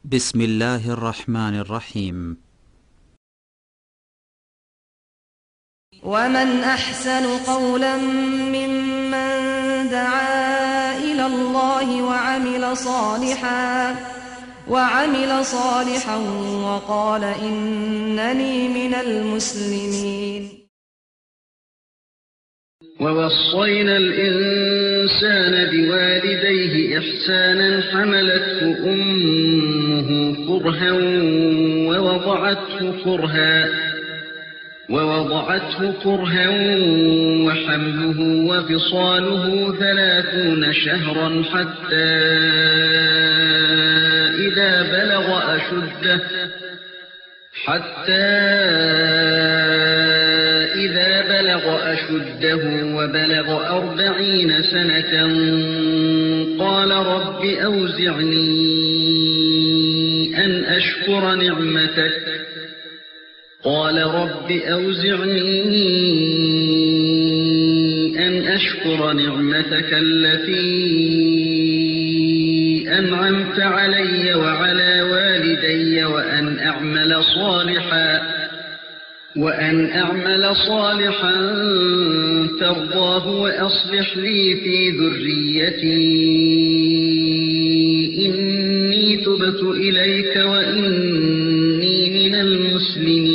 بسم الله الرحمن الرحيم. ومن أحسن قولا ممن دعا إلى الله وعمل صالحا وقال إنني من المسلمين. ووصينا الإنسان بوالديه إحسانا حملته أمه كرها ووضعته كرها وحمله وفصاله 30 شهرا حتى إذا بلغ أشده وبلغ 40 سنة قال رب أوزعني أن أشكر نعمتك التي أنعمت علي وعلى والدي وأن أعمل صالحا ترضاه وأصلح لي في ذريتي إني تبت إليك وإني من المسلمين.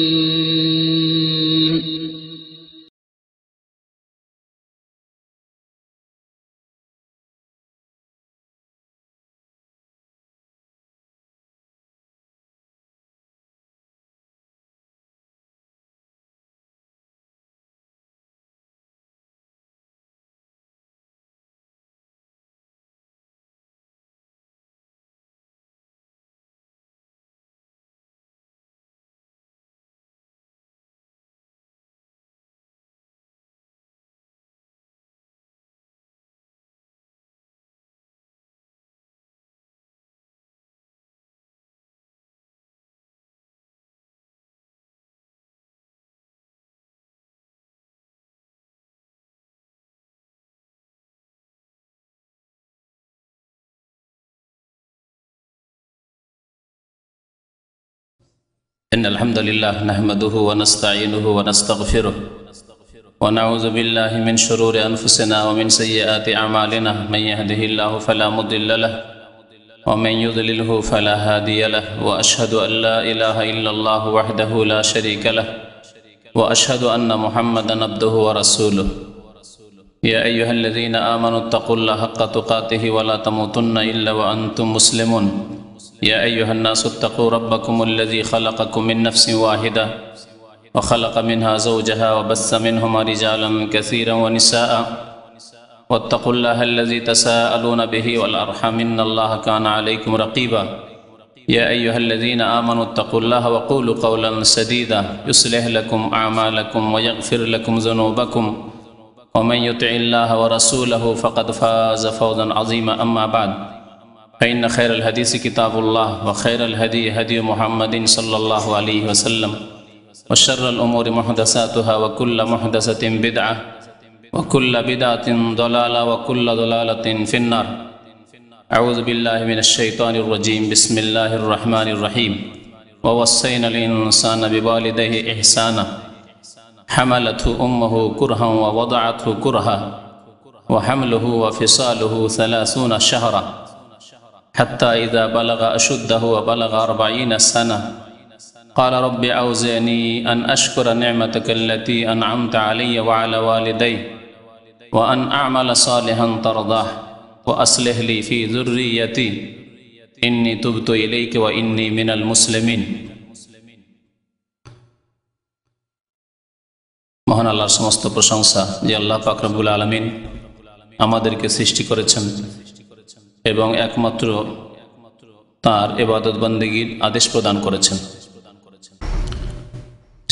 إن الحمد لله نحمده ونستعينه ونستغفره ونعوذ بالله من شرور أنفسنا ومن سيئات أعمالنا من يهده الله فلا مضل له ومن يضلله فلا هادي له وأشهد أن لا إله إلا الله وحده لا شريك له وأشهد أن محمدا عبده ورسوله. يا أيها الذين آمنوا اتقوا الله حق تقاته ولا تموتن إلا وأنتم مسلمون. يا أيها الناس اتقوا ربكم الذي خلقكم من نفس واحدة وخلق منها زوجها وبث منهما رجالا كثيرا ونساء واتقوا الله الذي تساءلون به والأرحام إن الله كان عليكم رقيبا. يا أيها الذين آمنوا اتقوا الله وقولوا قولا سديدا يصلح لكم أعمالكم ويغفر لكم ذنوبكم ومن يطع الله ورسوله فقد فاز فوزا عظيما. أما بعد فإن خير الحديث كتاب الله وخير الهدي هدي محمد صلى الله عليه وسلم وشر الأمور محدثاتها وكل محدثة بدعة وكل بدعة ضلالة وكل ضلالة في النار. أعوذ بالله من الشيطان الرجيم. بسم الله الرحمن الرحيم. ووصينا الإنسان بوالديه إحسانا حملته أمه كرها ووضعته كرها وحمله وفصاله 30 شهرا حتى إذا بلغ أشده وبلغ 40 سنة قال رب أوزعني أن أشكر نعمتك التي أنعمت علي وعلى والدي وأن أعمل صالحا ترضاه وأصلح لي في ذريتي إني تبت إليك وإني من المسلمين. মহান আল্লাহর সমস্ত প্রশংসা যে আল্লাহ পাক রব্বুল আলামিন আমাদেরকে সৃষ্টি করেছেন এবং একমাত্র তার ইবাদত বন্দেগীর আদেশ প্রদান করেছেন।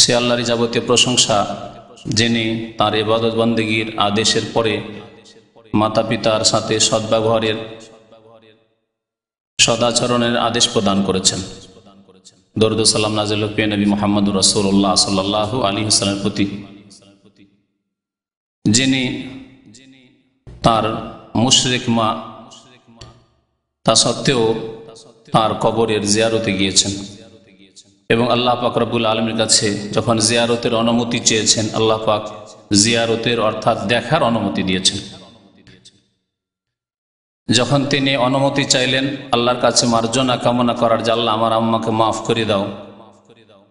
সে আল্লাহরই যাবতীয় প্রশংসা যিনি তার ইবাদত বন্দেগীর আদেশের পরে মাতা পিতার সাথে সদ্ব্যবহারের সদাচরণের আদেশ প্রদান করেছেন। দরুদ ও সালাম নাযিল হোক নবী মুহাম্মদুর রাসূলুল্লাহ সাল্লাল্লাহু আলাইহি ওয়াসাল্লামের প্রতি, যিনি তার মুশরিক মা তা সত্ত্বেও তার কবরের জিয়ারতে গিয়েছেন এবং আল্লাহ পাক রব্বুল আলামিনের কাছে যখন জিয়ারতের অনুমতি চেয়েছেন, আল্লাহ পাক জিয়ারতের অর্থাৎ দেখার অনুমতি দিয়েছেন। যখন তিনি অনুমতি চাইলেন আল্লাহর কাছে মার্জনা কামনা করার, যে আল্লাহ আমার আম্মাকে মাফ করে দাও,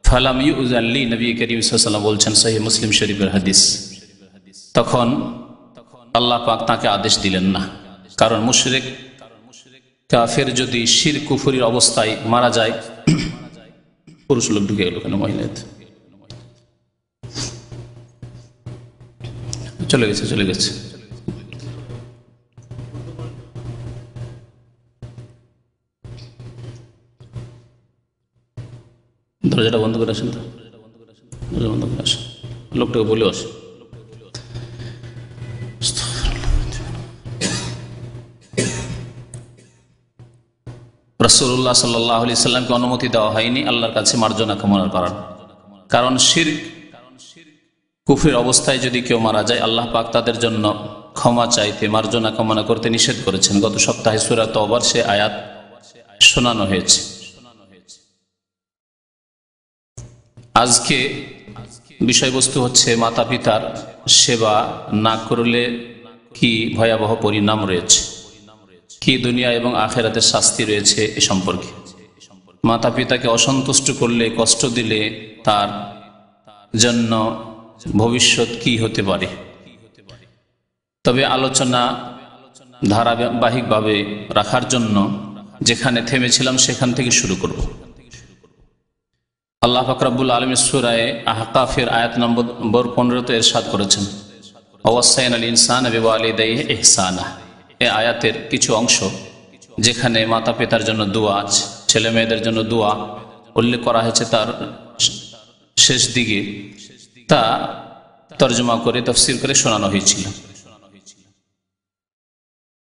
ফালাম ইউযান লি, নবী করিম সাল্লাল্লাহু আলাইহি ওয়াসাল্লাম বলছেন, সহিহ মুসলিম শরীফের হাদিস। তখন আল্লাহ পাক তাকে আদেশ দিলেন না, কারণ মুশরিক কাফের যদি শিরক কুফরির অবস্থায় মারা যায়, পুরুষ লোক ঢুকে গেল কেন, মহিলা চলে গেছে দরজাটা বন্ধ করে আসেন, দরজা বন্ধ করে আসেন, লোকটাকে বলে আসেন। রাসূলুল্লাহ সাল্লাল্লাহু আলাইহি সাল্লামকে অনুমতি দেওয়া হয়নি আল্লাহর কাছে মার্জনা কামনা করার, কারণ শিরক কুফরির অবস্থায় যদি কেউ মারা যায়, আল্লাহ পাক তাদের জন্য ক্ষমা চাইতে, মার্জনা কামনা করতে নিষেধ করেছেন। গত সপ্তাহে সূরা তাওবার সে আয়াত শোনানো হয়েছে। আজকে বিষয়বস্তু হচ্ছে মাতা পিতার সেবা না করলে কি ভয়াবহ পরিণাম রয়েছে, কি দুনিয়া এবং আখিরাতের শাস্তি রয়েছে এ সম্পর্কে। মাতা পিতাকে অসন্তুষ্ট করলে, কষ্ট দিলে তার জন্য ভবিষ্যৎ কি হতে পারে। তবে আলোচনা ধারাবাহিকভাবে রাখার জন্য যেখানে থেমেছিলাম সেখান থেকে শুরু করব। আল্লাহ পাক রব্বুল আলামিন সূরা আহকাফের আয়াত নম্বর 15 ইরশাদ করেছেন, ওয়াসাইনাল ইনসানা বিওয়ালিদাইহি ইহসানা। এই আয়াতের কিছু অংশ যেখানে মাতা পিতার জন্য দোয়া আছে, ছেলে মেয়েদের জন্য দোয়া উল্লেখ করা হয়েছে তার শেষ দিকে, তা তর্জমা করে তাফসীর করে শোনানো হয়েছিল।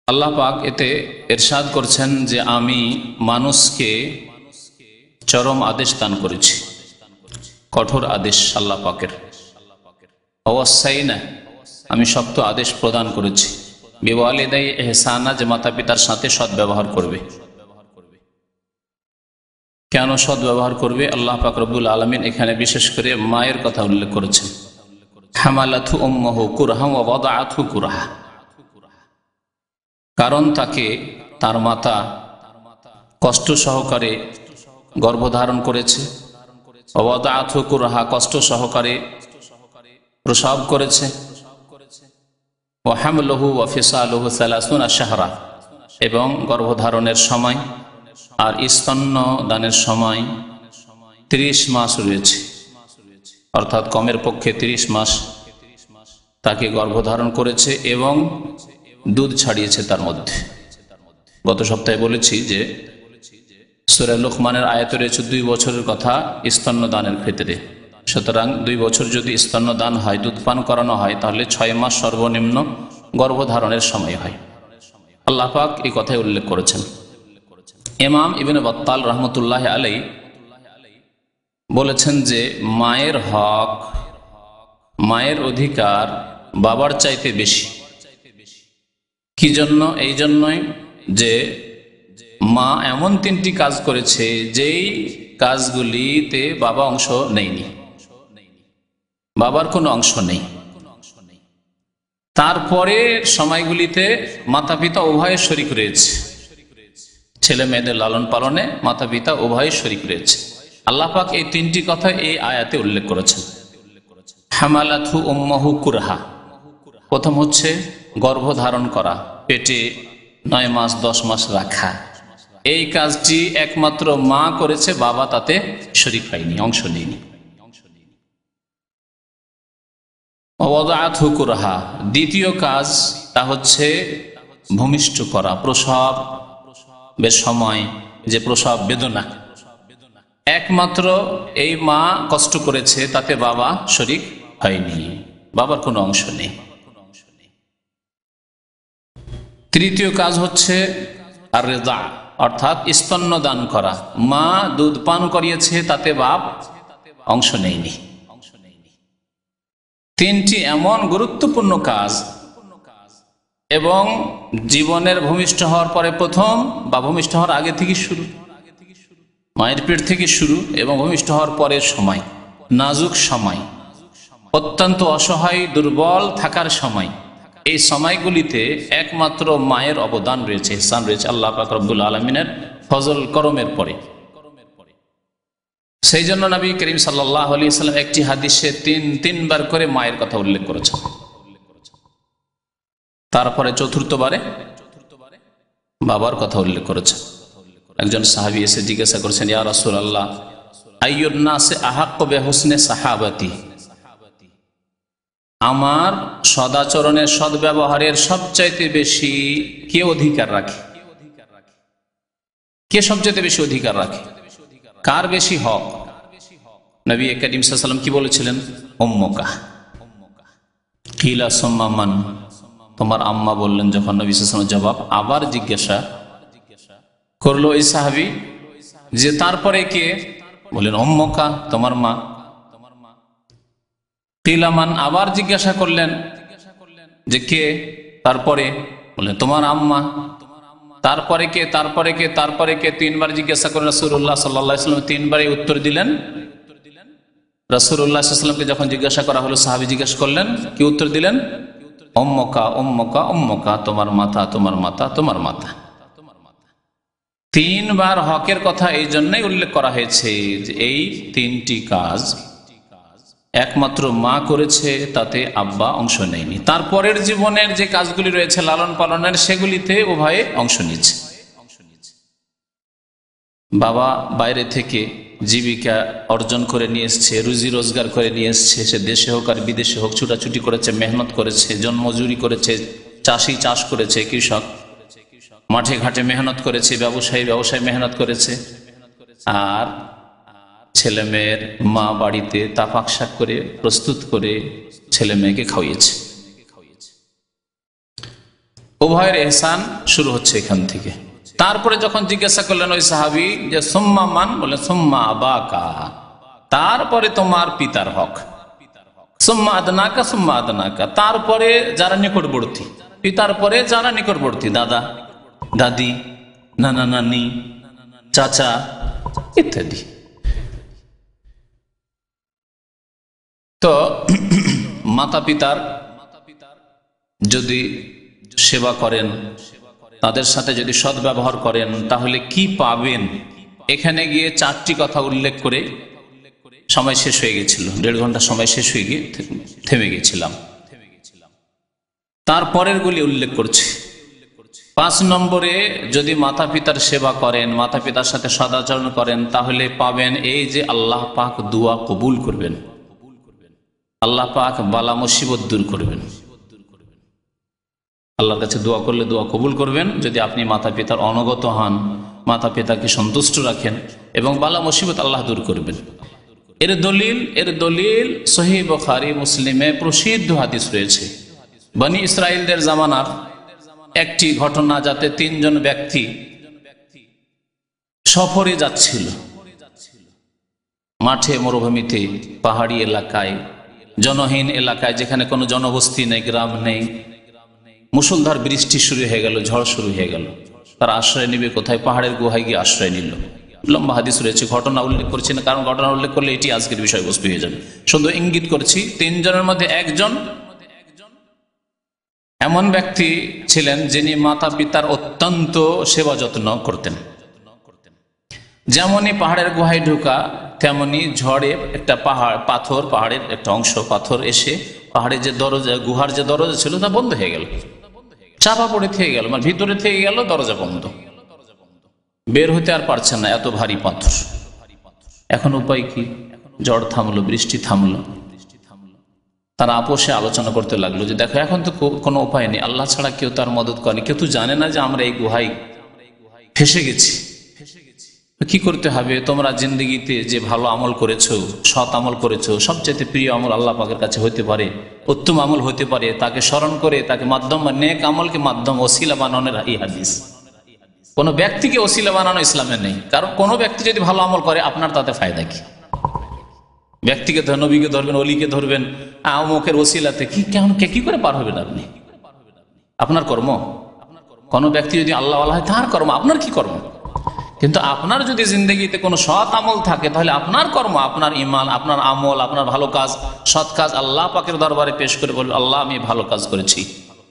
আল্লাহ পাক এতে ইরশাদ করছেন যে আমি মানুষকে চরম আদেশ দান করেছি, কঠোর আদেশ আল্লাহ পাকের। ওয়াসাইনা, আমি শক্ত আদেশ প্রদান করেছি, বিওয়ালিদাই ইহসানা, যে মাতা পিতার সাথে সদ্ব্যবহার করবে। কেন সদ্ব্যবহার করবে? আল্লাহ পাক রব্বুল আলামিন এখানে বিশেষ করে মায়ের কথা উল্লেখ করেছেন। হামালাতহু উম্মুহু কুরহা ওয়া ওয়াদাআতহু কুরহা, কারণ তাকে তার মাতা কষ্ট সহকারে গর্ভধারণ করেছে, ওয়াদাআতহু কুরহা, কষ্ট সহকারে প্রসব করেছে, ওয়া হামলুহু ওয়া ফিসালুহু 30 শাহরা, এবং গর্ভধারণের সময় আর স্তন্য দানের সময় 30 মাস রয়েছে, অর্থাৎ কমের পক্ষে 30 মাস তাকে গর্ভধারণ করেছে এবং দুধ ছাড়িয়েছে তার মধ্যে। গত সপ্তাহে বলেছি যে সূরা লুকমানের আয়াতে রয়েছে 2 বছরের কথা স্তন্য দানের ক্ষেত্রে। সুতরাং 2 বছর যদি স্তন্য দান হয়, দুধ পান করানো হয়, তাহলে 6 মাস সর্বনিম্ন গর্ভধারণের সময় হয়। আল্লাহ পাক এই কথাই উল্লেখ করেছেন। ইমাম ইবনে বাত্তাল রহমতুল্লাহ আলাইহি বলেছেন যে মায়ের হক, মায়ের অধিকার বাবার চাইতে বেশি। কি জন্য? এই জন্যই যে মা এমন 3টি কাজ করেছে যেই কাজগুলিতে বাবা অংশ নেয়নি, বাবার কোনো অংশ নেই। তারপরে সময়গুলিতে মাতা পিতা উভয়ে শরীক রয়েছে, ছেলে মেয়েদের লালন পালনে মাতা পিতা উভয়ে শরীক রয়েছে। আল্লাহ পাক এই 3টি কথা এই আয়াতে উল্লেখ করেছেন। হামালাতহু উম্মুহু কুরহা, প্রথম হচ্ছে গর্ভধারণ করা, পেটে 9 মাস 10 মাস রাখা। এই কাজটি একমাত্র মা করেছে, বাবা তাতে শরীক হয়নি, অংশ নেয়নি। ওয়াদাআতহু কুরহা, দ্বিতীয় কাজ তা হচ্ছে ভূমিষ্ঠ করা, প্রসবের সময় যে প্রসব বেদনা, একমাত্র এই মা কষ্ট করেছে, তাতে বাবা শরীক হয়নি, বাবার কোনো অংশ নেই। তৃতীয় কাজ হচ্ছে আর রেজা, অর্থাৎ স্তন্য দান করা, মা দুধ পান করিয়েছে, তাতে বাপ অংশ নেয়নি। 3টি এমন গুরুত্বপূর্ণ কাজ এবং জীবনের ভূমিষ্ঠ হওয়ার পরে প্রথম বা ভূমিষ্ঠ হওয়ার আগে থেকে শুরু। মায়ের পেট থেকে শুরু এবং ভূমিষ্ঠ হওয়ার পরের সময়, নাজুক সময়, অত্যন্ত অসহায় দুর্বল থাকার সময়, এই সময়গুলিতে একমাত্র মায়ের অবদান রয়েছে, ইহসান রয়েছে আল্লাহ পাক রব্বুল আলামিনের ফজল করমের পরে। সেই জন্য নবী করিম সাল্লাল্লাহু আলাইহি ওয়াসাল্লাম একটি হাদিসে তিনবার করে মায়ের কথা উল্লেখ করেছেন। তারপরে চতুর্থবারে বাবার কথা উল্লেখ করেছেন। একজন সাহাবী এসে জিজ্ঞাসা করেছেন, ইয়া রাসূলুল্লাহ, আইয়ুন নাসি আহাক্কু বিহুসনি সাহাবাতি, আমার সদাচরণের সদ্ব্যবহারের সবচাইতে বেশি কে অধিকার রাখে? কে সবচাইতে বেশি অধিকার রাখে? কার বেশি হক? নবী করিম সাল্লাল্লাহু আলাইহি ওয়াসাল্লাম কি বলেছিলেন? উম্মুকা। কিলা সুম্মা মান, তোমার আম্মা বললেন। যখন নবী সাল্লাল্লাহু আলাইহি ওয়াসাল্লাম জবাব আবার জিজ্ঞাসা করলো এই সাহাবী যে তারপরে কে? বলেন উম্মুকা, তোমার মা। কিলা মান, আবার জিজ্ঞাসা করলেন যে কে? তারপরে বললেন তোমার আম্মা। তারপরে কে? তারপরে কে? তারপরে কে? তিনবার জিজ্ঞাসা করে রাসূলুল্লাহ সাল্লাল্লাহু আলাইহি ওয়াসাল্লাম তিনবারই উত্তর দিলেন। রাসূলুল্লাহ সাল্লাল্লাহু আলাইহি ওয়াসাল্লামকে যখন জিজ্ঞাসা করা হলো, সাহাবী জিজ্ঞাসা করলেন, কি উত্তর দিলেন? উম্মুকা উম্মুকা উম্মুকা, তোমার মাতা তোমার মাতা তোমার মাতা। তিনবার হকের কথা এই জন্যই উল্লেখ করা হয়েছে যে এই তিনটি কাজ একমাত্র মা করেছে, তাতে আব্বা অংশ নেয়নি। তারপরের জীবনের যে কাজগুলি রয়েছে লালন পালনের, সেগুলিতে উভয়ে অংশ নিচ্ছে। বাবা বাইরে থেকে জীবিকা অর্জন করে নিয়ে এসছে, রুজি রোজগার করে নিয়ে এসছে, সে দেশে হোক আর বিদেশে হোক, ছুটাছুটি করেছে, মেহনত করেছে, জন্মজুরি করেছে, চাষি চাষ করেছে, কৃষক মাঠে ঘাটে মেহনত করেছে, ব্যবসায়ী মেহনত করেছে, আর ছেলে মেয়ের মা বাড়িতে তাপাক শাক করে প্রস্তুত করে ছেলে মেয়েকে খাওয়িয়েছে। উভয়ের ইহসান শুরু হচ্ছে এখান থেকে। তারপরে যখন জিজ্ঞাসা করলেন ওই সাহাবী যে সুম্মা মান, বলে সুম্মা আবাকা, তারপরে তোমার পিতার হক। সুম্মা আদনাকা সুম্মা আদনাকা, তারপরে যারা নিকটবর্তী, পিতার পরে যারা নিকটবর্তী, দাদা দাদি, নানা নানি, চাচা ইত্যাদি। তো মাতা পিতার যদি সেবা করেন, তাদের সাথে যদি সদ্ব্যবহার করেন, তাহলে কি পাবেন? এখানে গিয়ে চারটি কথা উল্লেখ করে সময় শেষ হয়ে গেছিল, 1.5 ঘন্টা সময় শেষ হয়ে গিয়ে থেমে গেছিলাম। তারপরের গুলি উল্লেখ করছি। 5 নম্বরে যদি মাতা পিতার সেবা করেন, মাতা পিতার সাথে সদাচরণ করেন, তাহলে পাবেন এই যে আল্লাহ পাক দোয়া কবুল করবেন, আল্লাহ পাক বালা মুসিবত দূর করবেন। আল্লাহর কাছে দোয়া করলে দোয়া কবুল করবেন যদি আপনি মাতা পিতার অনুগত হন, মাতা পিতাকে সন্তুষ্ট রাখেন, এবং বালা মুসিবত আল্লাহ দূর করবেন। এর দলিল সহিহ বুখারী মুসলিমে প্রসিদ্ধ হাদিস রয়েছে। বনি ইসরাইলদের জামানার একটি ঘটনা, যাতে 3 জন ব্যক্তি সফরে যাচ্ছিল, মাঠে, মরুভূমিতে, পাহাড়ি এলাকায়, জনহীন এলাকায়, যেখানে কোনো জনবস্তি নেই, গ্রাম নেই। মুষলধার বৃষ্টি শুরু হয়ে গেল, ঝড় শুরু হয়ে গেল। তারা আশ্রয় নিবে কোথায়? পাহাড়ের গুহায় গিয়ে আশ্রয় নিল। লম্বা হাদিস রয়েছে, ঘটনা উল্লেখ করছি না, কারণ ঘটনা উল্লেখ করলে এটি আজকের বিষয়বস্তু হয়ে যাবে। শুধু ইঙ্গিত করছি, 3 জনের মধ্যে একজন এমন ব্যক্তি ছিলেন যিনি মাতা পিতার অত্যন্ত সেবা যত্ন করতেন। যেমনই পাহাড়ের গুহায় ঢোকা, তেমনি ঝড়ে একটা পাহাড়ের একটা অংশ পাথর এসে পাহাড়ের যে দরজা, গুহার যে দরজা ছিল তা বন্ধ হয়ে গেল, চাপা পড়ে থেকে গেল, মানে ভিতরে থেকে গেল, দরজা বন্ধ, বের হতে আর পারছেন না, এত ভারী পাথর। এখন উপায় কি? ঝড় থামলো, বৃষ্টি থামলো, তারা আপোষে আলোচনা করতে লাগলো যে দেখো, এখন তো কোনো উপায় নেই, আল্লাহ ছাড়া কেউ তার মদত করেনি, কেউ তো জানে না যে আমরা এই গুহায় ফেসে গেছি, কি করতে হবে? তোমরা জিন্দগিতে যে ভালো আমল করেছো, সৎ আমল করেছো, সবচেয়ে প্রিয় আমল আল্লাহ পাকের কাছে হতে পারে, উত্তম আমল হতে পারে, তাকে স্মরণ করে তাকে মাধ্যম বা নেক আমলকে মাধ্যম ওসিলা বানানোর এই হাদিস। কোন ব্যক্তিকে ওসিলা বানানো ইসলামে নেই, কারণ কোন ব্যক্তি যদি ভালো আমল করে, আপনার তাতে ফায়দা কি? ব্যক্তিকে নবীকে ধরবেন, অলিকে ধরবেন, মুখের ওসিলাতে কি করে পার হবেন আপনি? আপনার কর্ম। কোন ব্যক্তি যদি আল্লাহ হয়, তার কর্ম, আপনার কি কর্ম? কিন্তু আপনার যদি জিন্দগিতে কোনো সৎ আমল থাকে, তাহলে আপনার কর্ম, আপনার ঈমান, আপনার আমল, আপনার ভালো কাজ, সৎ কাজ আল্লাহ পাকের দরবারে পেশ করে বলবে, আল্লাহ আমি ভালো কাজ করেছি,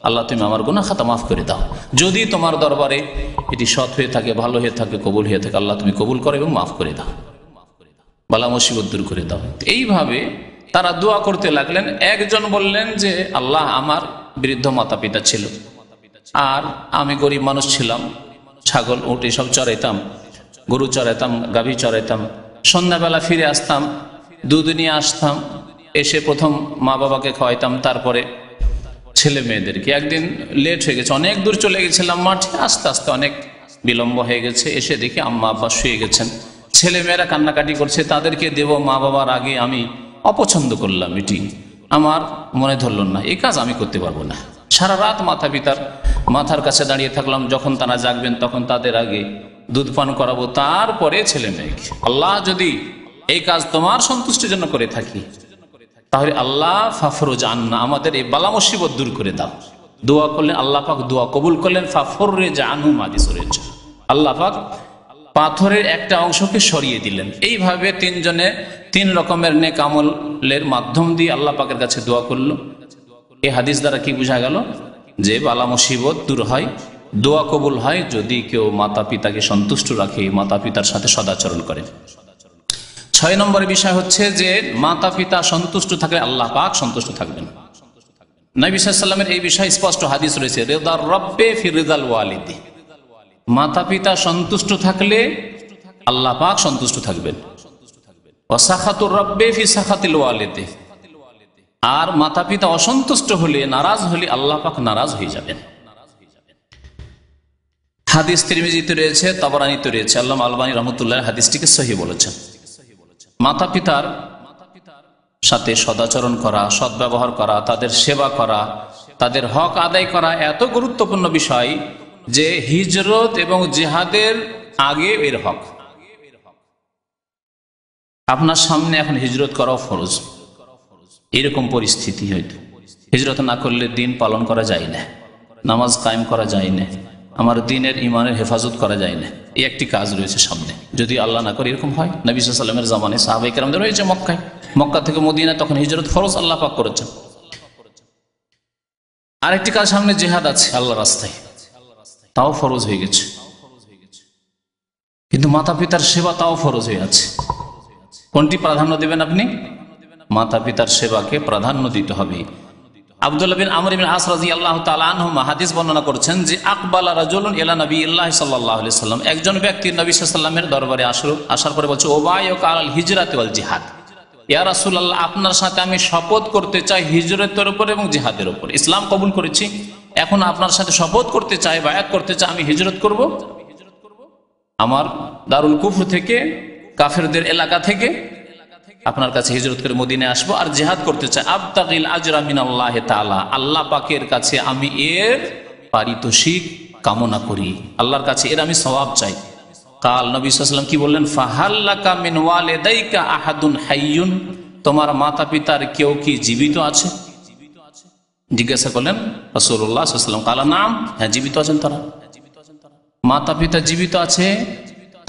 আল্লাহ তুমি আমার গুনাহ খাতা মাফ করে দাও। যদি তোমার দরবারে এটি সৎ হয়ে থাকে, ভালো হয়ে থাকে, কবুল হয়ে থাকে, আল্লাহ তুমি কবুল করো এবং মাফ করে দাও, বালা মুসিবত দূর করে দাও। এইভাবে তারা দোয়া করতে লাগলেন। একজন বললেন যে আল্লাহ আমার বৃদ্ধ মাতা পিতা ছিল, আর আমি গরিব মানুষ ছিলাম, ছাগল উট এসব চড়াইতাম, গরু চড়াইতাম, গাভী চড়াইতাম, সন্ধ্যাবেলা ফিরে আসতাম, দুধ নিয়ে আসতাম, এসে প্রথম মা বাবাকে খাওয়াইতাম, তারপরে ছেলে মেয়েদেরকে। একদিন লেট হয়ে গেছে, অনেক দূর চলে গেছিলাম মাঠে, আস্তে আস্তে অনেক বিলম্ব হয়ে গেছে, এসে দেখি আম্মা আব্বা শুয়ে গেছেন, ছেলে মেয়েরা কান্নাকাটি করছে, তাদেরকে দেব মা বাবার আগে আমি অপছন্দ করলাম, এটি আমার মনে ধরল না, এই কাজ আমি করতে পারবো না। সারা রাত মাতা পিতার মাথার কাছে দাঁড়িয়ে থাকলাম, যখন তারা জাগবেন তখন তাদের আগে দুধ পান করাবো, তারপরে ছেলে মেয়েকে। আল্লাহ যদি এই কাজ তোমার সন্তুষ্টির জন্য করে থাকি, তাহলে আল্লাহ ফাফরুজ আন্না, আমাদের এই বালা মুসিবত দূর করে দাও। দোয়া করলেন, আল্লাহ পাক দোয়া কবুল করলেন। ফাফরুজ আনহুম হাদিস রয়েছে, আল্লাহ পাক পাথরের একটা অংশকে সরিয়ে দিলেন। এইভাবে তিনজনে তিন রকমের নেক আমলের মাধ্যম দিয়ে আল্লাহ পাকের কাছে দোয়া করলো। এই হাদিস দ্বারা কি বোঝা গেল? যে বালা মুসিবত দূর হয়, দোয়া কবুল হয় যদি কেউ মাতা পিতাকে সন্তুষ্ট রাখে, মাতা পিতার সাথে সদাচরণ করে। 6 নম্বরের বিষয় হচ্ছে যে মাতা পিতা সন্তুষ্ট থাকলে আল্লাহ পাক সন্তুষ্ট থাকবেন। নবী সাল্লাল্লাহু আলাইহি ওয়াসাল্লামের এই বিষয়ে স্পষ্ট হাদিস রয়েছে, রিদার রব্বে ফি রিদাল ওয়ালিদি, মাতা পিতা সন্তুষ্ট থাকলে আল্লাহ পাক সন্তুষ্ট থাকবেন। ওয়া সাখাতুর রব্বে ফি সাখাতিল ওয়ালিদি, আর মাতা পিতা অসন্তুষ্ট হলে, নারাজ হলে আল্লাহ পাক নারাজ হয়ে যাবেন। হাদিস তিরমিজিতে রয়েছে, তাবরানীতে রয়েছে, আল্লামা আলবানী রাহমাতুল্লাহ হাদিসটিকে সহিহ বলেছেন। মাতা পিতার সাথে সদাচরণ করা, সদ্ব্যবহার করা, তাদের সেবা করা, তাদের হক আদায় করা এত গুরুত্বপূর্ণ বিষয় যে হিজরত এবং জিহাদের আগে এর হক। আপনার সামনে এখন হিজরত করাও ফরজ, এরকম পরিস্থিতি হয়তো হিজরত না করলে দিন পালন করা যায় না, নামাজ কায়েম করা যায় না, আমার দিনের ইমানের হেফাজত করা যায় না। এই একটি কাজ রয়েছে সামনে, যদি আল্লাহ না করে এরকম হয়। নবী সাল্লাল্লাহু আলাইহি ওয়াসাল্লামের জামানে সাহাবায়ে কেরামদের হয়েছে মক্কায়, মক্কা থেকে মদিনা, তখন হিজরত ফরজ আল্লাহ পাক করেছেন। আরেকটি কাজ সামনে, জিহাদ আছে আল্লাহর রাস্তায়, তাও ফরজ হয়ে গেছে। কিন্তু মাতা পিতার সেবা তাও ফরজ হয়ে আছে। কোনটি প্রাধান্য দেবেন আপনি? মাতা পিতার সেবাকে প্রাধান্য দিতে হবে। আব্দুল্লাহ বিন আমর বিন আস রাদিয়াল্লাহু তাআলা আনহু হাদিস বর্ণনা করছেন যে আকবালা রাজুলুন ইলা নবিয়্যিল্লাহি সাল্লাল্লাহু আলাইহি ওয়াসাল্লাম, একজন ব্যক্তি নবী সাল্লাল্লাহু আলাইহি ওয়াসাল্লামের দরবারে আসার পরে বলছে, ওবায়ুকা আলাল হিজরাতি ওয়াল জিহাদ, ইয়া রাসূলুল্লাহ, আপনার সাথে আমি শপথ করতে চাই হিজরতের উপর এবং জিহাদের উপর। ইসলাম কবুল করেছি, এখন আপনার সাথে শপথ করতে চাই, বায়াত করতে চাই, আমি হিজরত করব, আমার দারুল কুফর থেকে, কাফেরদের এলাকা থেকে আপনার কাছে হিজরত করে মদিনায় আসবো, আর জিহাদ করতে চাই। আবতাগিল আজরা মিনাল্লাহি তাআলা, আল্লাহ পাকের কাছে আমি এর পারিতোষিক কামনা করি, আল্লাহর কাছে এর আমি সওয়াব চাই। কাল নবী সাল্লাল্লাহু আলাইহি ওয়াসাল্লাম কি বললেন? ফাহাল্লাকা মিন ওয়ালিদাইকা আহাদুন হাইয়ুন, তোমার মাতা পিতার কেউ কি জীবিত আছে? জিজ্ঞাসা করলেন রাসূলুল্লাহ সাল্লাল্লাহু আলাইহি ওয়াসাল্লাম। কালা নাম, হ্যাঁ জীবিত আছেন তারা। মাতা পিতা জীবিত আছে,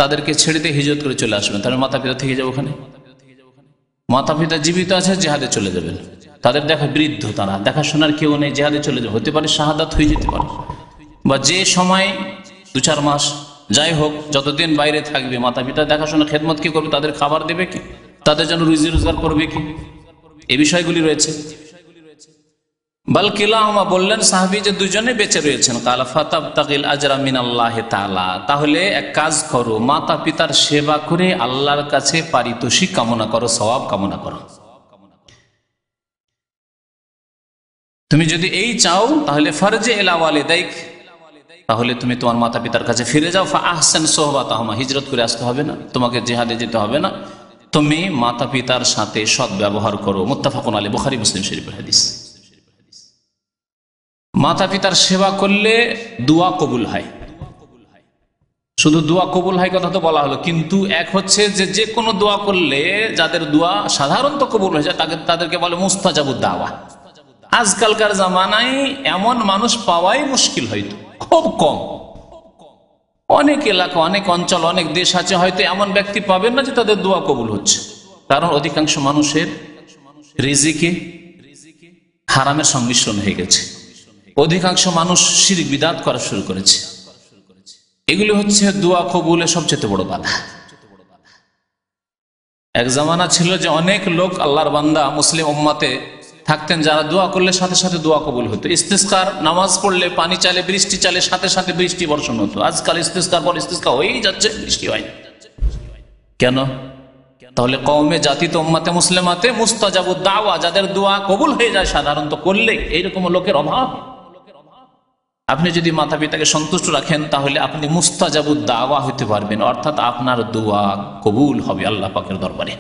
তাদেরকে ছেড়ে দিয়ে হিজরত করে চলে আসবেন, তাহলে মাতা পিতা থেকে যাবে ওখানে। মাতা পিতা জীবিত আছে, জিহাদে চলে যাবেন, তাদের দেখা বৃদ্ধ, তারা দেখাশোনার কেউ নেই, জিহাদে চলে যাবে, হতে পারে শাহাদাত হয়ে যেতে পারে, বা যে সময় 2-4 মাস যাই হোক যতদিন বাইরে থাকবে, মাতা পিতা দেখাশোনা খেদমত কি করবে, তাদের খাবার দেবে কি, তাদের জন্য রুজি রোজগার করবে কি, এই বিষয়গুলি রয়েছে। বালকিলাহুমা, বললেন সাহাবী যে দুজনে বেঁচে রয়েছেন। কালা ফাতাবতাগিল আজরা মিনাল্লাহি তাআলা, তাহলে এক কাজ করো, মাতা পিতার সেবা করে আল্লাহর কাছে পারিতোষিক কামনা করো, সওয়াব কামনা করো। তুমি যদি এই চাও তাহলে ফারজি ইলা ওয়ালিদাইক, তাহলে তুমি তোমার মাতা পিতার কাছে ফিরে যাও। ফা আহসান সুহবাতাহুমা, হিজরত করে আসতে হবে না, তোমাকে জিহাদে যেতে হবে না, তুমি মাতা পিতার সাথে সৎ ব্যবহার করো। মুত্তাফাকুন আলাইহি, বুখারী মুসলিম শরীফের হাদিস। মাতা পিতার সেবা করলে দোয়া কবুল হয়, শুধু দোয়া কবুল হয় কথা তো বলা হলো, কিন্তু এক হচ্ছে যে কোনো দোয়া করলে যাদের দোয়া সাধারণত কবুল হয়ে যায় তাদেরকে বলে মুস্তাজাবুদ দাওয়া। আজকালকার জামানায় এমন মানুষ পাওয়াই মুশকিল, হয়তো খুব কম, অনেক এলাকা, অনেক অঞ্চল, অনেক দেশ আছে, হয়তো এমন ব্যক্তি পাবেন না যে তাদের দোয়া কবুল হচ্ছে। কারণ অধিকাংশ মানুষের রিজিকে হারামের সংমিশ্রণ হয়ে গেছে। অধিকাংশ মানুষ শিরক বিদআত করা শুরু করেছে। এগুলি হচ্ছে দোয়া কবুলের সবচেয়ে বড় বাধা। এক জামানা ছিল যে অনেক লোক আল্লাহর বান্দা মুসলিম উম্মতে থাকতেন যারা দোয়া করলে সাথে সাথে দোয়া কবুল হতো। ইস্তিসকার নামাজ পড়লে পানি চালে, বৃষ্টি চালে, সাথে সাথে বৃষ্টি বর্ষণ হতো। আজকাল ইস্তিসকার পর ইস্তিসকা হয়েই যাচ্ছে, বৃষ্টি হয় না। কেন? তাহলে কওমে, জাতিতে, উম্মতে মুসলিমাতে মুস্তাজাবুদ দাওয়া, যাদের দোয়া কবুল হয়ে যায় সাধারণত করলে, এইরকম লোকের অভাব। আপনি যদি মাতা পিতাকে সন্তুষ্ট রাখেন তাহলে আপনি মুস্তাজাবুদ দাওয়া হতে পারবেন, অর্থাৎ আপনার দোয়া কবুল হবে আল্লাহ পাকের দরবারে।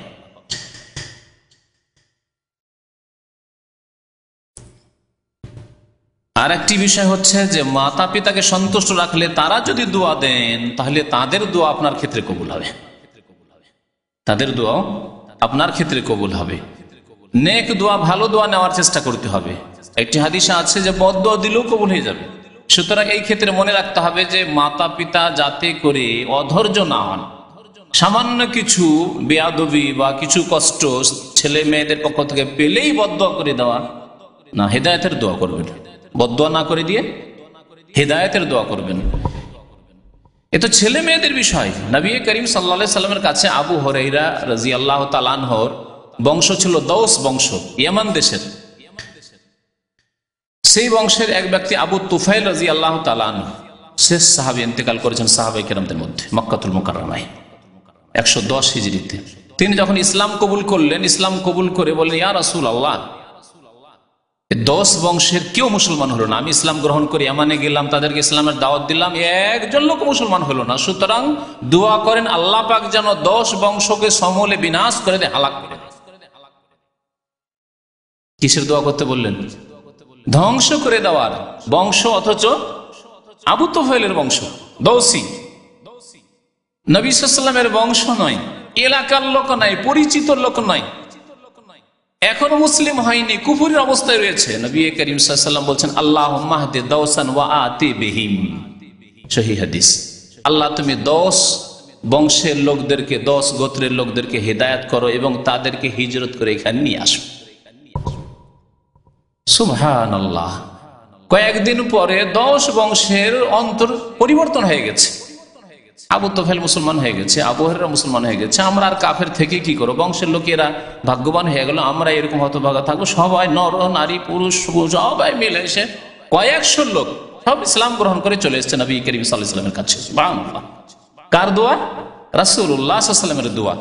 আর একটি বিষয় হচ্ছে যে মাতা পিতাকে সন্তুষ্ট রাখলে তারা যদি দোয়া দেন তাহলে তাদের দোয়া আপনার ক্ষেত্রে কবুল হবে, তাদের দোয়া আপনার ক্ষেত্রে কবুল হবে। নেক দোয়া, ভালো দোয়া নেওয়ার চেষ্টা করতে হবে। একটি হাদিসে আছে যে বদদোয়া দিলেও কবুল হয়ে যাবে। সুতরাং এই ক্ষেত্রে মনে রাখতে হবে যে মাতা পিতা যাতে করে অধৈর্য না হন, সামান্য কিছু বেয়াদবি বা কিছু কষ্ট ছেলে মেয়েদের পক্ষ থেকে পেলেই বদদোয়া করে দেওয়া না, হেদায়েতের দোয়া করবেন। বদদোয়া না করে দিয়ে হেদায়েতের দোয়া করবেন। এ তো ছেলে মেয়েদের বিষয়। নবী করিম সাল্লাল্লাহু আলাইহি সাল্লামের কাছে আবু হুরায়রা রাদিয়াল্লাহু তাআলা আনহুর বংশ ছিল দৌস বংশ, ইয়ামান দেশের। সেই বংশের এক ব্যক্তি আবু তুফাইল রাদিয়াল্লাহু তাআলা আনহু শেষ সাহাবী, ইন্তেকাল করেছেন সাহাবায়ে কেরামদের মধ্যে মক্কাতুল মুকাররমায় 110 হিজরিতে। তিনি যখন ইসলাম কবুল করলেন, ইসলাম কবুল করে বললেন, ইয়া রাসূলুল্লাহ, 10 বংশের কেউ মুসলমান হলো না। আমি ইসলাম গ্রহণ করি, ইয়ামানে গেলাম, তাদেরকে ইসলামের দাওয়াত দিলাম, একজন লোক মুসলমান হলো না। সুতরাং দোয়া করেন আল্লাহ পাক যেন 10 বংশকে সমূলে বিনাশ করে দেয়, হালাক করে দেয়। কিসের দোয়া করতে বললেন? ধ্বংস করে দেওয়ার বংশ, অথচ আবু তুফাইলের বংশ দৌসি, নবী সাল্লাল্লাহু আলাইহি ওয়াসাল্লামের বংশ নয়, এলাকার লোক নয়, পরিচিত লোক নয়, এখনো মুসলিম হয়নি, কুফরের অবস্থায় রয়েছে। নবী করিম সাল্লাল্লাহু আলাইহি ওয়াসাল্লাম বলছেন, আল্লাহুম্মা হদি দাওসান ওয়া আতি বিহিম। সহিহ হাদিস। আল্লাহ তুমি 10 বংশের লোকদেরকে, 10 গোত্রের লোকদেরকে হিদায়াত করো এবং তাদেরকে হিজরত করে এখানে নিয়ে আসো। সুবহানাল্লাহ। কয়েকদিন পরে 10 বংশের অন্তর পরিবর্তন হয়ে গেছে। আবু তুফাইল মুসলমান হয়ে গেছে, আবু হুরায়রা মুসলমান হয়ে গেছে। আমরা আর কাফের থেকে কি করব? বংশের লোকেরা ভাগ্যবান হয়ে গেল, আমরা এরকম হতভাগা থাকবো। সবাই নর নারী পুরুষ সবাই মিলে এসে কয়েকশো লোক সব ইসলাম গ্রহণ করে চলে এসেছে নবী করিম সাল্লাল্লাহু আলাইহি ওয়াসাল্লামের কাছে। সুবহানাল্লাহ। কার দোয়া? রাসূলুল্লাহ সাল্লাল্লাহু আলাইহি ওয়াসাল্লামের দোয়া।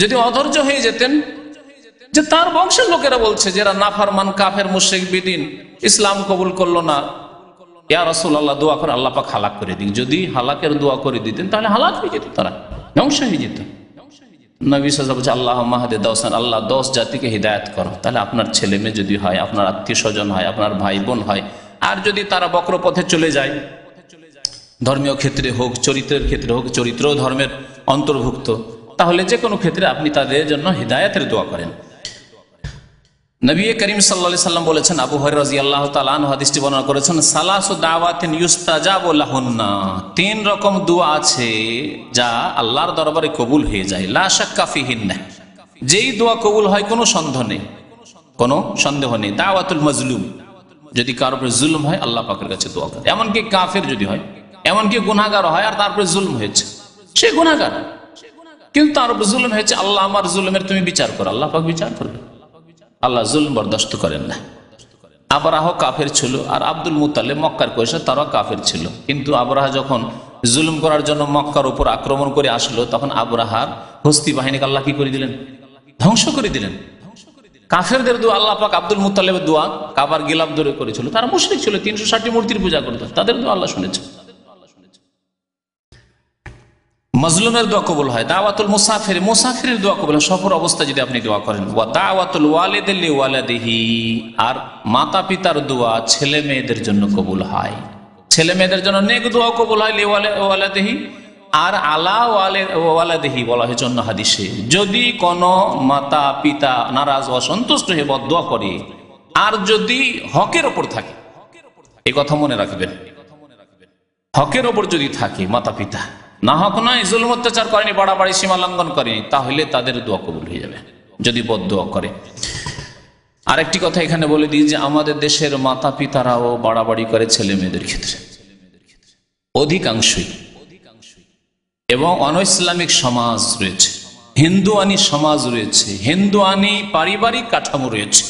যদি অধৈর্য হয়ে যেতেন যে তার বংশের লোকেরা বলছে, যারা নাফরমান কাফের মুশরিক বিদিন, ইসলাম কবুল করলো না, ইয়া রাসূলুল্লাহ দোয়া করে আল্লাহ পাক হালাক করে দিন। যদি হালাকের দোয়া করে দিতেন তাহলে হালাক হয়ে যেত, তারা ধ্বংস হয়ে যেত। নবী সাল্লাল্লাহু আলাইহি ওয়াসাল্লাম বলছে, আল্লাহুম্মা হদি দাওসান, আল্লাহ 10 জাতিকে হিদায়াত করো। তাহলে আপনার ছেলে মেয়ে যদি হয়, আপনার আত্মীয় স্বজন হয়, আপনার ভাই বোন হয়, আর যদি তারা বক্র পথে চলে যায়, ধর্মীয় ক্ষেত্রে হোক, চরিত্রের ক্ষেত্রে হোক, চরিত্র ধর্মের অন্তর্ভুক্ত, তাহলে যে কোনো ক্ষেত্রে আপনি তাদের জন্য হিদায়াতের দোয়া করেন। নবী করিম সাল্লাল্লাহু আলাইহি ওয়াসাল্লাম বলেছেন, আবু হুরায়রা রাদিয়াল্লাহু তাআলা আনহু হাদিসটি বর্ণনা করেছেন, সালাসু দাওয়াতিন ইউস্তাজাবু লাহুন্না, 3 রকম দোয়া আছে যা আল্লাহর দরবারে কবুল হয়ে যায়। লা শাক্কা ফিহিন্না, যেই দোয়া কবুল হয় কোনো সন্দেহ নেই, কোনো সন্দেহ নেই। দাওয়াতুল মাজলুম, যদি কারোর উপর জুলুম হয় আল্লাহ পাকের কাছে দোয়া করে। এমনকি কাফের যদি হয়, এমনকি গুনাহগার হয় আর তার উপরে জুলুম হয়েছে, সে গুনাহগার কিন্তু তার উপর জুলুম হয়েছে, আল্লাহ আমার জুলুমের তুমি বিচার করো, আল্লাহ পাক বিচার করবে। আল্লাহ জুলম বরদাস্ত করেন না। আবরাহ কাফের ছিল আর আব্দুল মুত্তালিব মক্কার কোয়েশা, তারাও কাফের ছিল। কিন্তু আবরাহা যখন জুলুম করার জন্য মক্কার উপর আক্রমণ করে আসলো, তখন আবরাহার হস্তি বাহিনীকে আল্লাহ কি করে দিলেন? ধ্বংস করে দিলেন। কাফেরদের দোয়া আল্লাহ পাক আব্দুল মুত্তালিবের দোয়া কাবার গিলাফ ধরে করেছিল। তারা মুশরিক ছিল, 360টি মূর্তির পূজা করত, তাদের দোয়া আল্লাহ শুনেছে। মাজলুমের দোয়া কবুল হয়। দাওয়াতুল মুসাফির, মুসাফিরের দোয়া কবুল হয়, সফর অবস্থায় যদি আপনি দোয়া করেন। ওয়া দাওয়াতুল ওয়ালিদি লিওয়ালাদিহি, আর মাতা পিতার দোয়া ছেলে মেয়েদের জন্য কবুল হয়। ছেলে মেয়েদের জন্য নেক দোয়া কবুল হয় লিওয়ালাদিহি। আর আলা ওয়ালাদিহি বলা হয়েছে অন্য হাদিসে, যদি কোনো মাতা পিতা নারাজ অসন্তুষ্ট হয়ে বদদোয়া করে আর যদি হকের ওপর থাকে, এই কথা মনে রাখবেন। হকের ওপর যদি থাকে মাতা পিতা, না হক নয়, জুলুম অত্যাচার করেনি, বাড়াবাড়ি সীমা লঙ্ঘন করেনি, তাহলে তাদের দোয়া কবুল হয়ে যাবে যদি বদদোয়া করে। আরেকটি কথা এখানে বলে দিই যে আমাদের দেশের মাতা পিতারাও বাড়াবাড়ি করে ছেলে মেয়েদের ক্ষেত্রে অধিকাংশই, এবং অনইসলামিক সমাজ রয়েছে, হিন্দুয়ানি সমাজ রয়েছে, হিন্দুয়ানি পারিবারিক কাঠামো রয়েছে,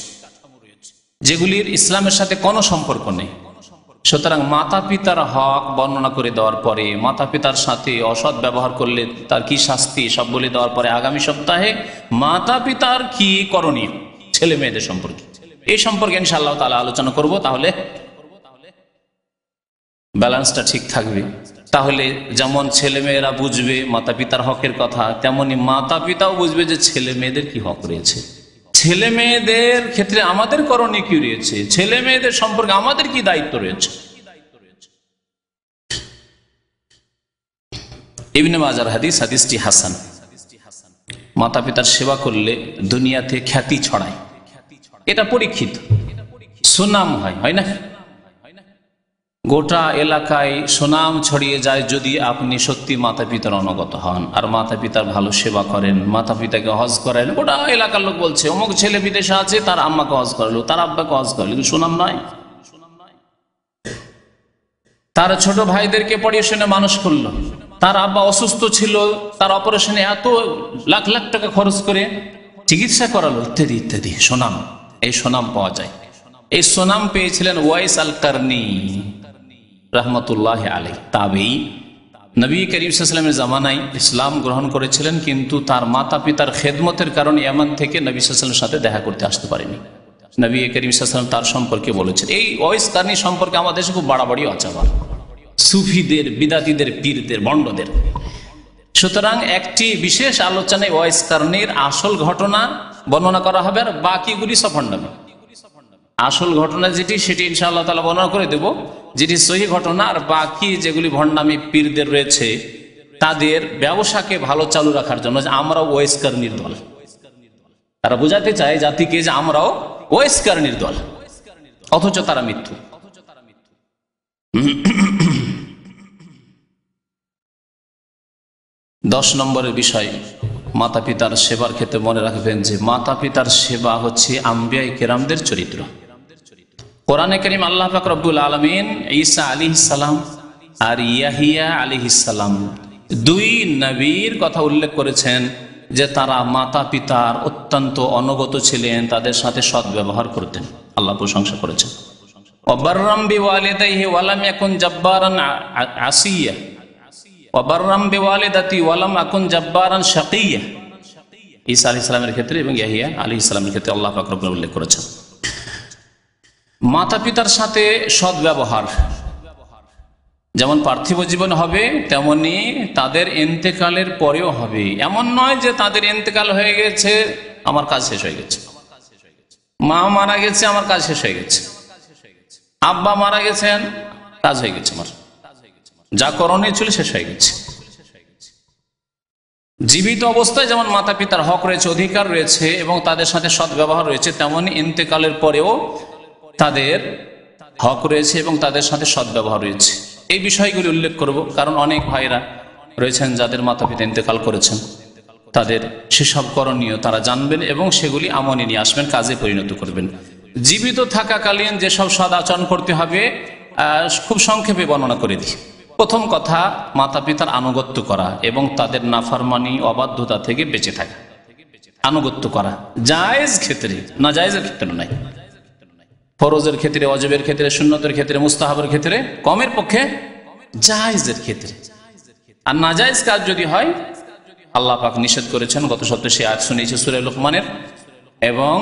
যেগুলির ইসলামের সাথে কোনো সম্পর্ক নেই। সুতরাং মাতা পিতার হক বর্ণনা করে দেওয়ার পরে, মাতা পিতার সাথে অসৎ ব্যবহার করলে তার কি শাস্তি সব বলে দেওয়ার পরে আগামী সপ্তাহে মাতা পিতার কি করণীয় ছেলে মেয়েদের সম্পর্কে, এই সম্পর্কে ইনশাআল্লাহ তাআলা আলোচনা করব। তাহলে ব্যালেন্সটা ঠিক থাকবে। তাহলে যেমন ছেলে মেয়েরা বুঝবে মাতা পিতার হকের কথা, তেমনি মাতা পিতাও বুঝবে যে ছেলে মেয়েদের কি হক রয়েছে, ছেলে মেয়েদের ক্ষেত্রে আমাদের করণীয় কি রয়েছে, ছেলে মেয়েদের সম্পর্কে আমাদের কি দায়িত্ব রয়েছে। ইবনে মাজার হাদিস, হাদিসটি হাসান। মাতা পিতার সেবা করলে দুনিয়াতে খ্যাতি ছড়ায়, এটা পরীক্ষিত, সুনাম হয়, হয় না? গোটা এলাকায় সুনাম ছড়িয়ে যায় যদি আপনি সত্যি মাতা পিতার অনুগত হন আর মাতা পিতার ভালো সেবা করেন, মাতা পিতাকে হজ করেন। গোটা এলাকার লোক বলছে অমুক ছেলে বিদেশে আছে, তার আম্মাকে হজ করলো, তার আব্বাকে হজ করলো, কিন্তু সুনাম নয়। তার ছোট ভাইদেরকে পড়াশোনা মানুষ করলো, তার আব্বা অসুস্থ ছিল, তার অপারেশনে এত লাখ লাখ টাকা খরচ করে চিকিৎসা করালো, ইত্যাদি ইত্যাদি। সুনাম, এই সুনাম পাওয়া যায়। এই সুনাম পেয়েছিলেন ওয়াইস আল কারনি রহমতুল্লাহ আলাইহি, তাবেঈ, নবী করিম সাল্লাল্লাহু আলাইহি ওয়াসাল্লামের জামানায় ইসলাম গ্রহণ করেছিলেন, কিন্তু তার মাতা পিতার খেদমতের কারণে ইয়ামান থেকে নবী সাল্লাল্লাহু আলাইহি ওয়াসাল্লামের সাথে দেখা করতে আসতে পারেনি। নবী করিম সাল্লাল্লাহু আলাইহি ওয়াসাল্লাম তার সম্পর্কে বলেছেন। এই ওয়াইস কারনি সম্পর্কে আমাদের দেশে খুব বাড়াবাড়ি আছে, আবার সুফিদের, বিদাতীদের, পীরদের, ভণ্ডদের। সুতরাং একটি বিশেষ আলোচনায় ওয়াইস কারনির আসল ঘটনা বর্ণনা করা হবে, আর বাকিগুলি সব ভণ্ডামি। আসল ঘটনা যেটি, সেটি ইনশাআল্লাহ তাআলা বর্ণনা করে দেব, যেটি সহি ঘটনা, আর বাকি যেগুলি ভণ্ডামি পীরদের রয়েছে তাদের ব্যবসাকে ভালো চালু রাখার জন্য আমরাও ওয়াইস কারনির দল। তারা বোঝাতে চায় জাতিকে যে আমরাও ওয়াইস কারনির দল, অথচ তারা মিথ্যু। 10 নম্বরের বিষয়, মাতা পিতার সেবার ক্ষেত্রে মনে রাখবেন যে মাতা পিতার সেবা হচ্ছে আম্বিয়া কেরামদের চরিত্র। কোরআনে কারীম আল্লাহ পাক রব্বুল আলামিন ঈসা আলাইহিস সালাম আর ইয়াহিয়া আলাইহিস সালাম দুই নবীর কথা উল্লেখ করেছেন যে তারা মাতা পিতার অত্যন্ত অনুগত ছিলেন, তাদের সাথে সৎ ব্যবহার করতেন। আল্লাহ প্রশংসা করেছেন। ওয়াবাররাম বিওয়ালিদাইহি ওয়া লাম ইয়াকুন জাব্বারান আসিয়া ওয়াবাররাম বিওয়ালিদাতি ওয়া লাম আকুন জাব্বারান শাকিয়া। ঈসা আলাইহিস সালামের ক্ষেত্রে এবং ইয়াহিয়া আলাইহিস সালামের ক্ষেত্রে আল্লাহ পাক রব্বুল উল্লেখ করেছেন। মাতা পিতার সাথে সৎ ব্যবহার যেমন পার্থিব জীবন হবে, তেমনি তাদের ইন্তেকালের পরেও হবে। এমন নয় যে তাদের ইন্তেকাল হয়ে গেছে, আমার কাজ শেষ হয়ে গেছে, মা মারা গেছে, আমার কাজ শেষ হয়ে গেছে, আব্বা মারা গেছেন, কাজ হয়ে গেছে, আমার যা করণীয় ছিল শেষ হয়ে গেছে। জীবিত অবস্থায় যেমন মাতা পিতার হক রয়েছে, অধিকার রয়েছে এবং তাদের সাথে সৎ ব্যবহার রয়েছে, তেমনি ইন্তেকালের পরেও তাদের হক রয়েছে এবং তাদের সাথে সৎ ব্যবহার রয়েছে। এই বিষয়গুলি উল্লেখ করব, কারণ অনেক ভাইরা রয়েছেন যাদের মাতা পিতা ইন্তেকাল করেছেন, তাদের সেসব করণীয় তারা জানবেন এবং সেগুলি আমলে নিয়ে আসবেন, কাজে পরিণত করবেন। জীবিত থাকাকালীন যেসব সৎ আচরণ করতে হবে খুব সংক্ষেপে বর্ণনা করে দিই। প্রথম কথা, মাতা পিতার আনুগত্য করা এবং তাদের নাফরমানি, অবাধ্যতা থেকে বেঁচে থাকা। আনুগত্য করা জায়েজ ক্ষেত্রে, না জায়েজের ক্ষেত্রে নয়। ফরজের ক্ষেত্রে, ওয়াজিবের ক্ষেত্রে, সুন্নতের ক্ষেত্রে, মুস্তাহাবের ক্ষেত্রে, কমের পক্ষে জায়েজের ক্ষেত্রে। আর নাজায়েজ কাজ যদি হয়, আল্লাহ পাক নিষেধ করেছেন। গত সপ্তাহে সে আয়াত শুনিয়েছে সূরা লুকমানের, এবং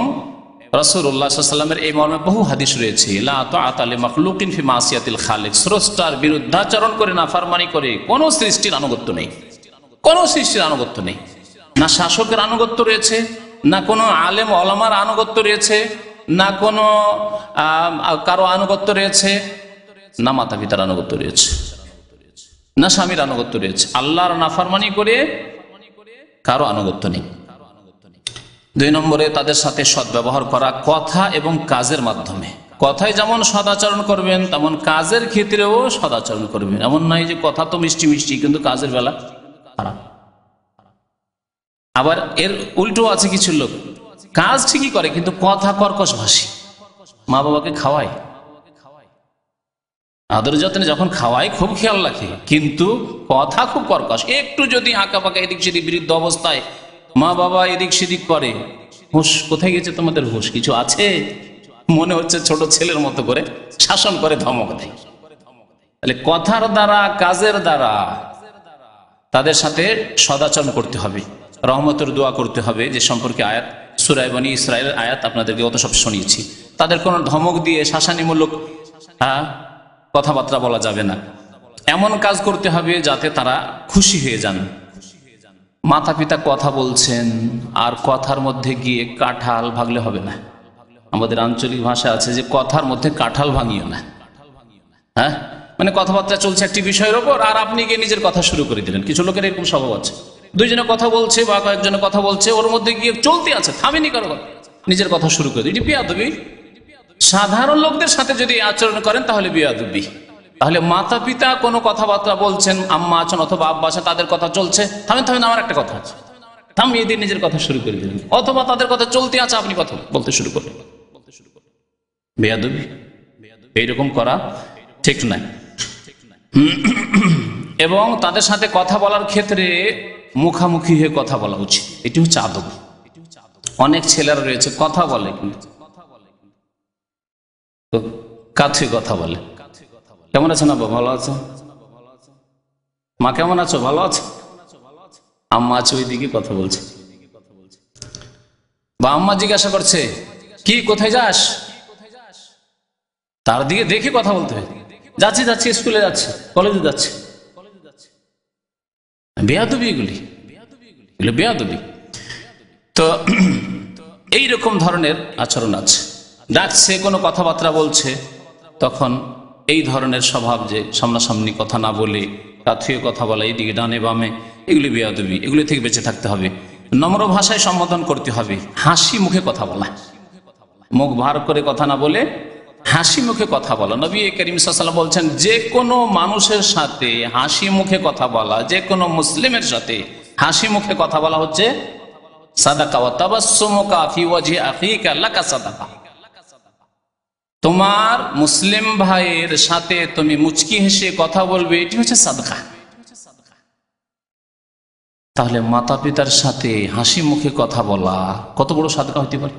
রাসূলুল্লাহ সাল্লাল্লাহু আলাইহি ওয়াসাল্লামের এই মর্মে বহু হাদিস রয়েছে। লা তাআতা লিমাখলুকিন ফি মাসিয়াতিল খালিক। স্রষ্টার বিরুদ্ধাচরণ করে, নাফরমানি করে কোন সৃষ্টির আনুগত্য নেই, কোন সৃষ্টির আনুগত্য নেই। না শাসকের আনুগত্য রয়েছে, না কোনো আলেম ওলামার আনুগত্য রয়েছে, না কোনো কারো আনুগত্য রয়েছে, না মাতা পিতার আনুগত্য রয়েছে, না স্বামীর আনুগত্য রয়েছে। আল্লাহর নাফরমানি করে কারো আনুগত্য নেই। 2 নম্বরে, তাদের সাথে সৎ ব্যবহার করা কথা এবং কাজের মাধ্যমে। কথায় যেমন সদাচরণ করবেন তেমন কাজের ক্ষেত্রেও সদাচরণ করবেন। এমন নয় যে কথা তো মিষ্টি মিষ্টি কিন্তু কাজের বেলা খারাপ। আবার এর উল্টো আছে কিছু লোক কাজ ঠিকই করে কিন্তু কথা কর্কশ ভাষী, মা বাবাকে খাওয়ায় আদর যত্নে, যখন খাওয়ায় খুব খেয়াল রাখে কিন্তু কথা খুব কর্কশ। একটু যদি আঁকা পাকা এদিক সেদিক বৃদ্ধ অবস্থায় মা বাবা এদিক সেদিক করে, হুঁশ কোথায় গেছে তোমাদের, হুঁশ কিছু আছে, মনে হচ্ছে ছোট ছেলের মতো করে শাসন করে, ধমক দেয়। তাহলে কথার দ্বারা কাজের দ্বারা তাদের সাথে সদাচরণ করতে হবে, রহমতের দোয়া করতে হবে। যে সম্পর্কে আয়াত সূরা বনী ইসরাঈলের আয়াত আপনাদেরকে অত সব শুনিয়েছি। তাদের কোনো ধমক দিয়ে শাসানিমূলক কথাবার্তা বলা যাবে না। এমন কাজ করতে হবে যাতে তারা খুশি হয়ে যান। মাতা পিতা কথা বলছেন আর কথার মধ্যে গিয়ে কাঁঠাল ভাঙলে হবে না। আমাদের আঞ্চলিক ভাষা আছে যে কথার মধ্যে কাঁঠাল ভাঙিও না। হ্যাঁ, মানে কথাবার্তা চলছে একটি বিষয়ের ওপর আর আপনি গিয়ে নিজের কথা শুরু করে দিলেন। কিছু লোকের এরকম স্বভাব আছে, দুইজনে কথা বলছে বা কয়েকজনে কথা বলছে, ওর মধ্যে গিয়ে চলতে আছে, থামেনি কারো কথা, নিজের কথা শুরু করে দিই। বেয়াদবি। সাধারণ লোকদের সাথে যদি আচরণ করেন তাহলে বেয়াদবি। তাহলে মাতা পিতা কোনো কথাবার্তা বলছেন, আম্মা আছেন অথবা আব্বা আছেন, তাদের কথা চলছে, থামেন থামেন আমার একটা কথা আছে, থামিয়ে দিয়ে নিজের কথা শুরু করে দিলেন। অথবা তাদের কথা চলতে আছে, আপনি কথা বলতে শুরু করলেন, বেয়াদবি। এইরকম করা ঠিক নাই। এবং তাদের সাথে কথা বলার ক্ষেত্রে মুখামুখি হয়ে কথা বলা উচিত, এটি হচ্ছে আদব। অনেক ছেলেরা রয়েছে কথা বলে কিন্তু কাছে কথা বলে। কেমন আছেন আব্বা? ভালো আছে। মা কেমন আছো? ভালো আছে। আম্মা আছে ওই দিকে কথা বলছে, বা আম্মা জিজ্ঞাসা করছে কি কোথায় যাস, তার দিকে দেখে কথা বলতে হয়। যাচ্ছি যাচ্ছি, স্কুলে যাচ্ছে, কলেজে যাচ্ছে। বেয়াদবি, এগুলি বেয়াদবি। তো এইরকম ধরনের আচরণ আছে। ডাকছে, কোনো কথাবার্তা বলছে, তখন এই ধরনের স্বভাব যে সামনাসামনি কথা না বলে কাথুয়ে কথা বলা, এইদিকে ডানে বামে, এগুলি বেয়াদবি। এগুলি থেকে বেঁচে থাকতে হবে। নম্র ভাষায় সম্বোধন করতে হবে, হাসি মুখে কথা বলা, মুখ ভার করে কথা না বলে হাসি মুখে কথা বলা। নবী করিম সাল্লাল্লাহু আলাইহি ওয়াসাল্লাম বলছেন যে কোনো মানুষের সাথে হাসি মুখে কথা বলা, যে কোনো মুসলিমের সাথে হাসি মুখে কথা বলা হচ্ছে সাদাকা। ওয়া তাবাসসুমুকা ফি ওয়াজহি আখিকা লাকা সাদাকা। তোমার মুসলিম ভাইয়ের সাথে তুমি মুচকি হেসে কথা বলবে, এটি হচ্ছে সাদকা। তাহলে মাতা পিতার সাথে হাসি মুখে কথা বলা কত বড় সাদকা হতে পারে,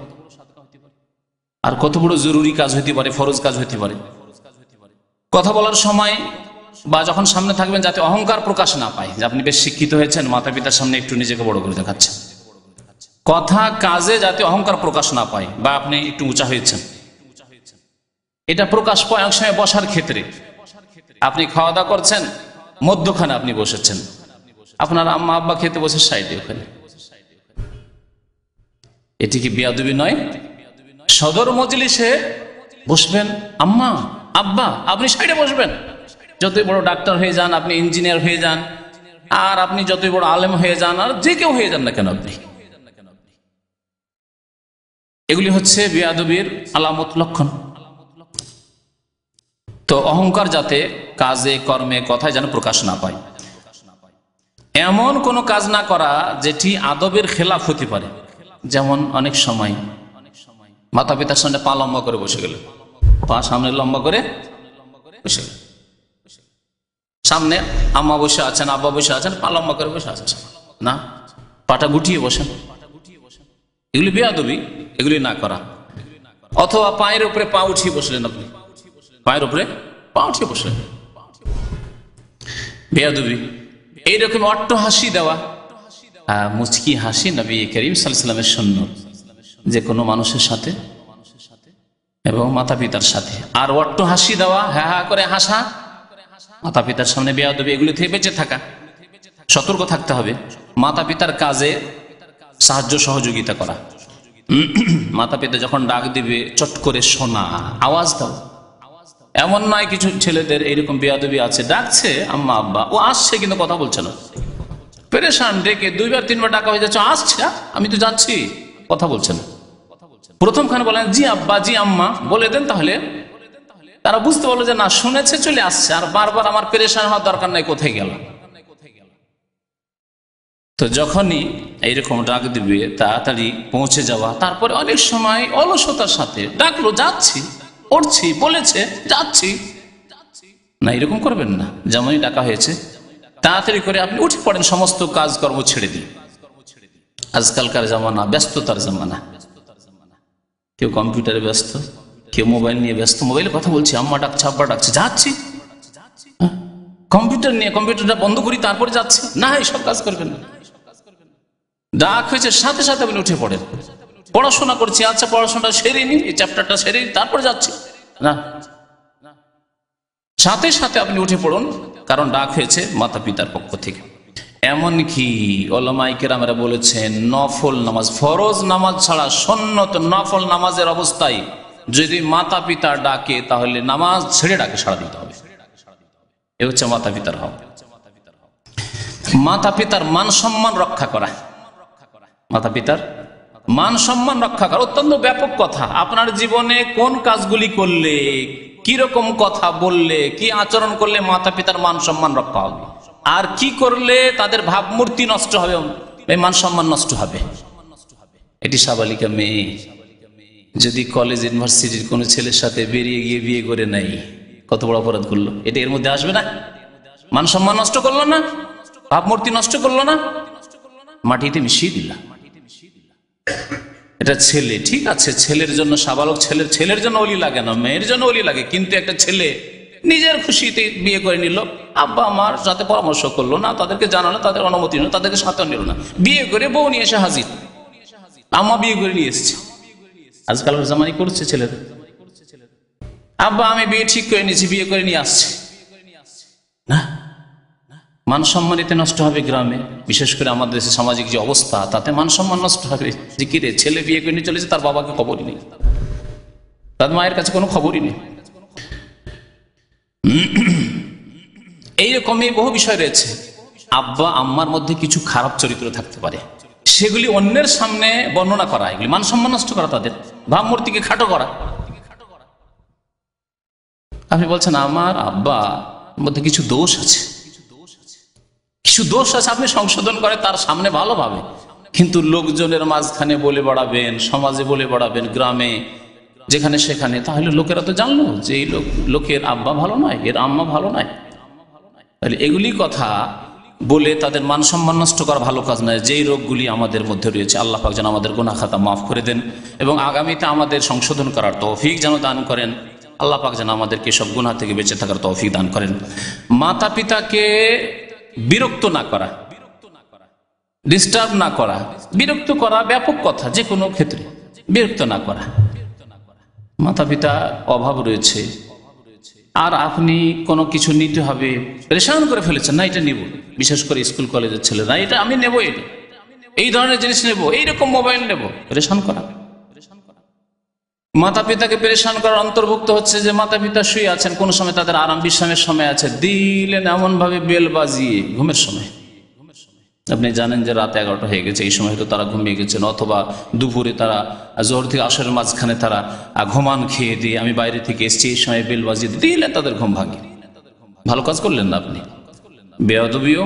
আর কত বড় জরুরি কাজ হতে পারে, ফরজ কাজ হতে পারে। কথা বলার সময় বা যখন সামনে থাকবেন যাতে অহংকার প্রকাশ না পায় যে আপনি বেশ শিক্ষিত হয়েছেন, মাতা পিতার সামনে একটু নিজেকে বড় করে দেখাচ্ছেন। কথা কাজে যাতে অহংকার প্রকাশ না পায় বা আপনি একটু উঁচা হয়েছেন, এটা প্রকাশ পায় অনেক সময় বসার ক্ষেত্রে। আপনি খাওয়া দাওয়া করছেন, মধ্যখানে আপনি বসেছেন, আপনার আম্মা আব্বা খেতে বসে সাইডে, ওখানে এটি কি বেয়াদবি নয়? সদর মজলিসে বসবেন, আম্মা আব্বা আপনি সাইডে বসবেন। যতই বড় ডাক্তার হয়ে যান, আপনি ইঞ্জিনিয়ার হয়ে যান, আর আপনি যতই বড় আলেম হয়ে যান, আর যে কেউ হয়ে যান না কেন, আপনি এগুলি হচ্ছে বেয়াদবির আলামত, লক্ষণ। তো অহংকার যাতে কাজে কর্মে কথায় যেন প্রকাশ না পায়, এমন কোন কাজ না করা যেটি আদবের খেলাফ হতে পারে। যেমন অনেক সময় মাতা পিতার সামনে পা লম্বা করে বসে গেল, পা সামনে লম্বা করে বসে গেল, সামনে আম্মা বসে আছেন, আব্বা বসে আছেন, পা লম্বা করে বসে আছেন না, পাটা গুটিয়ে বসেন, এগুলি বেয়াদবি, এগুলি না করা। অথবা পায়ের উপরে পা উঠিয়ে বসলেন, আপনি পায়ের উপরে পা উঠিয়ে বসলেন, বেয়াদবি। এইরকম অট্ট হাসি দেওয়া, মুচকি হাসি নবী করিম সাল্লাল্লাহু আলাইহি ওয়াসাল্লামের সুন্নাত, যে কোনো মানুষের সাথে এবং মাতা পিতার সাথে। আর অট্ট হাসি দেওয়া, হ্যাঁ হ্যাঁ করে হাসা, মাতা পিতার সামনে বেয়াদবি, এগুলি থেকে বেঁচে থাকা, সতর্ক থাকতে হবে। মাতা পিতার কাজে সাহায্য সহযোগিতা করা, মাতা পিতা যখন ডাক দিবে চট করে শোনা, আওয়াজ দাও। এমন নয়, কিছু ছেলেদের এইরকম বেয়াদবি আছে, ডাকছে আম্মা আব্বা, ও আসছে কিন্তু কথা বলছে না, পেরেশান, ডেকে দুইবার তিনবার ডাকা হয়ে যাচ্ছে, আসছে আমি তো যাচ্ছি, কথা বলছে না। প্রথমখানে বলেন জি আব্বা জি আম্মা বলে দেন, তাহলে তারা বুঝতে পারলো যে না, শুনেছে, চলে আসছে, আর বারবার আমার পেরেশান হওয়ার দরকার নাই, কোথায় গেল। তো যখনই এইরকম ডাক দিবে তাড়াতাড়ি পৌঁছে যাওয়া, তারপরে অনেক সময় অলসতার সাথে ডাকলো, যাচ্ছি, পড়ছি, বলেছে যাচ্ছি না, এরকম করবেন না। যেমনই ডাকা হয়েছে তাড়াতাড়ি করে আপনি উঠে পড়েন, সমস্ত কাজকর্ম ছেড়ে দিন। আজকালকার জামানা ব্যস্ততার জামানা, কেউ কম্পিউটারে ব্যস্ত, কেউ মোবাইল নিয়ে ব্যস্ত, মোবাইলে কথা বলছি, আম্মা ডাকছে, আব্বা ডাকছে, যাচ্ছি। কম্পিউটার নিয়ে কম্পিউটারটা বন্ধ করি তারপরে যাচ্ছি না, এইসব কাজ করবেন না। ডাক হয়েছে সাথে সাথে আপনি উঠে পড়েন। পড়াশোনা করছি, আচ্ছা পড়াশোনাটা সেরে নি, এই চ্যাপ্টারটা সেরে নি, তারপরে যাচ্ছি না, সাথে সাথে আপনি উঠে পড়ুন, কারণ ডাক হয়েছে মাতা পিতার পক্ষ থেকে। এমনকি ওলামায়ে কেরামেরা বলেছেন নফল নামাজ, ফরজ নামাজ ছাড়া সুন্নত নফল নামাজের অবস্থায় যদি মাতা পিতা ডাকে তাহলে নামাজ ছেড়ে ডাকে সাড়া দিতে হবে। এ হচ্ছে মাতা পিতার হক। মাতা পিতার মান সম্মান রক্ষা করা, মাতা পিতার মান সম্মান রক্ষা করা অত্যন্ত ব্যাপক কথা। আপনার জীবনে কোন কাজগুলি করলে, কি রকম কথা বললে, কি আচরণ করলে মাতা পিতার মান সম্মান রক্ষা হবে, আর কি করলে তাদের ভাবমূর্তি নষ্ট হবে, মান সম্মান নষ্ট হবে। এটি সাবালিকা মেয়ে যদি কলেজ ইউনিভার্সিটির কোন ছেলের সাথে বেরিয়ে গিয়ে বিয়ে করে নাই, কত বড় অপরাধ করলো, এটা এর মধ্যে আসবে না? মান সম্মান নষ্ট করলো না, ভাবমূর্তি নষ্ট করলো না, মাটিতে মিশিয়ে দিল। এটা ছেলে, ঠিক আছে, ছেলের জন্য সাবালক ছেলের জন্য ওলি লাগে না, মেয়ের জন্য ওলি লাগে, কিন্তু একটা ছেলে নিজের খুশিতে বিয়ে করে নিল, আব্বা আমার সাথে পরামর্শ করলো না, তাদেরকে জানালো, তাদের অনুমতি নিল, তাদেরকে সাথে নিল না, বিয়ে করে বউ নিয়ে এসে হাজির, আম্মা বিয়ে করে নিয়ে এসছে। আজকালের জামানি করছে ছেলেরা, আব্বা আমি বিয়ে ঠিক করে নিয়েছি, বিয়ে করে নিয়ে আসছে না, মান সম্মান এতে নষ্ট হবে। গ্রামে বিশেষ করে আমাদের দেশে সামাজিক যে অবস্থা, তাতে মান সম্মান নষ্ট হবে। যে কিরে ছেলে বিয়ে করে নিয়ে চলেছে, তার বাবাকে খবরই নেই, তার মায়ের কাছে কোনো খবরই নেই। এইরকমই বহু বিষয় রয়েছে। আব্বা আম্মার মধ্যে কিছু খারাপ চরিত্র থাকতে পারে, সেগুলি অন্যের সামনে বর্ণনা করা, এগুলি মান সম্মান নষ্ট করা, তাদের ভাবমূর্তিকে খাটো করা। আপনি বলছেন আমার আব্বা মধ্যে কিছু দোষ আছে, আপনি সংশোধন করে তার সামনে ভালোভাবে, কিন্তু লোকজনের মাঝখানে বলে বেড়াবেন, সমাজে বলে বেড়াবেন, গ্রামে যেখানে সেখানে, তাহলে লোকেরা তো জানলো যে এই লোকের আব্বা ভালো নয়, এর আম্মা ভালো নয়। তাহলে এগুলি কথা বলে তাদের মান সম্মান নষ্ট করা ভালো কাজ নয়। যেই রোগগুলি আমাদের মধ্যে রয়েছে, আল্লাহ পাক যেন আমাদের গুনাহ খাতা মাফ করে দেন এবং আগামীতে আমাদের সংশোধন করার তৌফিক যেন দান করেন। আল্লাহ পাক যেন আমাদেরকে সব গুনাহ থেকে বেঁচে থাকার তৌফিক দান করেন। মাতা পিতাকে বিরক্ত না করা, ডিস্টার্ব না করা, বিরক্ত করা ব্যাপক কথা, যে কোনো ক্ষেত্রে বিরক্ত না করা। মাতা পিতা অভাব রয়েছে আর আপনি কোনো কিছু নিতে হবে, পরেশান করে ফেলেছেন, না এটা নিব, বিশেষ করে স্কুল কলেজের ছেলেরা, এটা আমি নেবো, এটা এই ধরনের জিনিস নেব, এইরকম মোবাইল নেব, পরেশান করা। মাতা পিতাকে পরেশান করার অন্তর্ভুক্ত হচ্ছে যে মাতা পিতা শুয়ে আছেন, কোন সময় তাদের আরাম বিশ্রামের সময় আছে, দিলেন এমন ভাবে বেল বাজিয়ে ঘুমের সময়। আপনি জানেন যে রাত 11টা হয়ে গেছে, এই সময় হয়তো তারা ঘুমিয়ে গেছেন, অথবা দুপুরে তারা জোহর থেকে আসরের মাঝখানে তারা ঘুমান খেয়ে দিয়ে আমি বাইরে থেকে এসছি, এই সময় বেল বাজিয়ে দিলেন, তাদের ঘুম ভাঙে। ভালো কাজ করলেন না আপনি, বেয়াদবিও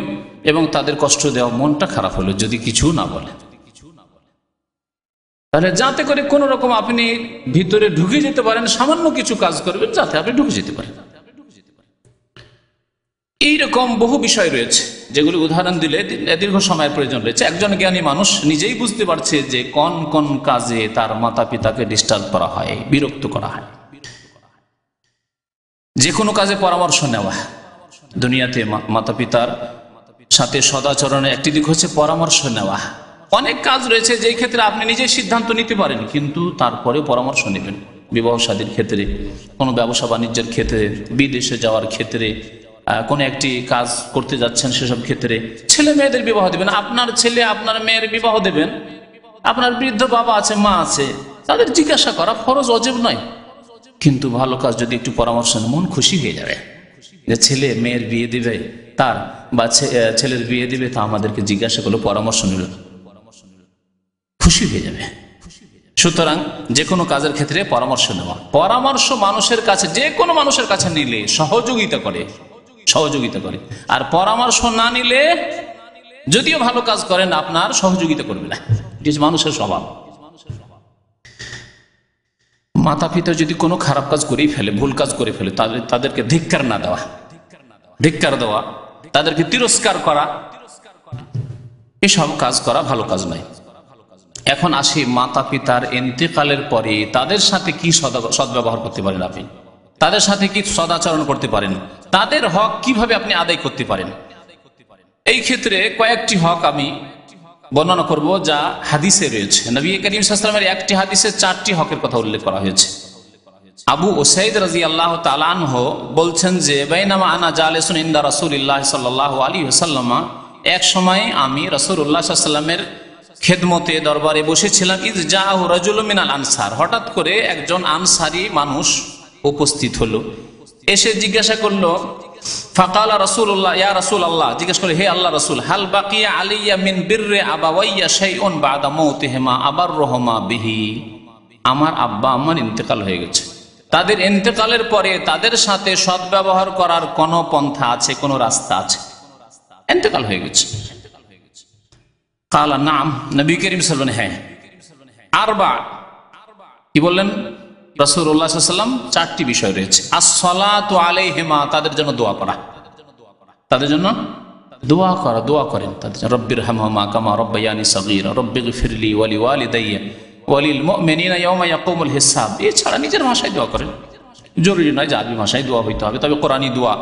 এবং তাদের কষ্ট দেওয়া, মনটা খারাপ হলো যদি কিছু না বলে। তাহলে যাতে করে কোন রকম আপনি ভিতরে ঢুকে যেতে পারেন, সামান্য কিছু কাজ করবেন যাতে আপনি ঢুকে যেতে পারেন। এইরকম বহু বিষয় রয়েছে যেগুলি উদাহরণ দিলে দীর্ঘ সময়ের প্রয়োজন রয়েছে। একজন জ্ঞানী মানুষ নিজেই বুঝতে পারছে যে কোন কোন কাজে তার মাতা পিতাকে ডিস্টার্ব করা হয়, বিরক্ত করা হয়। যে কোনো কাজে পরামর্শ নেওয়া, দুনিয়াতে মাতা পিতার সাথে সদাচরণের একটি দিক হচ্ছে পরামর্শ নেওয়া। অনেক কাজ রয়েছে যেই ক্ষেত্রে আপনি নিজেই সিদ্ধান্ত নিতে পারেন, কিন্তু তারপরে পরামর্শ নেবেন। বিবাহ শাদীর ক্ষেত্রে, কোনো ব্যবসা বাণিজ্যের ক্ষেত্রে, বিদেশে যাওয়ার ক্ষেত্রে, কোন একটি কাজ করতে যাচ্ছেন সেসব ক্ষেত্রে, ছেলে মেয়েদের বিবাহ দেবেন, আপনার ছেলে আপনার মেয়ের বিবাহ দেবেন, আপনার বৃদ্ধ বাবা আছে, মা আছে, তাদের জিজ্ঞাসা করা ফরজ, অজেব নয়। কিন্তু ভালো কাজ যদি একটু পরামর্শ নেন, মন খুশি হয়ে যাবে যে ছেলে মেয়ের বিয়ে দিবে, তার বা ছেলের বিয়ে দিবে, তা আমাদেরকে জিজ্ঞাসা করলো, পরামর্শ নিল, খুশি হয়ে যাবে। সুতরাং যে কোনো কাজের ক্ষেত্রে পরামর্শ নেওয়া, পরামর্শ মানুষের কাছে, যে কোনো মানুষের কাছে নিলে সহযোগিতা করে, আর পরামর্শ না নিলে যদিও ভালো কাজ করেন আপনার সহযোগিতা করবে না। এটি মানুষের স্বভাব। মাতা পিতা যদি কোনো খারাপ কাজ করেই ফেলে, ভুল কাজ করে ফেলে, তাদেরকে ধিক্কার দেওয়া, তাদেরকে তিরস্কার করা, এসব কাজ করা ভালো কাজ নয়। এখন আসি মাতা পিতার ইন্তেকালের পরে তাদের সাথে কি সদ্ব্যবহার করতে পারেন আপনি, তাদের সাথে কি সদাচরণ করতে পারেন, তাদের হক কিভাবে আপনি আদায় করতে পারেন। এই ক্ষেত্রে কয়েকটি হক আমি বর্ণনা করব যা হাদিসে রয়েছে। নবী করিম সাল্লাল্লাহু আলাইহি ওয়াসাল্লামের একটি হাদিসে 4টি হকের কথা উল্লেখ করা হয়েছে। আবু উসাইদ রাদিয়াল্লাহু তাআলা আনহু বলছেন যে বাইনামা আনা জালিসুন ইনদা রাসূলিল্লাহ সাল্লাল্লাহু আলাইহি ওয়াসাল্লাম, এক সময় আমি রাসূলুল্লাহ সাল্লাল্লাহু আলাইহি ওয়াসাল্লামের খেদমতে দরবারে বসেছিলাম। ইজ জাআহু রাজুলুম মিনাল আনসার, হঠাৎ করে একজন আনসারী মানুষ উপস্থিত হলো, এসে জিজ্ঞাসা করলো, ফাকালা রাসূলুল্লাহ ইয়া রাসূলুল্লাহ, জিজ্ঞাসা করে হে আল্লাহ রাসূল, হাল বাকিয়া আলাইয়া মিন বিররি আবাওয়াইয়া শাইউন বাদা মাউতিহিমা আবাররুহুমা বিহি, আমার আব্বা আম্মার ইন্তেকাল হয়ে গেছে, তাদের ইন্তেকালের পরে তাদের সাথে সদ্ব্যবহার করার কোন পন্থা আছে, কোন রাস্তা আছে? ইন্তেকাল হয়ে গেছে। কালা নাম, নবী করিম সাল্লাল্লাহু আলাইহি ওয়াসাল্লাম, হ্যাঁ। আরবা, কি বললেন রাসূলুল্লাহ সাল্লাল্লাহু আলাইহি ওয়াসাল্লাম? 4টি বিষয় রয়েছে। আসসালাতু আলাইহিমা, তাদের জন্য দোয়া করা, তাদের জন্য দোয়া করেন তাদের জন্য। রব্বিরহামহুমা কামা রাব্বায়ানি সগীরা রব্বিগফিরলি ওয়া লিওয়ালিদাইয়া ওয়া লিল মুমিনিনা ইয়াওমা ইয়াকুমুল হিসাব। এছাড়া নিজের ভাষায় দোয়া করেন, জরুরি নয় যে আরবি ভাষায় দোয়া হইতে হবে, তবে কোরআনী দোয়া,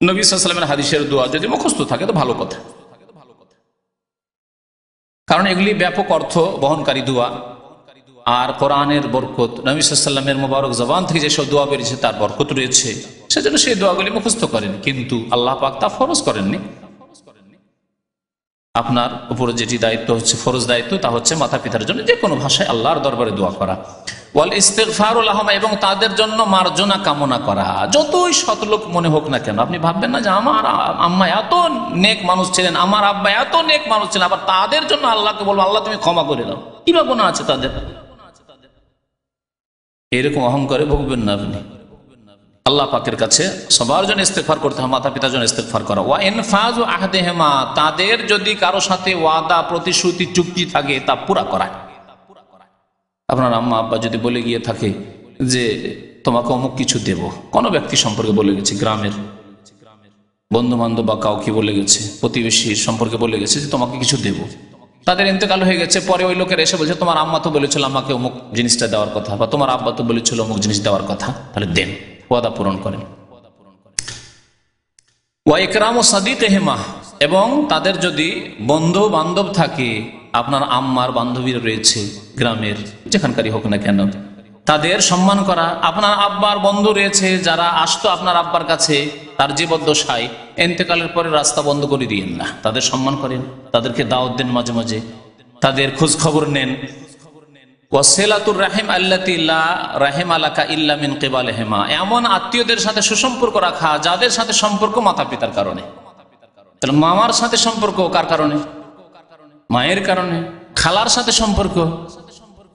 নবী সাল্লাল্লাহু আলাইহি ওয়াসাল্লামের হাদিসের দোয়া যদি মুখস্থ থাকে তো ভালো কথা, কারণ এগুলি ব্যাপক অর্থ বহনকারী দোয়া। আর কোরআনের বরকত, নবী সাল্লাল্লাহু আলাইহি ওয়াসাল্লামের মোবারক জবান থেকে যেসব দোয়া বেরিয়েছে তার বরকত রয়েছে, সেজন্য সেই দোয়াগুলি মুখস্থ করেন। কিন্তু আল্লাহ পাক তা ফরজ করেননি। আপনার উপরে যেটি দায়িত্ব হচ্ছে, ফরজ দায়িত্ব, তা হচ্ছে মাতা পিতার জন্য যে কোনো ভাষায় আল্লাহর দরবারে দোয়া করা। ওয়াল ইস্তিগফারু লাহুমা, এবং তাদের জন্য মার্জনা কামনা করা। যতই সৎলোক মনে হোক না কেন, আপনি ভাববেন না যে আমার আম্মা এত নেক মানুষ ছিলেন, আমার আব্বা এত নেক মানুষ ছিলেন, আবার তাদের জন্য আল্লাহকে বলবো আল্লাহ তুমি ক্ষমা করে দাও, কি বা গুনাহ আছে তাদের? এরকম অহংকারে ভুগবেন না আপনি। আল্লাহ পাকের কাছে সবার জন্য ইস্তেগফার করতে হয়, মাতা পিতার জন্য ইস্তেগফার করা। ওয়া ইনফাযু আহদিহিমা, তাদের যদি কারো সাথে ওয়াদা, প্রতিশ্রুতি, চুক্তি থাকে তা পুরা করা। আপনার আম্মা আব্বা যদি বলে গিয়ে থাকে যে তোমাকে অমুক কিছু দেব, কোনো ব্যক্তি সম্পর্কে বলে গেছে, গ্রামের বন্ধু বান্ধব বা কাউকে বলে গেছে, প্রতিবেশী সম্পর্কে বলে গেছে যে তোমাকে কিছু দেব, তাদের ইন্তেকাল হয়ে গেছে, পরে ওই লোকের এসে বলছে তোমার আম্মা তো বলেছিল আমাকে অমুক জিনিসটা দেওয়ার কথা, বা তোমার আব্বা তো বলেছিল অমুক জিনিস দেওয়ার কথা, তাহলে দেন, ওয়াদা পূরণ করেন। ওয়া ইকরামু সাদিকিহিমা, এবং তাদের যদি বন্ধু বান্ধব থাকে, আপনার আম্মার বান্ধবীরা রয়েছে গ্রামের, যেখানকারই হোক না কেন, তাদের সম্মান করা। আপনার আব্বার বন্ধু রয়েছে যারা আসতো আপনার আব্বার কাছে তার জীবদ্দশায়, ইন্তেকালের পরে রাস্তা বন্ধ করে দিয়েন না, তাদের সম্মান করেন, তাদেরকে দাওয়াত দেন, মাঝে মাঝে তাদের খোঁজ খবর নেন। ওয়াসিলাতুর রাহিম আল্লাতী লা রাহিমা লাকা ইল্লা মিন কিবালিহিমা, এমন আত্মীয়দের সাথে সুসম্পর্ক রাখা যাদের সাথে সম্পর্ক মাতা পিতার কারণে। তাহলে মামার সাথে সম্পর্ক কার কারণে? মায়ের কারণে। খালার সাথে সম্পর্ক,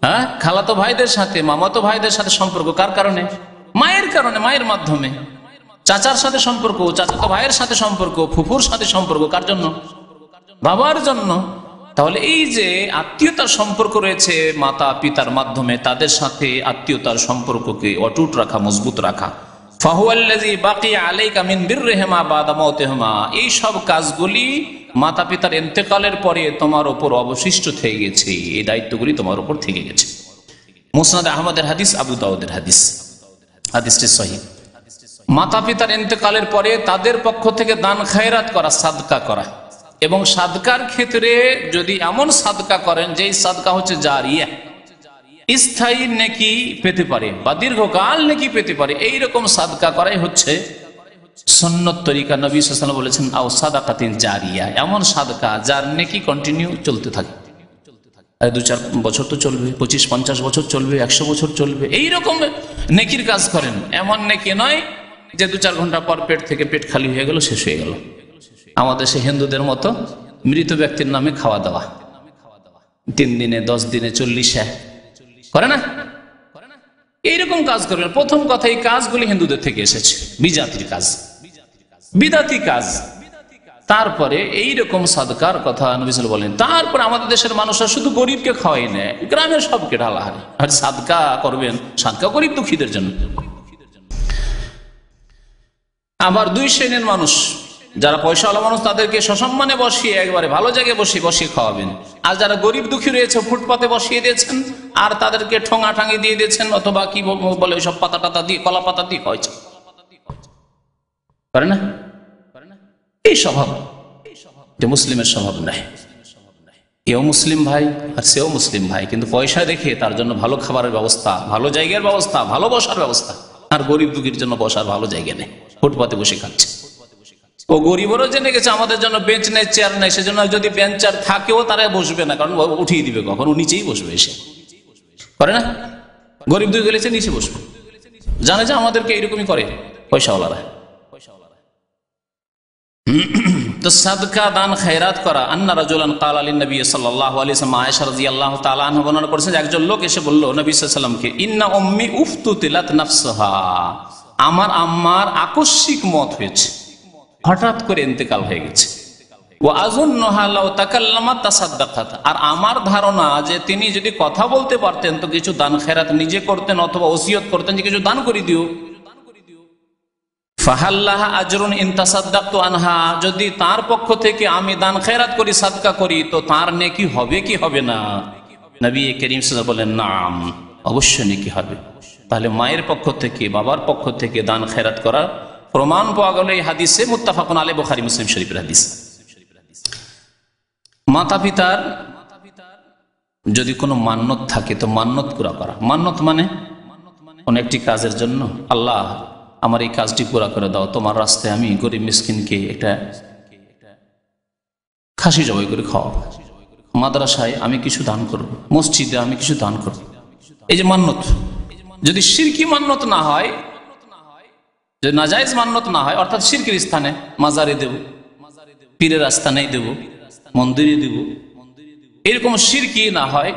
হ্যাঁ, খালাতো ভাইদের সাথে, মামাতো ভাইদের সাথে সম্পর্ক কার কারণে? মায়ের কারণে, মায়ের মাধ্যমে। চাচার সাথে সম্পর্ক, চাচাতো ভাইয়ের সাথে সম্পর্ক, ফুফুর সাথে সম্পর্ক কার জন্য? বাবার জন্য। তাহলে এই যে আত্মীয়তার সম্পর্ক রয়েছে মাতা পিতার মাধ্যমে, তাদের সাথে আত্মীয়তার সম্পর্ককে অটুট রাখা, মজবুত রাখা। ফাহুয়াল্লাযী বাকিয়া আলাইকা মিন বিররিহিমা বাদা মাউতিহিমা, এই সব কাজগুলি মাতা পিতার ইন্তেকালের পরে তোমার উপর অবশিষ্ট থেকে গেছে, এই দায়িত্বগুলি তোমার উপর থেকে গেছে। মুসনাদ আহমদের হাদিস, আবু দাউদের হাদিস, হাদিসটি সহিহ। মাতা পিতার ইন্তেকালের পরে তাদের পক্ষ থেকে দান খায়রাত করা, সাদকা করা, এবং সাদকার ক্ষেত্রে যদি এমন সাদকা করেন যে সাদকা হচ্ছে জারিয়া, স্থায়ী নেকি পেতে পারে বা দীর্ঘকাল নেকি পেতে পারে, এইরকম সাদকা করাই হচ্ছে সুন্নত তরিকা। নবী সাল্লাল্লাহু আলাইহি ওয়াসাল্লাম বলেছেন আও সাদাকাতিন জারিয়া, এমন সাদকা যার নেকি কন্টিনিউ চলতে থাকে, 2-4 বছর তো চলবে, 25-50 বছর চলবে, 100 বছর চলবে, এইরকম নেকির কাজ করেন। এমন নেকি নয় যে 2-4 ঘন্টা পর পেট থেকে পেট খালি হয়ে গেল, শেষ হয়ে গেল। আমাদের সে হিন্দুদের মতো মৃত ব্যক্তির নামে খাওয়া দাওয়া, 3 দিনে, 10 দিনে, 40 করে না? এইরকম কাজ করবেন। প্রথম কথা, এই কাজগুলি হিন্দুদের থেকে এসেছে, বিজাতির কাজ, বিদাতি কাজ। তারপরে এইরকম সাদকার কথা নবী সাল্লাল্লাহু আলাইহি ওয়াসাল্লাম বলেন। তারপরে আমাদের দেশের মানুষরা শুধু গরিবকে খাওয়াই নেয়, গ্রামের সবকে ঢালাহারি। আর সাদকা করবেন, সাদকা গরিব দুঃখীদের জন্য। আবার দুই শ্রেণীর মানুষ, যারা পয়সাওয়ালা মানুষ তাদেরকে সসম্মানে বসিয়ে একবারে ভালো জায়গায় বসিয়ে খাওয়াবেন। আর যারা গরিব দুঃখী রয়েছে ফুটপাতে বসিয়ে দিয়েছেন আর তাদেরকে ঠোঙা ঠাঙি দিয়ে দিয়েছেন, অথবা কি বলে ওইসব পাতা টাতা দিয়ে, কলা পাতা দিয়ে খাওয়াইছে। পারে না? এই স্বভাব যে মুসলিমের স্বভাব নাই। এও মুসলিম ভাই আর সেও মুসলিম ভাই, কিন্তু পয়সা দেখে তার জন্য ভালো খাবারের ব্যবস্থা, ভালো জায়গার ব্যবস্থা, ভালো বসার ব্যবস্থা, আর গরিব দুঃখীর জন্য বসার ভালো জায়গা নেই, ফুটপাতে বসে খাচ্ছে। ও গরিবেরও জেনে গেছে আমাদের জন্য বেঞ্চ নেই, চেয়ার নেই, সেজন্য যদি বেঞ্চ চেয়ার থাকেও তারা বসবে না, কারণ উঠিয়ে দিবে কখন, ও নিচেই বসবে এসে। করে না? গরিব দুই গেলেছে নিচে বসবে, জানে যে আমাদেরকে এইরকমই করে পয়সাওয়ালারা। তো সাদকা দান খায়রাত করা। আন্না রাজুলান ক্বালা লিন নবী সাল্লাল্লাহু আলাইহি ওয়াসাল্লাম, আয়েশা রাদিয়াল্লাহু তাআলা আনহা বর্ণনা করেছেন, একজন লোক এসে বলল নবী সাল্লাল্লাহু আলাইহি ওয়াসাল্লামকে, ইন্না উম্মি উফতুতিলাত নাফসাহা, আমার আম্মার আকস্মিক মত হয়েছে, হঠাৎ করে ইন্তেকাল হয়ে গেছে। ওয়া আযুন্নুহা লাউ তাকাল্লামাত তাসাদ্দাকাত, আর আমার ধারণা যে তিনি যদি কথা বলতে পারতেন তো কিছু দান খায়রাত নিজে করতেন অথবা ওসিয়ত করতেন যে কিছু দান করে দিও। ফাহাল্লাহা আজরুন ইন তাসাদ্দাকতু আনহা, যদি তার পক্ষ থেকে আমি দান খায়রাত করি, সাদকা করি, তো তার নেকি হবে কি হবে না? নবী করিম সাল্লাল্লাহু আলাইহি ওয়াসাল্লাম বলেন, নাম, অবশ্যই নেকি হবে। তাহলে মায়ের পক্ষ থেকে, বাবার পক্ষ থেকে দান খায়রাত করার প্রমাণ পাওয়া গেল এই হাদিসে, মুত্তাফাকুন আলাইহি, বুখারী মুসলিম শরীফের হাদিস। মাতা পিতার যদি কোনো মান্যত থাকে তো মান্যত পুরা করা। মান্যত মানে কোন একটি কাজের জন্য, আল্লাহ আমার এই কাজটি পুরা করে দাও, তোমার রাস্তায় আমি গরিব মিসকিনকে একটা খাসি জবাই করে খাওয়াবো, মাদ্রাসায় আমি কিছু দান করব, মসজিদে আমি কিছু দান করব। এই যে মান্যত, যদি শিরকি মান্যত না হয়, যদি নাজায়েজ মান্যত না হয়, অর্থাৎ শিরকির স্থানে মাজারে দেব, পীরের স্থানেই দেব, মন্দিরে দেব, এরকম শিরকি না হয়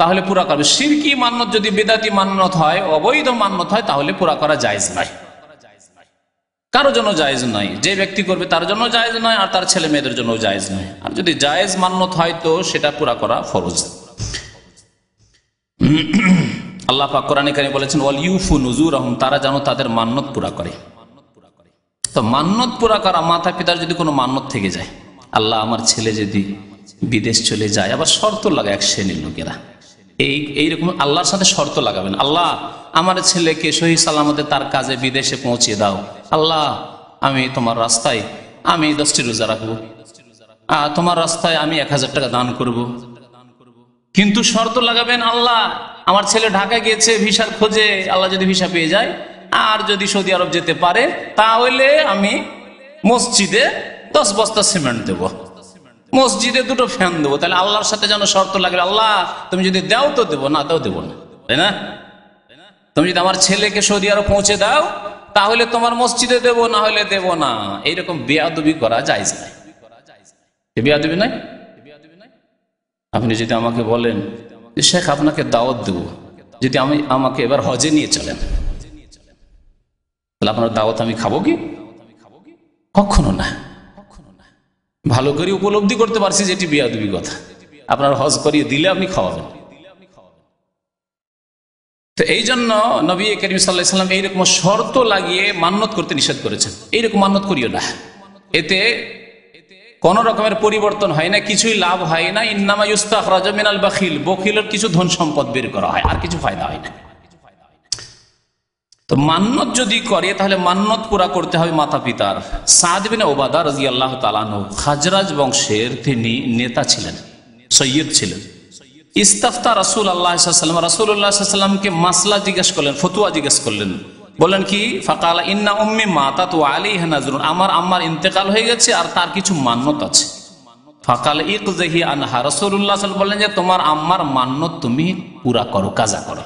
তাহলে পুরা করবে। শিরকি মান্যত যদি বিদাতি মান্যত হয়, অবৈধ মান্যত হয়, তাহলে পুরা করা জায়েজ নাই, কারোর জন্য জায়েজ নাই। যে ব্যক্তি করবে তার জন্য জায়েজ নয়, আর তার ছেলে মেয়েদের জন্য জায়েজ নয়। আর যদি জায়েজ মান্যত হয় তো সেটা পুরা করা ফরজ। আল্লাহ পাক কোরআনে কারিমে বলেছেন, ওয়াল ইউফু নুজুরহুম, তারা যেন তাদের মান্যত পুরা করে। তো মান্যত পুরা করা, মাতা পিতার যদি কোনো মান্যত থেকে যায়, আল্লাহ আমার ছেলে যদি বিদেশ চলে যায়, আবার শর্ত লাগায় এক শ্রেণীর লোকেরা, এইরকম আল্লাহর সাথে শর্ত লাগাবেন, আল্লাহ আমার ছেলেকে সহি সালামতে তার কাজে বিদেশে পৌঁছে দাও, আল্লাহ আমি তোমার রাস্তায় আমি 10টি রোজা রাখবো, তোমার রাস্তায় আমি 1000 টাকা দান করব। কিন্তু শর্ত লাগাবেন, আল্লাহ আমার ছেলে ঢাকায় গিয়েছে ভিসার খোঁজে, আল্লাহ যদি ভিসা পেয়ে যায় আর যদি সৌদি আরব যেতে পারে, তাহলে আমি মসজিদে 10 বস্তা সিমেন্ট দেবো, মসজিদে 2টো ফ্যান দেবো। তাহলে আল্লাহর সাথে যেন শর্ত লাগে, আল্লাহ তুমি যদি দাও তো দেবো, না তাও দেবো না, তাই না? তুমি যদি আমার ছেলেকে সৌদি আরব পৌঁছে দাও তাহলে তোমার মসজিদে দেবো, না হলে দেবো না। এইরকম বেয়াদবি করা জায়েজ নাই। বেয়াদবি নাই। আপনি যদি আমাকে বলেন যে শেখ আপনাকে দাওয়াত দেবো, যদি আমাকে এবার হজে নিয়ে চলেন, তাহলে আপনার দাওয়াত আমি খাবো কি? কখনো না। ভালো করে উপলব্ধি করতে পারছি যেটি বেয়াদবি কথা। আপনার হজ করিয়ে দিলে আপনি খাওয়াবেন। তো এই জন্য নবী করিম সাল্লাল্লাহু আলাইহি ওয়াসাল্লাম এইরকম শর্ত লাগিয়ে মান্যত করতে নিষেধ করেছেন। এইরকম মান্যত করিও না, এতে কোন রকমের পরিবর্তন হয় না, কিছুই লাভ হয় না। ইন্নামা ইউস্তাখরাজু মিনাল বাখিল, বখিলের কিছু ধন সম্পদ বের করা হয়, আর কিছু ফায়দা হয় না। তো মান্যত যদি করে তাহলে মান্যত পুরা করতে হবে মাতা পিতার। সাদ বিন উবাদা রাদিয়াল্লাহু তাআলা আনহু খাজরাজ বংশের তিনি নেতা ছিলেন, সৈয়দ ছিলেন। ইস্তাফতা রাসূলুল্লাহ সাল্লাল্লাহু আলাইহি ওয়াসাল্লাম, রাসূলুল্লাহ সাল্লাল্লাহু আলাইহি ওয়াসাল্লামকে মাসলা জিজ্ঞেস করলেন, ফতোয়া জিজ্ঞেস করলেন। বলেন কি? ফাকালা ইন্না উম্মি মাতাত ওয়া আলাইহা নাজরুন, আমার আম্মার ইন্তেকাল হয়ে গেছে আর তার কিছু মান্যত আছে। ফাকালা ইকযহি আনহা, রাসূলুল্লাহ সাল্লাল্লাহু আলাইহি ওয়াসাল্লাম বললেন যে তোমার আম্মার মান্যত তুমি পুরা করো, কাজা করো।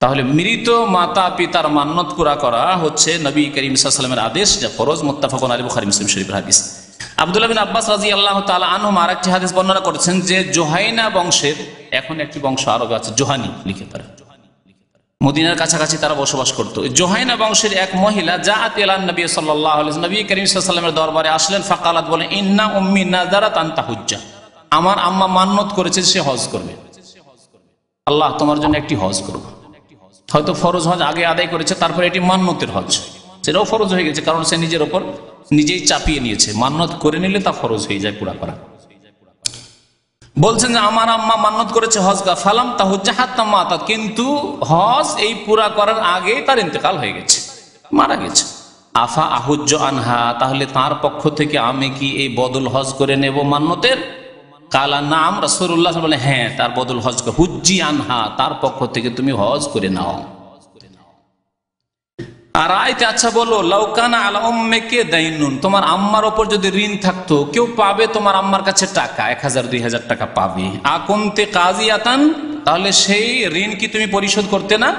তাহলে মৃত মাতা পিতার মান্যত পুরা করা হচ্ছে নবী করিম সাল্লাল্লাহু আলাইহি ওয়াসাল্লামের আদেশ, যা ফরজ। মুত্তাফাকুন আলাইহি, বুখারী মুসলিম শরীফের হাদিস। আব্দুল্লাহ বিন আব্বাস রাদিয়াল্লাহু তাআলা আনহু আরেকটি হাদিস বর্ণনা করেছেন যে জোহাইনা বংশের, এখন একটি বংশ আরবে আছে জোহানি লিখে, তারা মদিনার কাছাকাছি তারা বসবাস করতো। জোহাইনা বংশের এক মহিলা জাআত ইলান নবী সাল্লাল্লাহু আলাইহি ওয়াসাল্লাম, নবী করিম সাল্লাল্লাহু আলাইহি ওয়াসাল্লামের দরবারে আসলেন। ফাকালাত, বলেন, ইন্না উম্মি নাযারাত আন তাহুজ্জা, আমার আম্মা মান্নত করেছে সে হজ করবে, আল্লাহ তোমার জন্য একটি হজ করব। হয়তো ফরজ হজ আগে আদায় করেছে, তারপরে এটি মান্নতের হজ, সেটাও ফরজ হয়ে গেছে, কারণ সে নিজের ওপর নিজেই চাপিয়ে নিয়েছে। মান্নত করে নিলে তা ফরজ হয়ে যায় পুরা করা। বলছেন যে আমার আম্মা মান্নত করেছে হজ গা, ফালাম তাহুজ্জা হাত্তা মাতাত, কিন্তু হজ এই পুরা করার আগে তার ইন্তেকাল হয়ে গেছে, মারা গেছে। আফা আহুজ্জ আনহা, তাহলে তার পক্ষ থেকে আমি কি এই বদল হজ করে নেব মান্নতের? কালা নাম, রাসূলুল্লাহ বলে হ্যাঁ, তার বদল হজ করে। হুজ্জি আনহা, তার পক্ষ থেকে তুমি হজ করে নাও। আর আইতে, আচ্ছা বলো, লাউকানা আলা উম্মিকে দাইনুন, তোমার আম্মার ওপর যদি ঋণ থাকতো, কেউ পাবে তোমার আম্মার কাছে টাকা 1000 2000 টাকা পাবে, আকুনতে কাজিয়াতান, তাহলে সেই ঋণ কি তুমি পরিশোধ করতে না?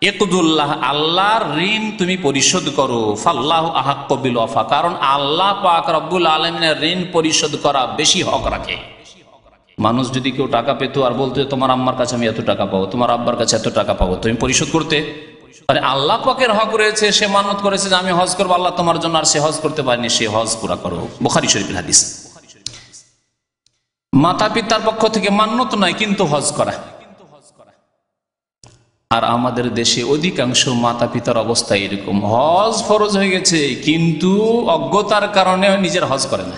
ইকদুল্লাহ, আল্লাহর ঋণ তুমি পরিশোধ করো। ফাল্লাহু আহাক্কু বিল ওয়াফা, কারণ আল্লাহ পাক রব্বুল আলামিনের ঋণ পরিশোধ করা বেশি হক রাখে। মানুষ যদি কেউ টাকা পেতো আর বলতো তোমার আম্মার কাছে আমি এত টাকা পাবো, তোমার আব্বার কাছে এত টাকা পাবো, তুমি পরিশোধ করতে? আরে আল্লাহ পাকের হক রয়েছে, সে মান্নত করেছে যে আমি হজ করবো আল্লাহ তোমার জন্য, আর সে হজ করতে পারেনি, সে হজ পুরা করো। বুখারী শরীফের হাদিস। মাতা পিতার পক্ষ থেকে মান্নত নয়, কিন্তু হজ করা। আর আমাদের দেশে অধিকাংশ মাতা পিতার অবস্থা এরকম, হজ ফরজ হয়ে গেছে কিন্তু অজ্ঞতার কারণে নিজের হজ করে না।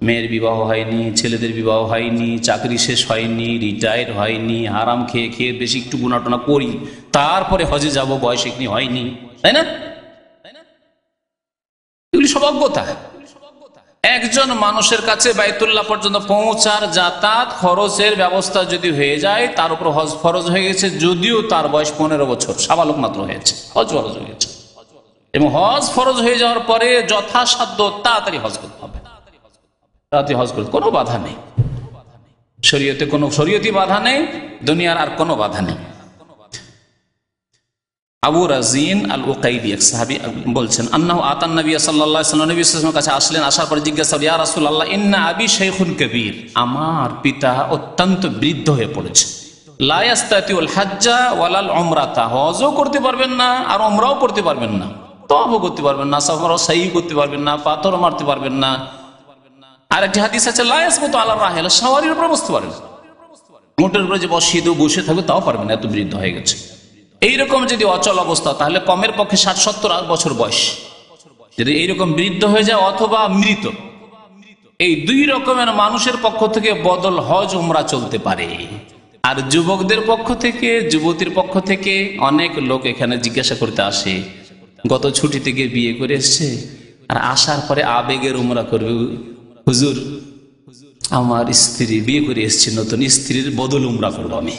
মেয়ের বিবাহ হয়নি, ছেলেদের বিবাহ হয়নি, চাকরি শেষ হয়নি, রিটায়ার হয়নি, হারাম খেয়ে খেয়ে বেশি একটু গুনাটনা করি, তারপরে হজে যাব, বয়স এখনি হয়নি, তাই না? এগুলি সব অজ্ঞতা। একজন মানুষের কাছে বাইতুল্লাহ পর্যন্ত পৌঁছার যাতায়াত খরচের ব্যবস্থা যদি হয়ে যায়, তার উপর হজ ফরজ হয়ে গেছে, যদিও তার বয়স 15 বছর, সাবালক মাত্র হয়েছে, হজ ফরজ হয়ে গেছে। এবং হজ ফরজ হয়ে যাওয়ার পরে যথাসাধ্য তাড়াতাড়ি হজ করতে হবে, তাড়াতাড়ি হজ করতে কোনো বাধা নেই, শরীয়তে কোনো শরীয়তি বাধা নেই, দুনিয়ার আর কোনো বাধা নেই। আবু রাজিন আল উকাইদি এক সাহাবী বলছেন, আন্নাহু আতান নবী সাল্লাল্লাহু আলাইহি ওয়াসাল্লাম, নবী সাল্লাল্লাহু আলাইহি ওয়াসাল্লামের কাছে আসলেন, আসার পরে জিজ্ঞাসা করলেন, ইয়া রাসূলুল্লাহ, ইন্না আবি শাইখুন কবীর, আমার পিতা অত্যন্ত বৃদ্ধ হয়ে পড়েছে, লা ইয়াস্তাতিউল হাজ্জা ওয়ালাল উমরাতা, হজও করতে পারবেন না আর উমরাও করতে পারবেন না, তওয়াফও করতে পারবেন না, সাফারও সাই করতে পারবেন না, পাথরও মারতে পারবেন না। আর একটি হাদিস আছে, লা ইয়াসবুতু আলা রাহিল, সওয়ারির উপরে বসতে পারবেন, মোটরের উপরে যে বসিয়ে দেব বসে থাকবে তাও পারবেন না, এত বৃদ্ধ হয়ে গেছে। এইরকম যদি অচল অবস্থা, তাহলে কমের পক্ষে 60-70 বছর বয়স, যদি এইরকম বৃদ্ধ হয়ে যায় অথবা মৃত, এই দুই রকমের মানুষের পক্ষ থেকে বদল হজ উমরা চলতে পারে। আর যুবকদের পক্ষ থেকে, যুবতীর পক্ষ থেকে অনেক লোক এখানে জিজ্ঞাসা করতে আসে, গত ছুটি থেকে বিয়ে করে এসছে আর আসার পরে আবেগের উমরা করবে, হুজুর আমার স্ত্রী বিয়ে করে এসছে, নতুন স্ত্রীর বদল উমরা করবো আমি।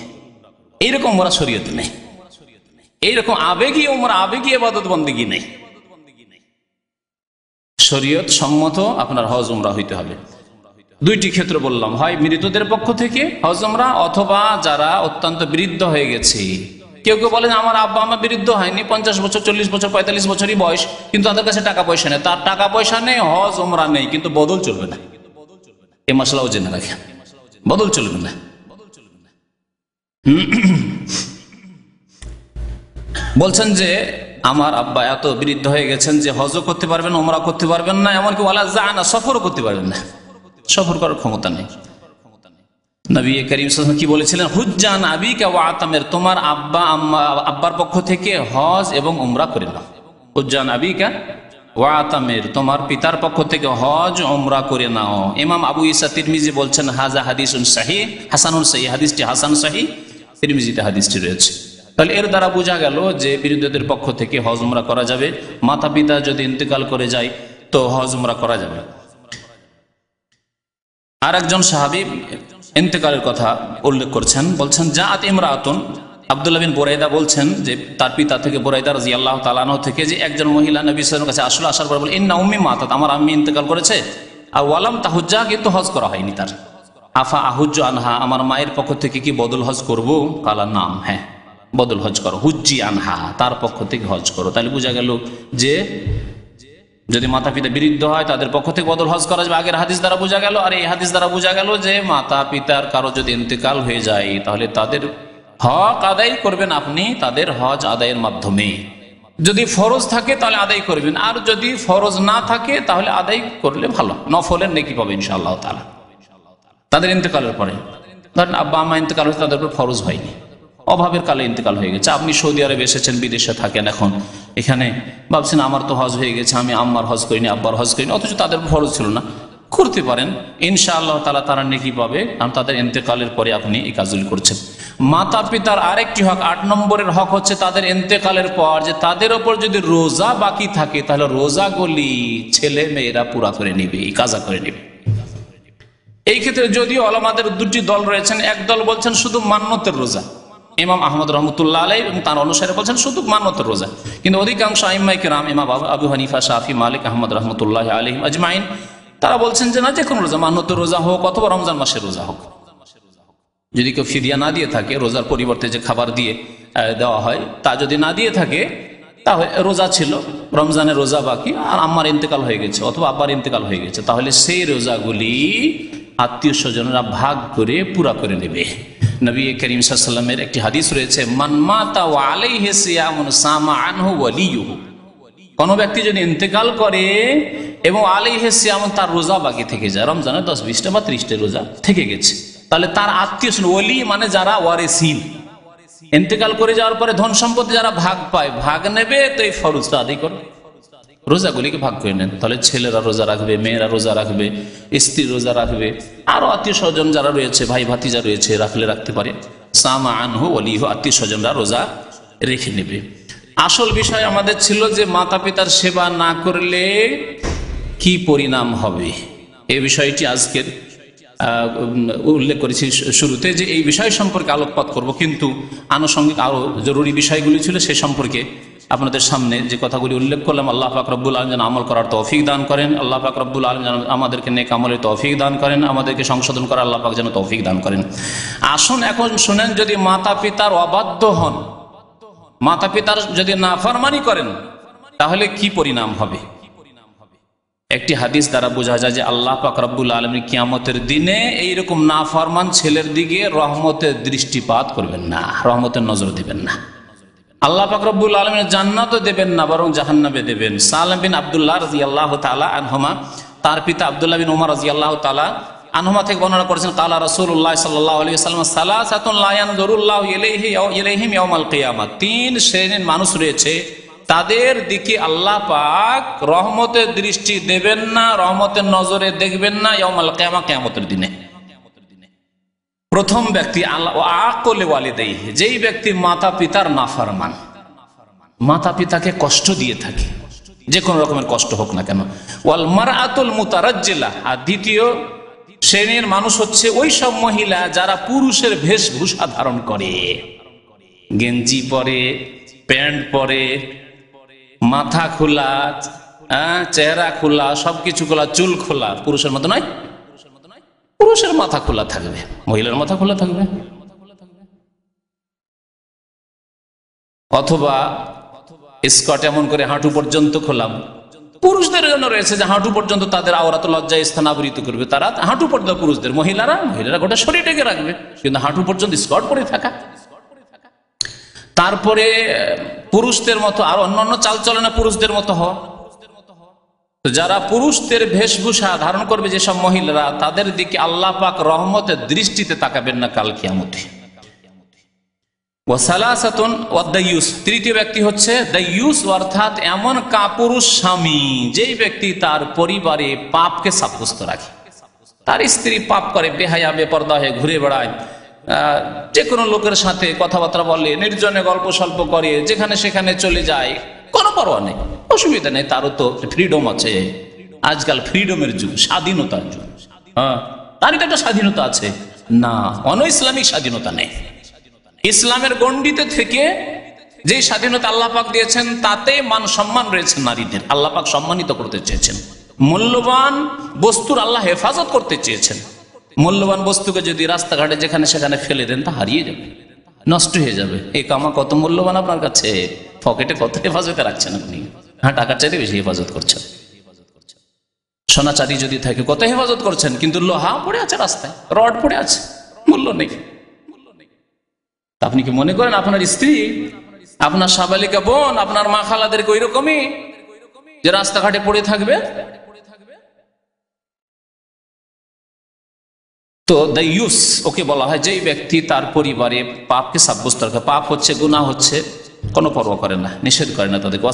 এইরকম উমরা শরীয়তে নেই, এইরকম আবেগী উমরা, আবেগী ইবাদত বন্দেগী নেই। শরীয়ত সম্মত আপনার হজ উমরা হইতে হবে। দুইটি ক্ষেত্র বললাম, হয় মৃতদের পক্ষ থেকে হজ উমরা, অথবা যারা অত্যন্ত বৃদ্ধ হয়ে গেছে। কেউ কেউ বলেন আমার আব্বা আমার বৃদ্ধ হয়নি, 50 বছর 40 বছর 45 বছরই বয়স, কিন্তু তাদের কাছে টাকা পয়সা নেই, তার টাকা পয়সা নেই, হজ উমরা নেই, কিন্তু বদল চলবে না। এই মশলাও জেনে রাখেন, বদল চলবে না। বলছেন যে আমার আব্বা এত বৃদ্ধ হয়ে গেছেন যে হজও করতে পারবেন, উমরা করতে পারবেন না, এমনকি ওয়ালা জানা, সফরও করতে পারবেন না, সফর করার ক্ষমতা নেই। নবী করিম সাল্লাল্লাহু আলাইহি ওয়াসাল্লাম কি বলেছিলেন, হুজ্জান আবিকা ওয়া আতামের, তোমার আব্বার পক্ষ থেকে হজ এবং উমরা করে নাও। হুজ্জান আবিকা ওয়া আতামের, তোমার পিতার পক্ষ থেকে হজ উমরা করে নাও। ইমাম আবু ঈসা তিরমিজি বলছেন, হাজা হাদিসুন সহিহ হাসানুন সহিহ, হাদিসটি হাসান সহিহ, তিরমিজিতে হাদিসটি রয়েছে। তাহলে এর দ্বারা বোঝা গেল যে বৃদ্ধদের পক্ষ থেকে হজ উমরা করা যাবে, মাতা পিতা যদি ইন্তেকাল করে যায় তো হজ উমরা করা যাবে। আর একজন সাহাবী ইন্তেকালের কথা উল্লেখ করছেন, বলছেন জাআত ইমরাতুন, আব্দুল্লাহ বিন বুরাইদা বলছেন যে তার পিতা থেকে বুরাইদা রাদিয়াল্লাহু তাআলা আনহু থেকে, যে একজন মহিলা নবী সাল্লাল্লাহু আলাইহি ওয়াসাল্লামের কাছে আসলো, আসার পর বলে, ইন্না উম্মি মাতাত, আমার আম্মি ইন্তেকাল করেছে, আর ওয়ালাম তাহুজ্জা, কিন্তু হজ করা হয়নি তার, আফা আহুজ্জু আনহা, আমার মায়ের পক্ষ থেকে কি বদল হজ করব? কালা নাম, হ্যাঁ বদল হজ করো, হুজ্জি আনহা, তার পক্ষ থেকে হজ করো। তাহলে বোঝা গেল যে যদি মাতা পিতা বিরুদ্ধ হয় তাদের পক্ষ থেকে বদল হজ করা যাবে। আগের হাদিস দ্বারা বোঝা গেল, আর এই হাদিস দ্বারা বোঝা গেল যে মাতা পিতার কারো যদি ইন্তেকাল হয়ে যায় তাহলে তাদের হক আদায় করবেন আপনি তাদের হজ আদায়ের মাধ্যমে। যদি ফরজ থাকে তাহলে আদায় করবেন, আর যদি ফরজ না থাকে তাহলে আদায় করলে ভালো, নফলের নেকি পাবে ইনশাআল্লাহ তাআলা। তাদের ইন্তেকালের পরে ধরেন আব্বা আম্মা ইন্তেকাল হয়েছে, তাদের উপর ফরজ হয়নি, অভাবের কালে ইন্তেকাল হয়ে গেছে। আপনি সৌদি আরবে এসেছেন, বিদেশে থাকেন, এখন এখানে ভাবছেন আমার তো হজ হয়ে গেছে, আমি আম্মার হজ করিনি, আব্বার হজ করিনি, অথচ তাদের ফরজ ছিল না, করতে পারেন ইনশাআল্লাহ তাআলা, তারা নেকি পাবে, কারণ তাদের ইন্তেকালের পরে আপনি এই কাজগুলি করছেন। মাতা পিতার আরেকটি হক, 8 নম্বরের হক হচ্ছে তাদের ইন্তেকালের পর যে তাদের ওপর যদি রোজা বাকি থাকে তাহলে রোজাগুলি ছেলে মেয়েরা পুরা করে নিবে, কাজা করে নিবে। এই ক্ষেত্রে যদিও ওলামাদের দুটি দল রয়েছেন, এক দল বলছেন শুধু মান্নতের রোজা, ইমাম আহমদ রহমতুল্লাহ আলাইহি এবং তার অনুসারে বলছেন শুধু মান্নতের রোজা, কিন্তু অধিকাংশ আইম্মায়ে কেরাম, ইমাম আবু হানিফা, শাফি, মালিক, আহমদ রহমতুল্লাহ আলাইহিম আজমাইন, তারা বলছেন যে না, যে কোনো রোজা, মান্নতের রোজা হোক অথবা রমজান মাসের রোজা হোক, যদি কেউ ফিদিয়া না দিয়ে থাকে, রোজার পরিবর্তে যে খাবার দিয়ে দেওয়া হয় তা যদি না দিয়ে থাকে, তাহলে রোজা ছিল, রমজানের রোজা বাকি, আর আম্মার ইন্তেকাল হয়ে গেছে অথবা আব্বার ইন্তেকাল হয়ে গেছে, তাহলে সেই রোজাগুলি আত্মীয় স্বজনরা ভাগ করে পুরা করে নেবে। নবী করিম সাল্লাল্লাহু আলাইহি ওয়াসাল্লামের একটি হাদিস রয়েছে, মান মাতা ওয়া আলাইহি সিয়ামুন সামা আনহু ওয়ালিয়ুহু, কোন ব্যক্তি যদি ইন্তেকাল করে এবং আলাইহি সিয়ামুন, তার রোজা বাকি থেকে যায়, রমজানের 10-20টা বা 30টা রোজা থেকে গেছে, তাহলে তার আত্মীয় স্বজন, ওলি মানে যারা ওয়ারিসিন, ইন্তেকাল করে যাওয়ার পরে ধন সম্পত্তি যারা ভাগ পায়, ভাগ নেবে, তো এই ফরজটা আদায় করে রোজাগুলিকে ভাগ করে নেন। তাহলে ছেলেরা রোজা রাখবে, মেয়েরা রোজা রাখবে, স্ত্রী রোজা রাখবে, আরো আত্মীয় স্বজন যারা রয়েছে, ভাই ভাতিজা রয়েছে, রাখলে রাখতে পারে, সামা আনহু ওয়ালিহু, আত্মীয় স্বজনরা রোজা রেখে নেবে। আসল বিষয় আমাদের ছিল যে মাতা পিতার সেবা না করলে কি পরিণাম হবে, এই বিষয়টি আজকের উল্লেখ করেছি শুরুতে, যে এই বিষয় সম্পর্কে আলোকপাত করব, কিন্তু আনুষঙ্গিক আরো জরুরি বিষয়গুলি ছিল সে সম্পর্কে আপনাদের সামনে যে কথাগুলি উল্লেখ করলাম। আল্লাহ পাক রব্বুল আলামিন যেন আমল করার তৌফিক দান করেন, আল্লাহ পাক রব্বুল আলামিন যেন আমাদেরকে নেক আমলের তৌফিক দান করেন, আমাদেরকে সংশোধন করার আল্লাহ পাক যেন তৌফিক দান করেন। আসুন এখন শুনেন, যদি মাতা পিতার অবাধ্য হন, মাতা পিতার যদি নাফরমানি করেন, তাহলে কি পরিণাম হবে। একটি হাদিস দ্বারা বোঝা যায় যে আল্লাহ পাক রব্বুল আলামিন কিয়ামতের দিনে এইরকম নাফরমান ছেলের দিকে রহমতের দৃষ্টিপাত করবেন না, রহমতের নজর দিবেন না। আল্লাহ পাক রব্বুল আলামিন জান্নাতও দেবেন না, বরং জাহান্নামে দেবেন। সালেম বিন আব্দুল্লাহ রাদিয়াল্লাহু তাআলা আনহুমা, তার পিতা আব্দুল্লাহ বিন উমর রাদিয়াল্লাহু তাআলা আনহুমা থেকে বর্ণনা করেছেন, কালা রাসূলুল্লাহ সাল্লাল্লাহু আলাইহি ওয়াসাল্লাম, সালাসাতুন লা ইয়ানজুরুল্লাহু ইলাইহিম ইয়াউমাল কিয়ামাহ, 3 শ্রেণীর মানুষ রয়েছে, তাদের দিকে আল্লাহ পাক রহমতের দৃষ্টি দেবেন না, রহমতের নজরে দেখবেন না ইয়াউমাল কিয়ামাহ, কিয়ামতের দিনে। প্রথম ব্যক্তি আল্লাহ আকলে ওয়ালিদাইহি, যেই ব্যক্তি মাতা পিতার নাফরমান, মাতা পিতাকে কষ্ট দিয়ে থাকে, যে কোনো রকমের কষ্ট হোক না কেন। ওয়াল মারআতুল মুতারাজ্জিলা, আর দ্বিতীয় শ্রেণীর মানুষ হচ্ছে ওই সব মহিলা যারা পুরুষের বেশভূষা ধারণ করে, গেঞ্জি পরে, প্যান্ট পরে, মাথা খোলা, চেহারা খোলা, সবকিছু খোলা, চুল খোলা, পুরুষের মতো নয়, পুরুষের মাথা খোলা থাকবে, মহিলার মাথা খোলা থাকবে। অথবা স্কার্ট এমন করে হাঁটু পর্যন্ত খোলাম, পুরুষদের জন্য রয়েছে যে হাঁটু পর্যন্ত তাদের আওরাত লজ্জায় স্থান আবৃত করবে, তারা হাঁটু পর্যন্ত পুরুষদের, মহিলারা গোটা শরীর ঢেকে রাখবে, কিন্তু হাঁটু পর্যন্ত স্কার্ট পরে থাকা। তারপরে পুরুষদের মতো আর অন্যান্য চালচলনে পুরুষদের মতো হওয়া। তো যারা পুরুষদের বেশভূষা ধারণ করবে যেসব মহিলারা, তাদের দিকে আল্লাহ পাক রহমতের দৃষ্টিতে তাকাবেন না কাল কিয়ামতে। ওয়াসালাসাতুন ওয়াদাইয়ুস, তৃতীয় ব্যক্তি হচ্ছে দাইয়ুস, অর্থাৎ এমন কাপুরুষ স্বামী, যেই ব্যক্তি তার পরিবারে পাপকে সাব্যস্ত রাখে, তার স্ত্রী পাপ করে, বেহায়া বেপরদা হয়ে ঘুরে বেড়ায়, যে কোনো লোকের সাথে কথাবার্তা বলে, নির্জনে গল্প স্বল্প করে, যেখানে সেখানে চলে যায়, কোনো পরোয়া নেই, অসুবিধা নেই, তারও তো ফ্রিডম আছে, আজকাল ফ্রিডমের যুগ, স্বাধীনতার যুগ, তারই তো একটা স্বাধীনতা আছে না, অন ইসলামিক স্বাধীনতা নেই। ইসলামের গণ্ডিতে থেকে যে স্বাধীনতা আল্লাহ পাক দিয়েছেন তাতে মান সম্মান রয়েছে নারীদের, আল্লাহ পাক সম্মানিত করতে চেয়েছেন। মূল্যবান বস্তুর আল্লাহ হেফাজত করতে চেয়েছেন, মূল্যবান বস্তুকে যদি রাস্তাঘাটে যেখানে সেখানে ফেলে দেন তা হারিয়ে যাবে, নষ্ট হয়ে যাবে। এই কামা কত মূল্যবান আপনার কাছে, পকেটে কত হেফাজতে রাখছেন আপনি, টাকার চাইতে বেশি হেফাজত করছেন। সোনা চাঁদি যদি থাকে কত হেফাজত করছেন, কিন্তু লোহা পড়ে আছে রাস্তায়, রড পড়ে আছে, মূল্য নেই। আপনি কি মনে করেন আপনার স্ত্রী, আপনার সাবালিকা বোন, আপনার মা খালাদেরকে ওই রকমই যে রাস্তাঘাটে পড়ে থাকবে? তো দায়ুস ওকে বলা হয় যেই ব্যক্তি তার পরিবারে পাপকে সাব্যস্ত রাখে, পাপ হচ্ছে, গুনাহ হচ্ছে, কোনো পরোয়া করে না, নিষেধ করে না তাদেরকে।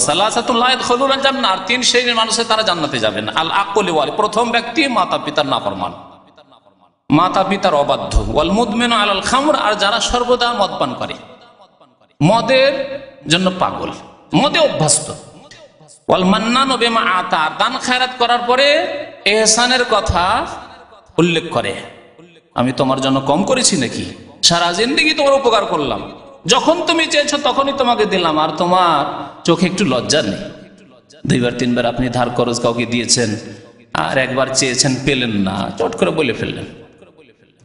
আর 3 শ্রেণীর মানুষের তারা জান্নাতে যাবে না। আল আকলি ওয়ালি, প্রথম ব্যক্তি মাতা পিতার নাফরমান, মাতা পিতার অবাধ্য। ওয়াল মুদমিনু আলাল খামর, আর যারা সর্বদা মদ পান করে, মদের জন্য পাগল, মদে অভ্যস্ত। ওয়াল মান্নানু বিমা আতা, দান খায়রাত করার পরে ইহসানের কথা উল্লেখ করে, আমি তোমার জন্য কম করেছি নাকি? সারা জিন্দেগি তোমার উপকার করলাম, যখন তুমি চেয়েছো তখনই তোমাকে দিলাম, আর তোমার চোখে একটু লজ্জা নেই? 2বার 3বার আপনি ধার খরচ কাউকে দিয়েছেন, আর একবার চেয়েছেন পেলেন না, চট করে বলে ফেললেন।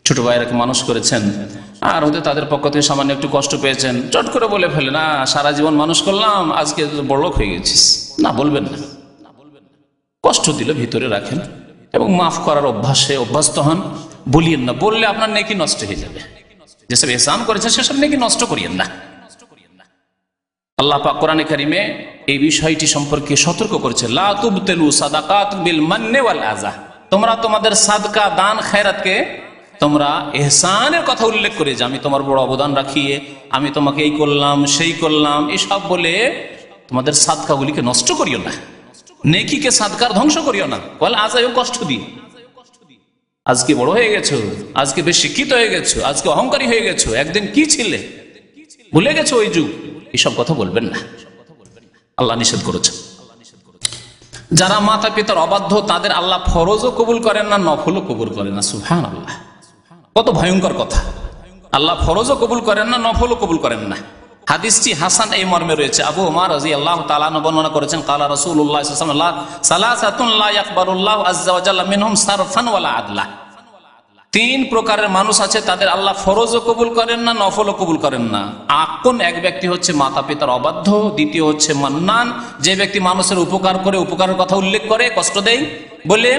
ছোট ভাইরাকে মানুষ করেছেন, আর হয়তো তাদের পক্ষ থেকে সামান্য একটু কষ্ট পেয়েছেন, চট করে বলে ফেললেন, সারা জীবন মানুষ করলাম, আজকে বড়লোক হয়ে গেছিস। না, বলবেন না। কষ্ট দিলে ভিতরে রাখেন এবং মাফ করার অভ্যাসে অভ্যস্ত হন, বলিয়েন না। বললে আপনার নেকি নষ্ট হয়ে যাবে। যেসব ইহসান করেছেন সেসব নেকি নষ্ট করিয়েন না। আল্লাহ পাক কোরআনে কারিমে এই বিষয়টি সম্পর্কে সতর্ক করেছে, লা তুবতিলু সাদাকাত বিল মান্নি ওয়াল আযা, তোমরা তোমাদের সাদকা, দান, খায়রাতকে তোমরা ইহসানের কথা উল্লেখ করে, যে আমি তোমার বড় অবদান রাখিয়ে আমি তোমাকে এই করলাম সেই করলাম, এসব বলে তোমাদের সাদকাগুলিকে নষ্ট করিও না, নেকিকে সাদকার ধ্বংস করিও না। ওয়াল আযা, কষ্ট দিই। আজকে বড় হয়ে গেছো, আজকে বেশ শিক্ষিত হয়ে গেছো, আজকে অহংকারী হয়ে গেছো, একদিন কি ছিলে, ভুলে গেছো ওই যুগ, এসব কথা বলবেন না। আল্লাহ নিষেধ করেছেন। যারা মাতা পিতার অবাধ্য তাদের আল্লাহ ফরজও কবুল করেন না, নফলও কবুল করেন না। সুবহানাল্লাহ, কত ভয়ঙ্কর কথা। আল্লাহ ফরজও কবুল করেন না, নফলও কবুল করেন না। হাদিসটি হাসান এই মর্মে রয়েছে। আবু উমর রাদিয়াল্লাহু তাআলা বর্ণনা করেছেন, ক্বালা রাসূলুল্লাহ সাল্লাল্লাহু আলাইহি ওয়াসাল্লাম, সালাসাতুন লা ইয়াকবালুল্লাহু আযজা ওয়া জাল্লা মিনহুম সারফান ওয়ালা আদলা। 3 প্রকারের মানুষ আছে, তাদের আল্লাহ ফরজও কবুল করেন না, নফলও কবুল করেন না। কোন এক ব্যক্তি হচ্ছে মাতা পিতার অবাধ্য, দ্বিতীয় হচ্ছে মান্নান, যে ব্যক্তি মানুষের উপকার করে, উপকারের কথা উল্লেখ করে, কষ্ট দেয় বলে,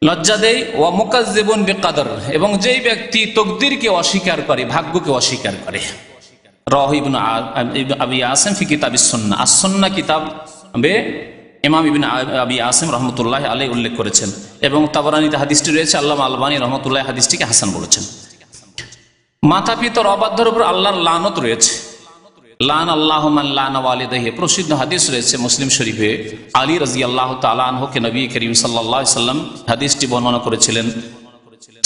লজ্জা দেয়, ওয়া মুকাজ্জিবুন বিকদর, এবং যেই ব্যক্তি তকদিরকে অস্বীকার করে, ভাগ্যকে অস্বীকার করে। রাহি ইবনে আবি আসিম ফি কিতাবিস সুন্নাহ, আস-সুন্নাহ কিতাবে ইমাম ইবনে আবি আসিম রহমতুল্লাহ আলাইহি উল্লেখ করেছেন, এবং তাবরানীতে হাদিসটি রয়েছে। আল্লামা আলবানী রহমতুল্লাহ হাদিসটিকে হাসান বলেছেন। মাতা পিতার অবাধ্যের উপর আল্লাহর লানত রয়েছে। লান আল্লাহু মান লানা ওয়ালিদাইহি, প্রসিদ্ধ হাদিস রয়েছে মুসলিম শরীফে। আলী রাদিয়াল্লাহু তাআলা আনহুকে নবী করিম সাল্লাল্লাহু আলাইহি সাল্লাম হাদিসটি বর্ণনা করেছিলেন,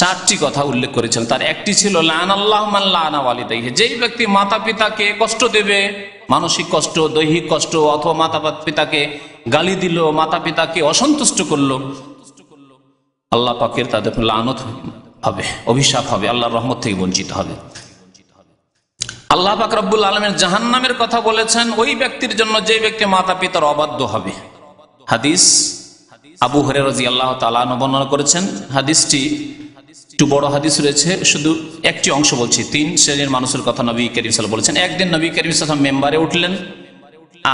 4টি কথা উল্লেখ করেছেন। তার একটি ছিল লান আল্লাহু মান লানা ওয়ালিদাইহি, যেই ব্যক্তি মাতা পিতাকে কষ্ট দেবে, মানসিক কষ্ট, দৈহিক কষ্ট, অথবা মাতা পিতাকে গালি দিল, মাতা পিতাকে অসন্তুষ্ট করলো, আল্লাহ পাকের তাদের লানত হবে, অভিশাপ হবে, আল্লাহর রহমত থেকে বঞ্চিত হবে। আল্লাহ পাক রব্বুল আলামিন জাহান্নামের কথা বলেছেন ওই ব্যক্তির জন্য যে ব্যক্তি মাতা পিতার অবাধ্য হবে। হাদিস আবু হুরায়রা রাদিয়াল্লাহু তাআলা বর্ণনা করেছেন। হাদিসটি একটু বড় হাদিস রয়েছে, শুধু একটি অংশ বলছি। 3 শ্রেণীর মানুষের কথা নবী করিম সাল্লাল্লাহু আলাইহি ওয়াসাল্লাম বলেছেন। একদিন নবী করিম সাল্লাল্লাহু আলাইহি ওয়াসাল্লাম মেম্বারে উঠলেন,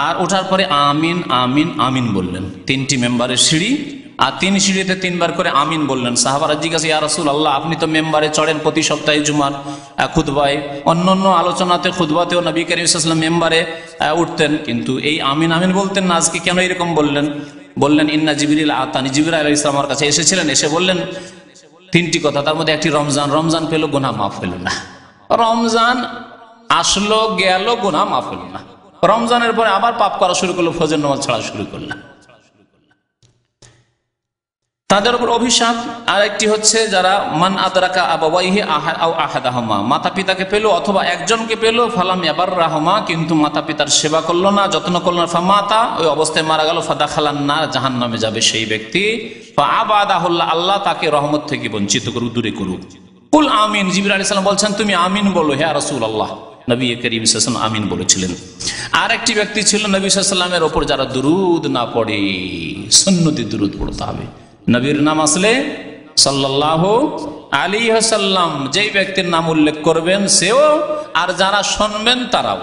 আর ওঠার পরে আমিন আমিন আমিন বললেন। 3টি মেম্বারের সিঁড়ি, আর 3 সিঁড়িতে 3বার করে আমিন বললেন। সাহাবারা জিজ্ঞাসা, ইয়া রাসূলুল্লাহ, আপনি তো মেম্বারে চড়েন প্রতি সপ্তাহে জুমার খুতবায়, অন্যান্য আলোচনাতে খুতবাতেও নবী করিম সাল্লাল্লাহু আলাইহি ওয়াসাল্লাম মেম্বারে উঠতেন, কিন্তু এই আমিন আমিন বলতেন না, আজকে কেন এরকম বললেন? বললেন, ইন্না জিবরিল আতানি, জিবরাইল আলাইহিস সালাম আমার কাছে এসেছিলেন, এসে বললেন 3টি কথা। তার মধ্যে একটি রমজান পেল, গুনাহ মাফ হলো না। রমজান আসলো গেল, গুনাহ মাফ হলো না। রমজানের পরে আবার পাপ করা শুরু করলো, ফজর নামাজ ছাড়া শুরু করলো। তাদের উপর অভিশাপ। আর একটি হচ্ছে যারা মান আদরাকা আবাওয়াইহি আও আহাদাহুমা, মাতা পিতাকে পেল অথবা একজনকে পেল, ফালাম ইয়াবাররাহুমা, কিন্তু মাতা পিতার সেবা করলো না, যত্ন করলো না, ফামাতা, ওই অবস্থায় মারা গেল, ফাদাখালান নার, জাহান্নামে যাবে সেই ব্যক্তি। ফাআবাদাহুল্লাহ, আল্লাহ তাকে রহমত থেকে বঞ্চিত করুক, দূরে করুক। কুল আমিন, জিবরাইল আলাইহিস সালাম বলছেন তুমি আমিন বলো হে রাসূলুল্লাহ। নবী করিম সাল্লাল্লাহু আলাইহি ওয়াসাল্লাম আমিন বলেছিলেন। আর একটি ব্যক্তি ছিল নবী সাল্লাল্লাহু আলাইহি ওয়াসাল্লামের ওপর যারা দুরূদ না পড়ে, সুন্নতি দুরূদ পড়তে হবে। নবীর নাম আসলে সাল্লাল্লাহু আলাইহি ওয়াসাল্লাম, যেই ব্যক্তির নাম উল্লেখ করবেন সেও, আর যারা শুনবেন তারাও।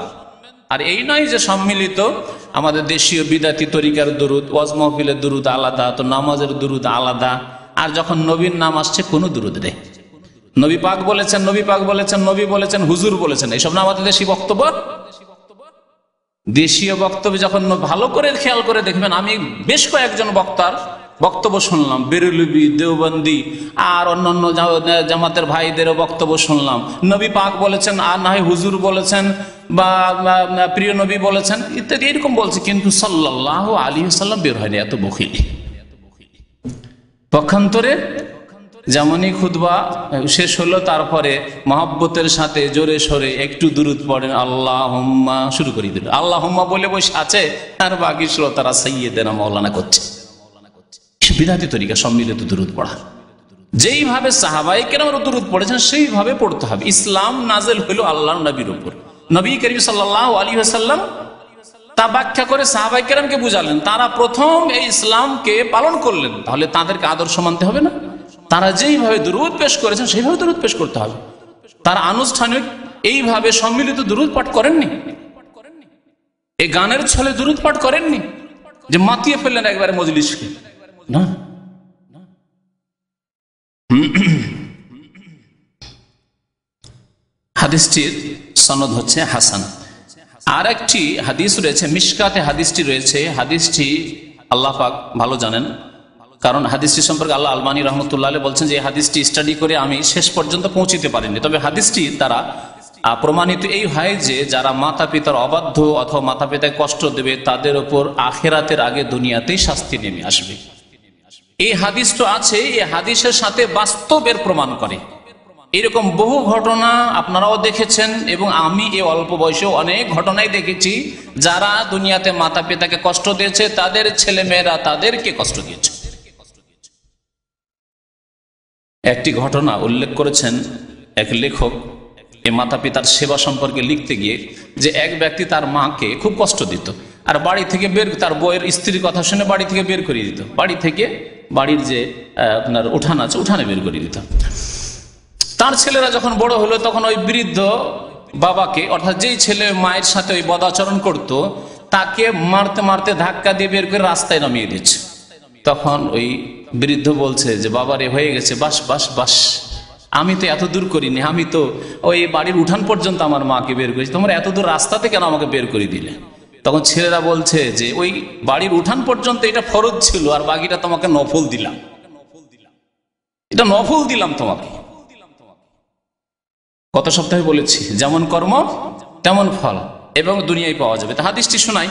আর এই নয় যে সম্মিলিত আমাদের দেশীয় বিদাতি তরিকার দুরুদ, ওয়াজ মাহফিলের দুরুদ আলাদা, তো নামাজের দুরুদ আলাদা, আর যখন নবীর নাম আসছে কোনো দুরুদ নেই। নবী পাক বলেছেন, নবী পাক বলেছেন, নবী বলেছেন, হুজুর বলেছেন, এইসব না আমাদের দেশি বক্তব্য। দেশীয় বক্তব্য যখন ভালো করে খেয়াল করে দেখবেন, আমি বেশ কয়েকজন বক্তার বক্তব্য শুনলাম, বেরেলভি, দেওবন্দি আর অন্যান্য জামাতের ভাইদেরও বক্তব্য শুনলাম। নবী পাক বলেছেন, আর না হয় হুজুর বলেছেন বা প্রিয় নবী বলেছেন ইত্যাদি এরকম বলছে, কিন্তু সাল্লাল্লাহু আলাইহি ওয়াসাল্লাম বের হয়নি। এত বখিলি। পক্ষান্তরে যেমনই খুতবা শেষ হলো, তারপরে মহব্বতের সাথে জোরে সরে একটু দুরুদ পড়েন, আল্লাহুম্মা শুরু করে দিল। আল্লাহুম্মা বলে বসে আছে, আর বাকি শ্রোতারা সাইয়্যিদানা মাওলানা করছে। বিদাতি তরিকা সম্মিলিত দুরুদ পড়া, যেইভাবে সাহাবায়ে কেরামরা দুরুদ পড়েছেন সেইভাবে পড়তে হবে। ইসলাম নাযিল হলো আল্লাহর নবীর উপর। নবী করিম সাল্লাল্লাহু আলাইহি ওয়াসাল্লাম তা ব্যাখ্যা করে সাহাবায়ে কেরামকে বুঝালেন, তারা প্রথম এই ইসলামকে পালন করলেন, তাহলে তাদেরকে আদর্শ মানতে হবে না? তারা যেইভাবে দুরুদ পেশ করেছেন সেইভাবে দুরুদ পেশ করতে হবে। তারা আনুষ্ঠানিক এইভাবে সম্মিলিত দুরুদ পাঠ করেননি, এই গানের ছলে দুরুদ পাঠ করেননি যে মাতিয়ে ফেললেন একবারে মজলিসকে, না। হাদিসটির সনদ হচ্ছে হাসান। আর একটি হাদিস রয়েছে, মিশকাতে হাদিসটি রয়েছে। হাদিসটি আল্লাহ পাক ভালো জানেন, কারণ হাদিসটি সম্পর্কে আল্লাহ আলবানী রহমতুল্লাহ বলছেন যে হাদিসটি স্টাডি করে আমি শেষ পর্যন্ত পৌঁছিতে পারিনি। তবে হাদিসটি দ্বারা প্রমাণিত এই হয় যে যারা মাতা পিতার অবাধ্য অথবা মাতা পিতাকে কষ্ট দেবে, তাদের উপর আখিরাতের আগে দুনিয়াতেই শাস্তি নেমে আসবে। এই হাদিস তো আছে, এই হাদিসের সাথে বাস্তবের প্রমাণ করে। এরকম বহু ঘটনা আপনারাও দেখেছেন এবং আমি এই অল্প বয়সেও অনেক ঘটনাই দেখেছি, যারা দুনিয়াতে মাতা পিতাকে কষ্ট দিয়েছে, তাদের ছেলে মেয়েরা তাদেরকে কষ্ট দিয়েছে। একটি ঘটনা উল্লেখ করেছেন এক লেখক এই মাতা পিতার সেবা সম্পর্কে লিখতে গিয়ে, যে এক ব্যক্তি তার মাকে খুব কষ্ট দিত, আর বাড়ি থেকে তার বইয়ের স্ত্রীর কথা শুনে বাড়ি থেকে বের করে দিত, বাড়ি থেকে বাড়ির যে আপনার উঠান আছে উঠানে বের করে দিত। তার ছেলেরা যখন বড় হলো, তখন ওই বৃদ্ধ বাবাকে, অর্থাৎ যেই ছেলে মায়ের সাথে ওই বদাচরণ করত, তাকে মারতে মারতে ধাক্কা দিয়ে বের করে রাস্তায় নামিয়ে দিচ্ছে। তখন ওই বৃদ্ধ বলছে যে বাবারে হয়ে গেছে, বাস বাস বাস, আমি তো এত দূর করিনি, আমি তো ওই বাড়ির উঠান পর্যন্ত আমার মাকে বের করেছি, তোমরা এত দূর রাস্তাতে কেন আমাকে বের করে দিলে? তখন ছেলেরা বলছে যে ওই বাড়ির উঠান পর্যন্ত এটা ফরজ ছিল, আর বাকিটা তোমাকে নফল দিলাম, এটা নফল দিলাম তোমাকে। গত সপ্তাহে বলেছি, যেমন কর্ম তেমন ফল, এবং দুনিয়ায় পাওয়া যাবে। তা হাদিসটি শোনাই,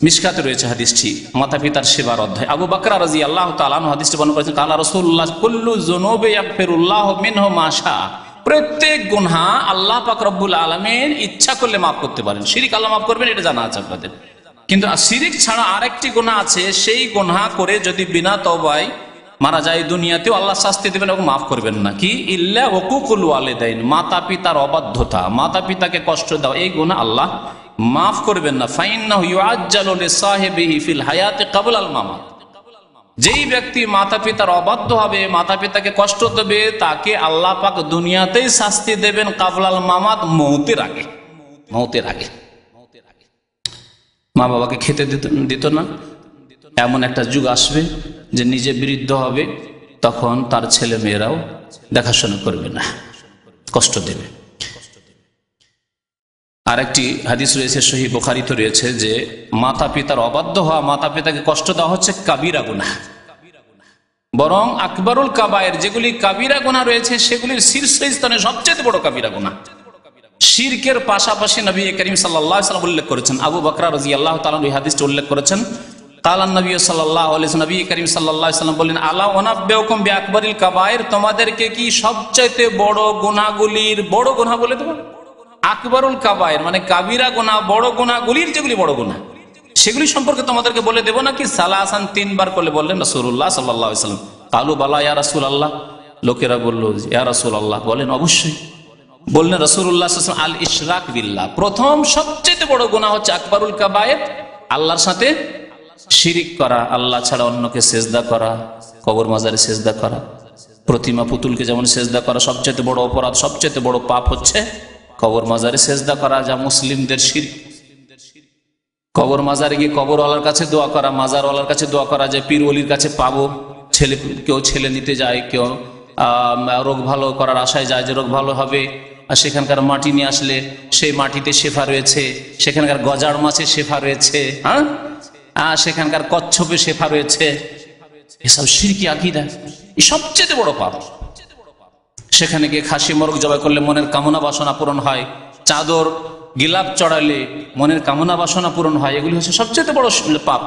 মিশকাতে রয়েছে হাদিসটি, মাতা পিতার সেবার অধ্যায়। আবু বকর রাদিয়াল্লাহু তাআলা আনহু হাদিসটি বর্ণনা করেছেন, কালা রাসূলুল্লাহ কুল্লু যুনুবি ইয়াগফিরুল্লাহু মিনহু মা শাআ। প্রত্যেক গুনাহ আল্লাহ পাক রব্বুল আলামিন ইচ্ছা করলে মাফ করতে পারেন। শিরক আল্লাহ মাফ করবেন, এটা জানা আছে আপনাদের। কিন্তু শিরক ছাড়া আরেকটি গুনাহ আছে, সেই গুনাহ করে যদি বিনা তওবায় মারা যায়, দুনিয়াতেও আল্লাহ শাস্তি দেবেন এবং মাফ করবেন না। কি? ইল্লা উকুকুল ওয়ালিদাইন, মাতা পিতার অবাধ্যতা, মাতা পিতাকে কষ্ট দাও, এই গুনাহ আল্লাহ মাফ করবেন না। ফাইন্নাহু ইউআজ্জালু লিসাহিবিহি ফিল হায়াতি ক্বাবলা আল মামাত। যেই ব্যক্তি মাতা পিতার অবাধ্য হবে, মাতা পিতাকে কষ্ট দেবে, তাকে আল্লাহ পাক দুনিয়াতেই শাস্তি দেবেন ক্বাবলাল মামাত, মওতের আগে। মওতের আগে মা বাবাকে খেতে দিত না, এমন একটা যুগ আসবে যে নিজে বৃদ্ধ হবে, তখন তার ছেলে মেয়েরাও দেখাশোনা করবে না, কষ্ট দেবে। আরেকটি হাদিস রয়েছে, সহিহ বুখারীতে রয়েছে, যে মাতা পিতার অবাধ্য হওয়া, মাতা পিতাকে কষ্ট দেওয়া হচ্ছে কাবিরা গুনাহ। বরং আকবরুল কাবায়ের, যেগুলি কাবিরা গুনাহ রয়েছে, সেগুলির শীর্ষস্থানে সবচেয়ে বড় কাবিরা গুনাহ। শিরকের পাশাপাশি নবী করিম সাল্লাল্লাহু আলাইহি ওয়াসাল্লাম উল্লেখ করেছেন, আবু বকর রাদিয়াল্লাহু তাআলা এই হাদিসটি উল্লেখ করেছেন, কালান নবী সাল্লাল্লাহু আলাইহি ওয়াসাল্লাম, নবী করিম সাল্লাল্লাহু আলাইহি ওয়াসাল্লাম বলেন, আলা উনাব্বিউকুম বিআকবারিল কাবায়ের, তোমাদেরকে কি সবচেয়ে বড় গুনাহগুলির বড় গুনাহ বলে দেব? আকবরুল কাবায়ের মানে কাবিরা গুনাহ, বড় গুনাহগুলির যেগুলি বড় গুনাহ, সেগুলি সম্পর্কে তোমাদেরকে বলে দেব নাকি? সালাসান, তিনবার করে বললেন রাসূলুল্লাহ সাল্লাল্লাহু আলাইহি ওয়াসাল্লাম। কালু বালা ইয়া রাসূলুল্লাহ, লোকেরা বলল ইয়া রাসূলুল্লাহ, বলেন অবশ্যই। বললেন রাসূলুল্লাহ সাল্লাল্লাহু আলাইহি ওয়াসাল্লাম, আল ইশরাক বিল্লাহ, প্রথম সবচেয়ে বড় গুনাহ হচ্ছে আকবরুল কাবায়ের, আল্লাহর সাথে শিরিক করা, আল্লাহ ছাড়া অন্যকে সেজদা করা, কবর মাজারে সেজদা করা, প্রতিমা পুতুলকে যেমন সেজদা করা সবচেয়ে বড় অপরাধ, সবচেয়ে বড় পাপ হচ্ছে কবর মাজারে সেজদা করা, যা মুসলিমদের শিরক। কবর মাজারে গিয়ে কবরওয়ালার কাছে দোয়া করা, মাজারওয়ালার কাছে দোয়া করা, যে পীর ওলির কাছে পাবো, কেউ ছেলে নিতে যায়, কেউ রোগ ভালো করার আশায় যায় যে রোগ ভালো হবে, আর সেখানকার মাটি নিয়ে আসলে সেই মাটিতে শেফা রয়েছে, সেখানকার গজাড় মাছে শেফা রয়েছে, হ্যাঁ, সেখানকার কচ্ছপে শেফা রয়েছে। এসব শিরকি আকীদা, এই সবচেয়ে বড় পাপ। সেখানে গিয়ে খাসি মোরগ জবাই করলে মনের কামনা বাসনা পূরণ হয়, চাদর গিলাপ চড়ালে মনের কামনা বাসনা পূরণ হয়, এগুলি হচ্ছে সবচেয়ে বড় পাপ।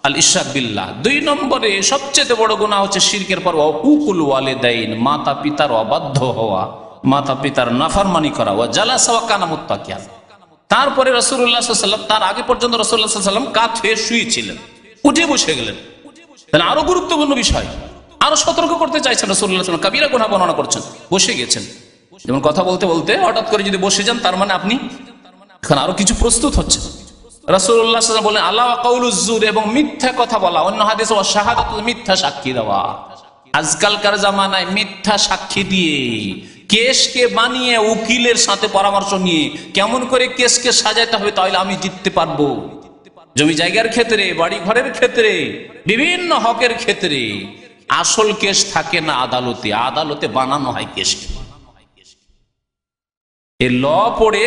আল ইশরাক বিল্লাহ। 2 নম্বরে সবচেয়ে বড় গুনাহ হচ্ছে শিরকের পর উকুল ওয়ালিদাইন, মাতা পিতার অবাধ্য হওয়া, মাতা পিতার নাফরমানি করা, ওয়া জালাসা ওয়া কানা মুত্তাকিয়ান। তারপরে রাসূলুল্লাহ সাল্লাল্লাহু আলাইহি ওয়াসাল্লাম, তার আগে পর্যন্ত রাসূলুল্লাহ সাল্লাল্লাহু আলাইহি ওয়াসাল্লাম কাত হয়ে শুয়েছিলেন, উঠে বসে গেলেন। তাহলে আরো গুরুত্বপূর্ণ বিষয়, আরো সতর্ক করতে চাইছেন রাসূলুল্লাহ সাল্লাল্লাহু আলাইহি ওয়াসাল্লাম, কাবীরা গুনাহ বর্ণনা করছেন, বসে গেছেন। যেমন কথা বলতে বলতে হঠাৎ করে যদি বসে যান, তার মানে আপনি এখন আরো কিছু প্রস্তুত হচ্ছে। রাসূলুল্লাহ সাল্লাল্লাহু আলাইহি ওয়াসাল্লাম বলেন, আলা ওয়া কাউলুজ জুর, এবং মিথ্যা কথা বলা। অন্য হাদিসে ওয়া শাহাদাতু, মিথ্যা সাক্ষী দেওয়া। আজকালকার জামানায় মিথ্যা সাক্ষী দিয়ে, কেসকে বানিয়ে উকিলের সাথে পরামর্শ নিয়ে কেমন করে কেসকে সাজাইতে হবে তাহলে আমি জিততে পারবো, জমি জায়গার ক্ষেত্রে, বাড়ি ঘরের ক্ষেত্রে, বিভিন্ন হকের ক্ষেত্রে আসল কেস থাকে না আদালতে, আদালতে বানানো হয় কেস। এই ল পড়ে,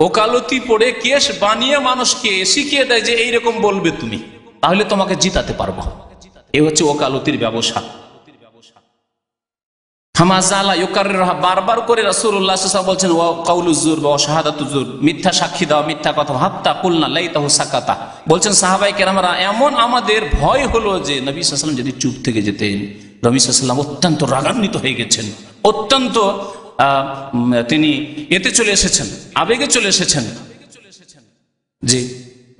ওকালতি পড়ে কেস বানিয়ে মানুষকে শিখিয়ে দেয় যে এইরকম বলবে তুমি, তাহলে তোমাকে জিতাতে পারবো। এই হচ্ছে ওকালতির ব্যবসা। বারবার করে রাসূলুল্লাহ সাল্লাল্লাহু আলাইহি ওয়াসাল্লাম বলছেন ওয়া কাউলুজ জুর ওয়া শাহাদাতুজ জুর, মিথ্যা সাক্ষী দাও, মিথ্যা কথা। হাত্তা কুলনা লাইতাহু সাকাতা, বলছেন সাহাবায়ে কেরামরা, এমন আমাদের ভয় হলো যে নবী সাল্লাল্লাহু আলাইহি ওয়াসাল্লাম যদি চুপ থেকে যেতেন। নবী সাল্লাল্লাহু আলাইহি ওয়াসাল্লাম অত্যন্ত রাগান্বিত হয়ে গেছেন, অত্যন্ত তিনি এতে চলে এসেছেন, আবেগে চলে এসেছেন যে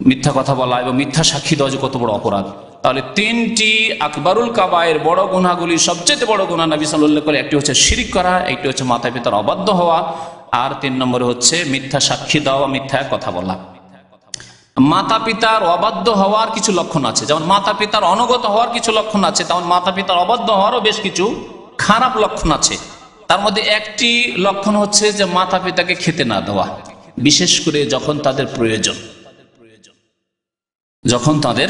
মিথ্যা কথা বলা এবং মিথ্যা সাক্ষী দেওয়া যে কত বড় অপরাধ। তাহলে 3টি আকবরুল কাবায়ের বড় গুনাহগুলি, সবচেয়ে বড় গুনাহ নবী সাল্লাল্লাহু আলাইহি ওয়াসাল্লাম করে, একটি হচ্ছে শিরক করা, একটি হচ্ছে মাতা পিতার অবাধ্য হওয়া, আর 3 নম্বরে হচ্ছে মিথ্যা সাক্ষী দেওয়া, মিথ্যা কথা বলা। মাতা পিতার অবাধ্য হওয়ার কিছু লক্ষণ আছে, যেমন মাতা পিতার অনুগত হওয়ার কিছু লক্ষণ আছে, তেমন মাতা পিতার অবাধ্য হওয়ারও বেশ কিছু খারাপ লক্ষণ আছে। তার মধ্যে একটি লক্ষণ হচ্ছে যে মাতা পিতাকে খেতে না দেওয়া, বিশেষ করে যখন তাদের প্রয়োজন, যখন তাদের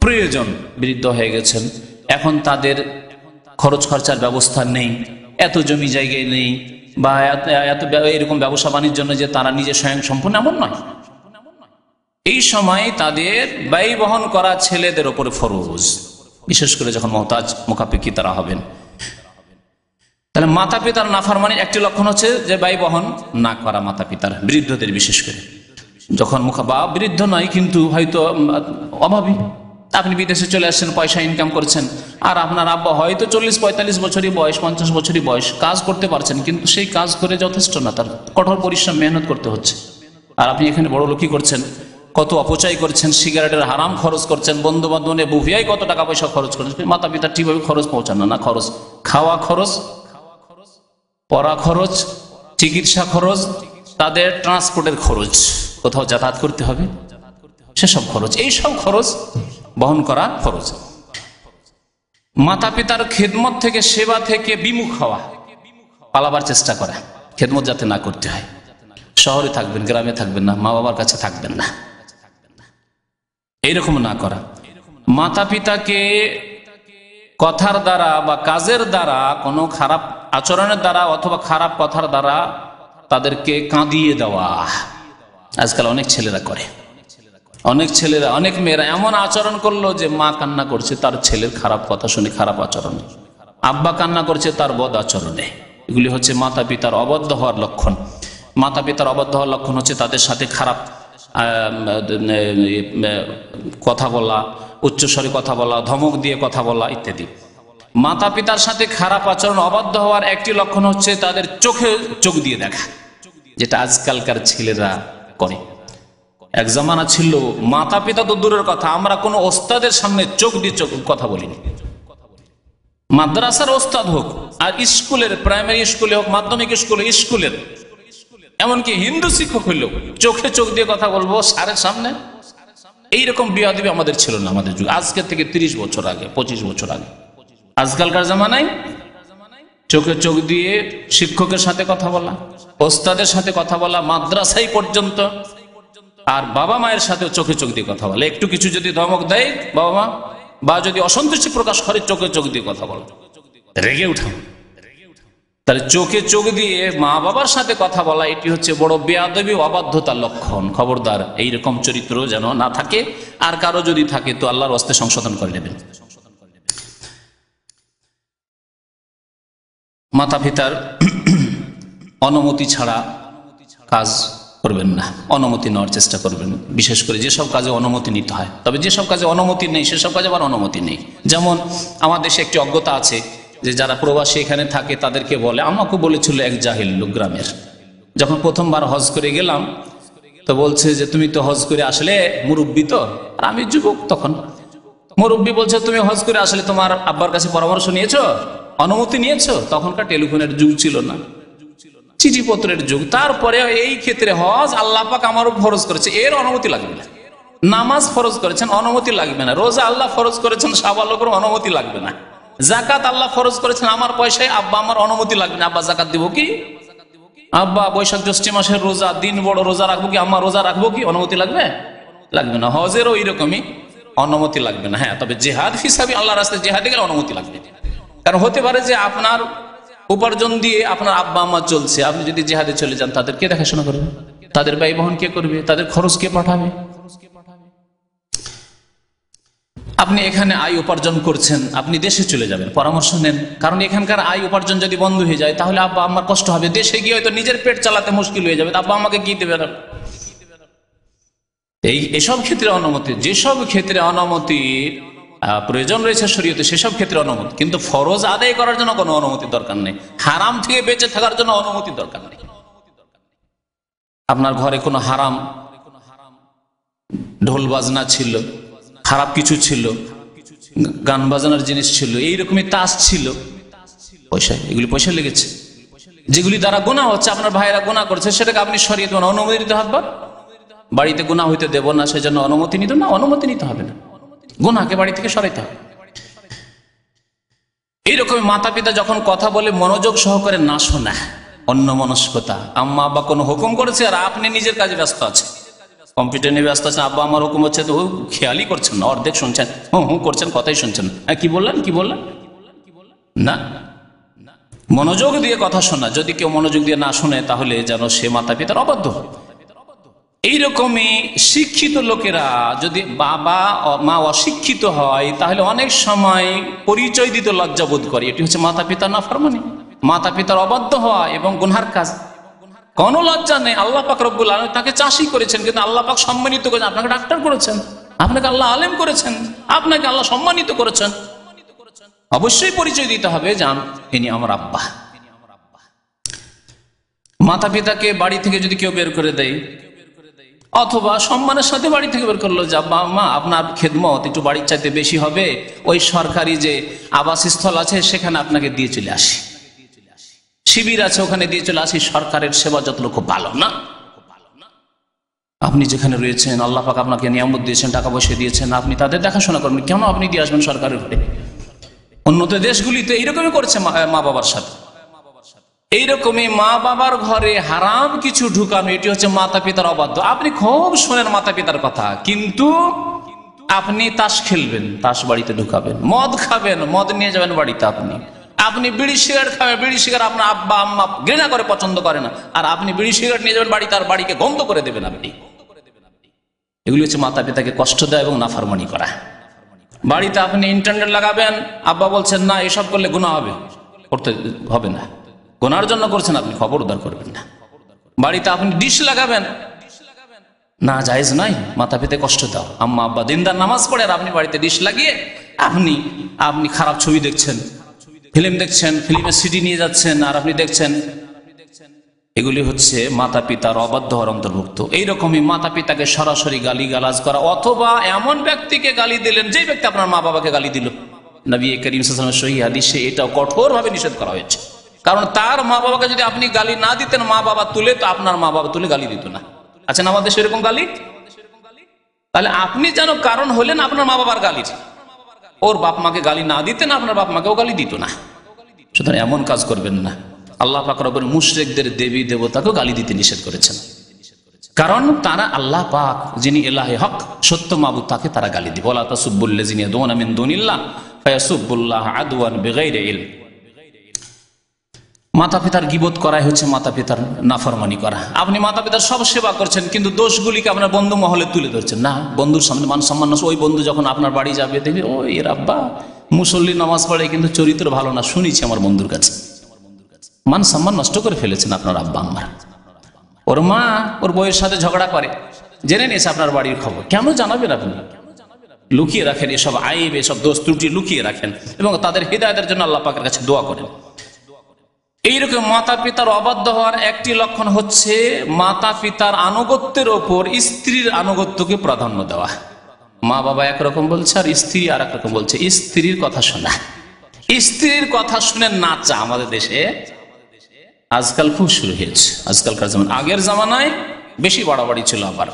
প্রয়োজন, বৃদ্ধ হয়ে গেছেন, এখন তাদের খরচ খরচার ব্যবস্থা নেই, এত জমি জায়গায় নেই, বা এত এরকম ব্যবসা বাণিজ্যের জন্য যে তারা নিজে স্বয়ং সম্পূর্ণ, এমন নয়। এই সময় তাদের ব্যয় বহন করা ছেলেদের ওপরে ফরজ, বিশেষ করে যখন মুহতাজ মুখাপেক্ষী তারা হবেন। তাহলে মাতা পিতার নাফরমানির একটি লক্ষণ হচ্ছে যে ব্যয় বহন না করা, মাতা পিতার, বৃদ্ধদের বিশেষ করে। যখন বা বৃদ্ধ নয় কিন্তু হয়তো অভাবী, আপনি বিদেশে চলে আসছেন, পয়সা ইনকাম করছেন, আর আপনার আব্বা হয়তো 40-45 বছরই বয়স, 50 বছরই বয়স, কাজ করতে পারছেন, কিন্তু সেই কাজ করে যথেষ্ট না, তার কঠোর পরিশ্রম মেহনত করতে হচ্ছে। আর আপনি এখানে বড় লোকই করছেন, কত অপচয় করছেন, সিগারেটের হারাম খরচ করছেন, বন্ধু বান্ধব বুভিয়াই কত টাকা পয়সা খরচ করছেন, মাতা পিতা ঠিকভাবে খরচ পৌঁছানো না, খরচ, খাওয়া খরচ, পড়া খরচ, চিকিৎসা খরচ, তাদের ট্রান্সপোর্টের খরচ, কোথাও যাতায়াত করতে হবে, সেসব খরচ, এই সব খরচ বহন করা খরচ। মাতা পিতার খেদমত থেকে, সেবা থেকে বিমুখ হওয়া, পালাবার চেষ্টা করা, খেদমত যাতে না করতে হয়। শহরে থাকবেন, গ্রামে থাকবেন না, মা বাবার কাছে থাকবেন না, এইরকম না করা। মাতা পিতাকে কথার দ্বারা বা কাজের দ্বারা, কোনো খারাপ আচরণের দ্বারা অথবা খারাপ কথার দ্বারা তাদেরকে কাঁদিয়ে দেওয়া, আজকাল অনেক ছেলেরা করে, অনেক ছেলেরা, অনেক মেয়েরা এমন আচরণ করলো যে মা কান্না করছে তার ছেলের খারাপ কথা শুনে, খারাপ আচরণে, আব্বা কান্না করছে তার বদ আচরণে। এগুলি হচ্ছে মাতা পিতার অবাধ্য হওয়ার লক্ষণ। মাতা পিতার অবাধ্য হওয়ার লক্ষণ হচ্ছে তাদের সাথে খারাপ কথা বলা, উচ্চস্বরে কথা বলা, ধমক দিয়ে কথা বলা ইত্যাদি। মাতা পিতার সাথে খারাপ আচরণ, অবাধ্য হওয়ার একটি লক্ষণ হচ্ছে তাদের চোখে চোখ দিয়ে দেখা, যেটা আজকালকার ছেলেরা করে। এক জামানা ছিল মাতা পিতা তো দূরের কথা, আমরা কোনো ওস্তাদের সামনে চোখ দিয়ে কথা বলিনি। মাদ্রাসার ওস্তাদ হোক আর স্কুলের, প্রাইমারি স্কুলে হোক, মাধ্যমিক স্কুলে, স্কুলের, এমনকি হিন্দু শিক্ষক হইলেও চোখে চোখ দিয়ে কথা বলবো স্যারের সামনে, এইরকম বিয়াদবি আমাদের ছিল না আমাদের যুগে, আজকে থেকে 30 বছর আগে, 25 বছর আগে। আজকালকার জামানায় চোখে চোখ দিয়ে শিক্ষকের সাথে কথা বলা, ওস্তাদের সাথে কথা বলা, মাদ্রাসায় পর্যন্ত আর বাবা মায়ের সাথে চোখে চোখ দিয়ে কথা বলে। একটু কিছু যদি ধমক দেয় বাবা মা, বা যদি অসন্তুষ্টি প্রকাশ করে, চোখে চোখ দিয়ে কথা বলো, রেগে উঠাও। তাহলে চোখে চোখ দিয়ে মা বাবার সাথে কথা বলা, এটি হচ্ছে বড় বেয়াদবি, অবাধ্যতার লক্ষণ। খবরদার এইরকম চরিত্র যেন না থাকে, আর কারো যদি থাকে তো আল্লাহর ওয়াস্তে সংশোধন করে নেবেন। মাতা পিতার অনুমতি ছাড়া কাজ করবেন না, অনুমতি নেওয়ার চেষ্টা করবেন, বিশেষ করে যেসব কাজে অনুমতি নিতে হয়। তবে যেসব কাজে অনুমতি নেই সেসব কাজে আবার অনুমতি নেই। যেমন আমার দেশে একটি অজ্ঞতা আছে যে যারা প্রবাসী এখানে থাকে তাদেরকে বলে, আমাকে বলেছিল এক জাহিল লোক গ্রামের, যখন প্রথমবার হজ করে গেলাম তো বলছে যে তুমি তো হজ করে আসলে মুরব্বী, তো আর আমি যুবক তখন। মুরব্বী বলছে তুমি হজ করে আসলে তোমার আব্বার কাছে পরামর্শ নিয়েছো, অনুমতি নিয়েছো? তখনকার টেলিফোনের যুগ ছিল না, চিঠিপত্রের যুগ। তারপরে এই ক্ষেত্রে হজ আল্লাহ পাক আমার ফরজ করেছে, এর অনুমতি লাগবে না। নামাজ ফরজ করেছেন, অনুমতি লাগবে না। রোজা আল্লাহ ফরজ করেছেন, সাবালকের অনুমতি লাগবে না। জাকাত আল্লাহ ফরজ করেছেন আমার পয়সায়, আব্বা আমার অনুমতি লাগবে না। আব্বা জাকাত দিব কি? আব্বা বৈশাখ জ্যৈষ্ঠ মাসের রোজা, দিন বড় রোজা রাখবো কি? আম্মা রোজা রাখবো কি? অনুমতি লাগবে? লাগবে না। হজেরও এইরকমই অনুমতি লাগবে না। হ্যাঁ, তবে জেহাদ হিসাবে আল্লাহ রাস্তায় জেহাদে গেলে অনুমতি লাগবে। কারণ হতে পারে যে আপনার উপার্জন দিয়ে আপনার আব্বা আম্মা চলছে, আপনি যদি জেহাদে চলে যান তাদের কে দেখাশোনা করবে? তাদের ব্যয় বহন কে করবে? তাদের খরচ কে পাঠাবে? আপনি এখানে আয় উপার্জন করছেন, আপনি দেশে চলে যাবেন, পরামর্শ নেন। কারণ এখানকার আয় উপার্জন যদি বন্ধ হয়ে যায় তাহলে আব্বা আম্মার কষ্ট হবে। দেশে গিয়ে হয়তো নিজের পেট চালাতে মুশকিল হয়ে যাবে, আব্বা আম্মাকে কি দেবে? এসব ক্ষেত্রে অনুমতি, যেসব ক্ষেত্রে অনুমতির প্রয়োজন রয়েছে শরীয়তে সেসব ক্ষেত্রে অনুমতি, কিন্তু ফরজ আদায় করার জন্য কোনো অনুমতির দরকার নেই। হারাম থেকে বেঁচে থাকার জন্য অনুমতির দরকার নেই। আপনার ঘরে কোনো হারাম ঢোল বাজনা ছিল, খারাপ কিছু ছিল, গান বাজনার জিনিস ছিল, এইরকমই তাস ছিল, পয়সা, এগুলি পয়সা লেগেছে, যেগুলি দ্বারা গুনাহ হচ্ছে, আপনার ভাইয়েরা গুনাহ করছে, সেটাকে আপনি সরিয়ে দেবেন, অনুমতি দিতে হবে। বাড়িতে গুনাহ হইতে দেব না সেজন্য অনুমতি নিত না, অনুমতি নিতে হবে না, গুনাহকে বাড়ি থেকে সরাইতে হবে। এইরকম মাতা পিতা যখন কথা বলে মনোযোগ সহকারে না শোনা, অন্য মনস্কতা, আম্মা আব্বা কোনো হুকুম করেছে আর আপনি নিজের কাজে ব্যস্ত আছে, কম্পিউটার নিয়ে ব্যস্ত আছেন, আব্বা আমার হুকুম হচ্ছে তো খেয়ালই করছেন না, অর্ধেক শুনছেন, হুঁ করছেন, কথাই শুনছেন না। কি বললেন কি বললেন না, মনোযোগ দিয়ে কথা শোনা। যদি কেউ মনোযোগ দিয়ে না শোনে তাহলে যেন সে মাতা পিতার অবাধ্য হয়। এইরকমই শিক্ষিত লোকেরা যদি বাবা মা অশিক্ষিত হয় তাহলে অনেক সময় পরিচয় দিতে লজ্জা বোধ করে। এটি হচ্ছে মাতা পিতার নাফরমানি, মাতা পিতার অবাধ্য হওয়া এবং গুনহার কাজ। কোনো লজ্জা নেই। আল্লাহ পাক রব্বুল আলামিন তাকে চাষি করেছেন, কিন্তু আল্লাহ পাক সম্মানিত করেছেন, আপনাকে ডাক্তার করেছেন, আপনাকে আল্লাহ আলেম করেছেন, আপনাকে আল্লাহ সম্মানিত করেছেন। অবশ্যই পরিচয় দিতে হবে যে ইনি আমার আব্বা। মাতা পিতাকে বাড়ি থেকে যদি কেউ বের করে দেয় অথবা সম্মানের সাথে বাড়ি থেকে বের করলো যে আব্বা মা আপনার খেদমত একটু বাড়ির চাইতে বেশি হবে, ওই সরকারি যে আবাসস্থল আছে সেখানে আপনাকে দিয়ে চলে আসি, শিবির আছে ওখানে দিয়ে চলে আসি, সরকারের সেবা যত্ন খুব ভালো না, আপনি যেখানে রয়েছেন আল্লাহ পাক আপনাকে নিয়ামত দিয়েছেন, টাকা পয়সা দিয়েছেন, আপনি তাদের দেখাশোনা করবেন, কেন আপনি দিয়ে আসবেন সরকারের ঘরে? উন্নত দেশগুলিতে এইরকমই করছে মা বাবার সাথে। এইরকমই মা বাবার ঘরে হারাম কিছু ঢুকানো, এটি হচ্ছে মাতা পিতার অবাধ্য। আপনি খুব শোনেন মাতা পিতার কথা, কিন্তু আপনি তাস খেলবেন, তাস বাড়িতে ঢুকাবেন, মদ খাবেন, মদ নিয়ে যাবেন বাড়িতে, আপনি বিড়ি সিগারেট খাবেন, বিড়ি সিগারেট আপনার আব্বা আম্মা ঘৃণা করে, পছন্দ করে না, আর আপনি বিড়ি সিগারেট নিয়ে যাবেন বাড়িতে, আর বাড়িকে গন্ধ করে দেবেন আপনি। এগুলি হচ্ছে মাতা পিতাকে কষ্ট দেয় এবং নাফরমানি করা। বাড়িতে আপনি ইন্টারনেট লাগাবেন, আব্বা বলছেন না এসব করলে গুনাহ হবে, করতে হবে না, গুনার জন্য করছেন আপনি, খবরদার করবেন না। বাড়িতে আপনি ডিশ লাগাবেন, না জায়েজ নাই, মাতা পিতা কষ্ট দাও। আম্মা আব্বা দিনদার নামাজ পড়ে আর আপনি বাড়িতে ডিশ লাগিয়ে আপনি খারাপ ছবি দেখছেন, ফিল্ম দেখছেন, ফিল্মের সিডি নিয়ে যাচ্ছেন আর আপনি দেখছেন, এগুলি হচ্ছে মাতা পিতার অবাধ্য হওয়ার অন্তর্ভুক্ত। এইরকমই মাতা পিতাকে সরাসরি গালি গালাজ করা, অথবা এমন ব্যক্তিকে গালি দিলেন যে ব্যক্তি আপনার মা বাবাকে গালি দিল, নবী করিম সাল্লাল্লাহু আলাইহি ওয়াসাল্লামের সহিহ হাদিসে এটাও কঠোরভাবে নিষেধ করা হয়েছে। কারণ তার মা বাবাকে যদি আপনি গালি না দিতেন, মা বাবা তুলে, তো আপনার মা বাবা তুলে গালি দিত না। আচ্ছা, আমাদের সেরকম গালি, তাহলে আপনি যেন কারণ হলেন আপনার মা বাবার গালির। ওর বাপ মাকে গালি না দিতেন, আপনার বাপ মাকেও গালি দিত না। সুতরাং এমন কাজ করবেন না। আল্লাহ পাক রব্বুল মুশরিকদের দেবী দেবতাকেও গালি দিতে নিষেধ করেছেন। কারণ তারা আল্লাহ পাক যিনি ইলাহে হক, সত্য মাবুদ, তাকে তারা গালি দিবে। ওয়ালা তাসুব্বুল্লাযিনা ইয়াদউনা মিন দুনিল্লাহ ফায়াসুব্বুল্লাহ আদওয়ান বিগাইরি ইলম। মাতা পিতার গীবত করাই হচ্ছে মাতা পিতার নাফরমানি করা। আপনি মাতা পিতার সব সেবা করছেন, কিন্তু দোষগুলিকে আপনার বন্ধু মহলে তুলে ধরছেন না। বন্ধুর সামনে মান সম্মান, ওই বন্ধু যখন আপনার বাড়ি যাবে দেখবে ও এর আব্বা মুসল্লি, নামাজ পড়ে, কিন্তু চরিত্র ভালো না, শুনেছি আমার বন্ধুর কাছে। মান সম্মান নষ্ট করে ফেলেছেন আপনার আব্বা আম্মার। ওর মা ওর বউয়ের সাথে ঝগড়া করে, জেনে নিয়েছে আপনার বাড়ির খবর, কেন জানাবেন? আপনি লুকিয়ে রাখেন এসব আইব, এসব দোষ ত্রুটি লুকিয়ে রাখেন এবং তাদের হিদায়াতের জন্য আল্লাহ পাকের কাছে দোয়া করেন। এইরকম মাতা পিতার অবাধ্য হওয়ার একটি লক্ষণ হচ্ছে মাতা পিতার আনুগত্যের ওপর স্ত্রীর আনুগত্যকে প্রাধান্য দেওয়া। মা বাবা একরকম বলছে আর স্ত্রী আর একরকম বলছে। স্ত্রীর কথা শোনা, স্ত্রীর কথা শুনে নাচা আমাদের দেশে আজকাল খুব শুরু হয়েছে। আজকালকার জামানা, আগের জামানায় বেশি বাড়াবাড়ি ছিল। আবার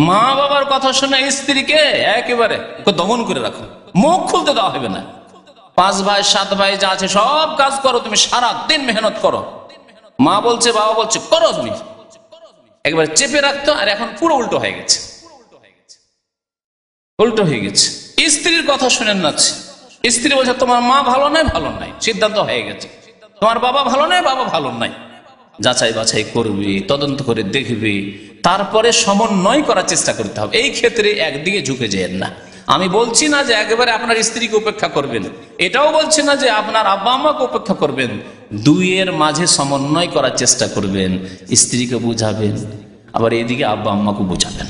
মা বাবার কথা শুনে স্ত্রীকে একেবারে দমন করে রাখো, মুখ খুলতে দেওয়া হবে না। 5 ভাই 7 ভাই যা আছে সব কাজ করো, তুমি সারা দিন মেহনত করো। মা বলছে বাবা বলছে করো, তুমি একবার চেপে রাখতো। আর এখন পুরো উল্টো হয়ে গেছে, উল্টো হয়ে গেছে। স্ত্রীর কথা শুনেন না, স্ত্রী বলছে তোমার মা ভালো নাই, ভালো নাই, সিদ্ধান্ত হয়ে গেছে। তোমার বাবা ভালো নাই, বাবা ভালো নাই। যাচাই বাছাই করবে, তদন্ত করে দেখবে, তারপরে সমন্বয় করার চেষ্টা করতে হবে। এই ক্ষেত্রে একদিকে ঝুঁকে যেন না। আমি বলছি না যে একেবারে আপনার স্ত্রীকে উপেক্ষা করবেন, এটাও বলছি না যে আপনার আব্বা আম্মাকে উপেক্ষা করবেন। দুইয়ের মাঝে সমন্বয় করার চেষ্টা করবেন, স্ত্রীকে বুঝাবেন, আবার এদিকে আব্বা আম্মাকে বুঝাবেন।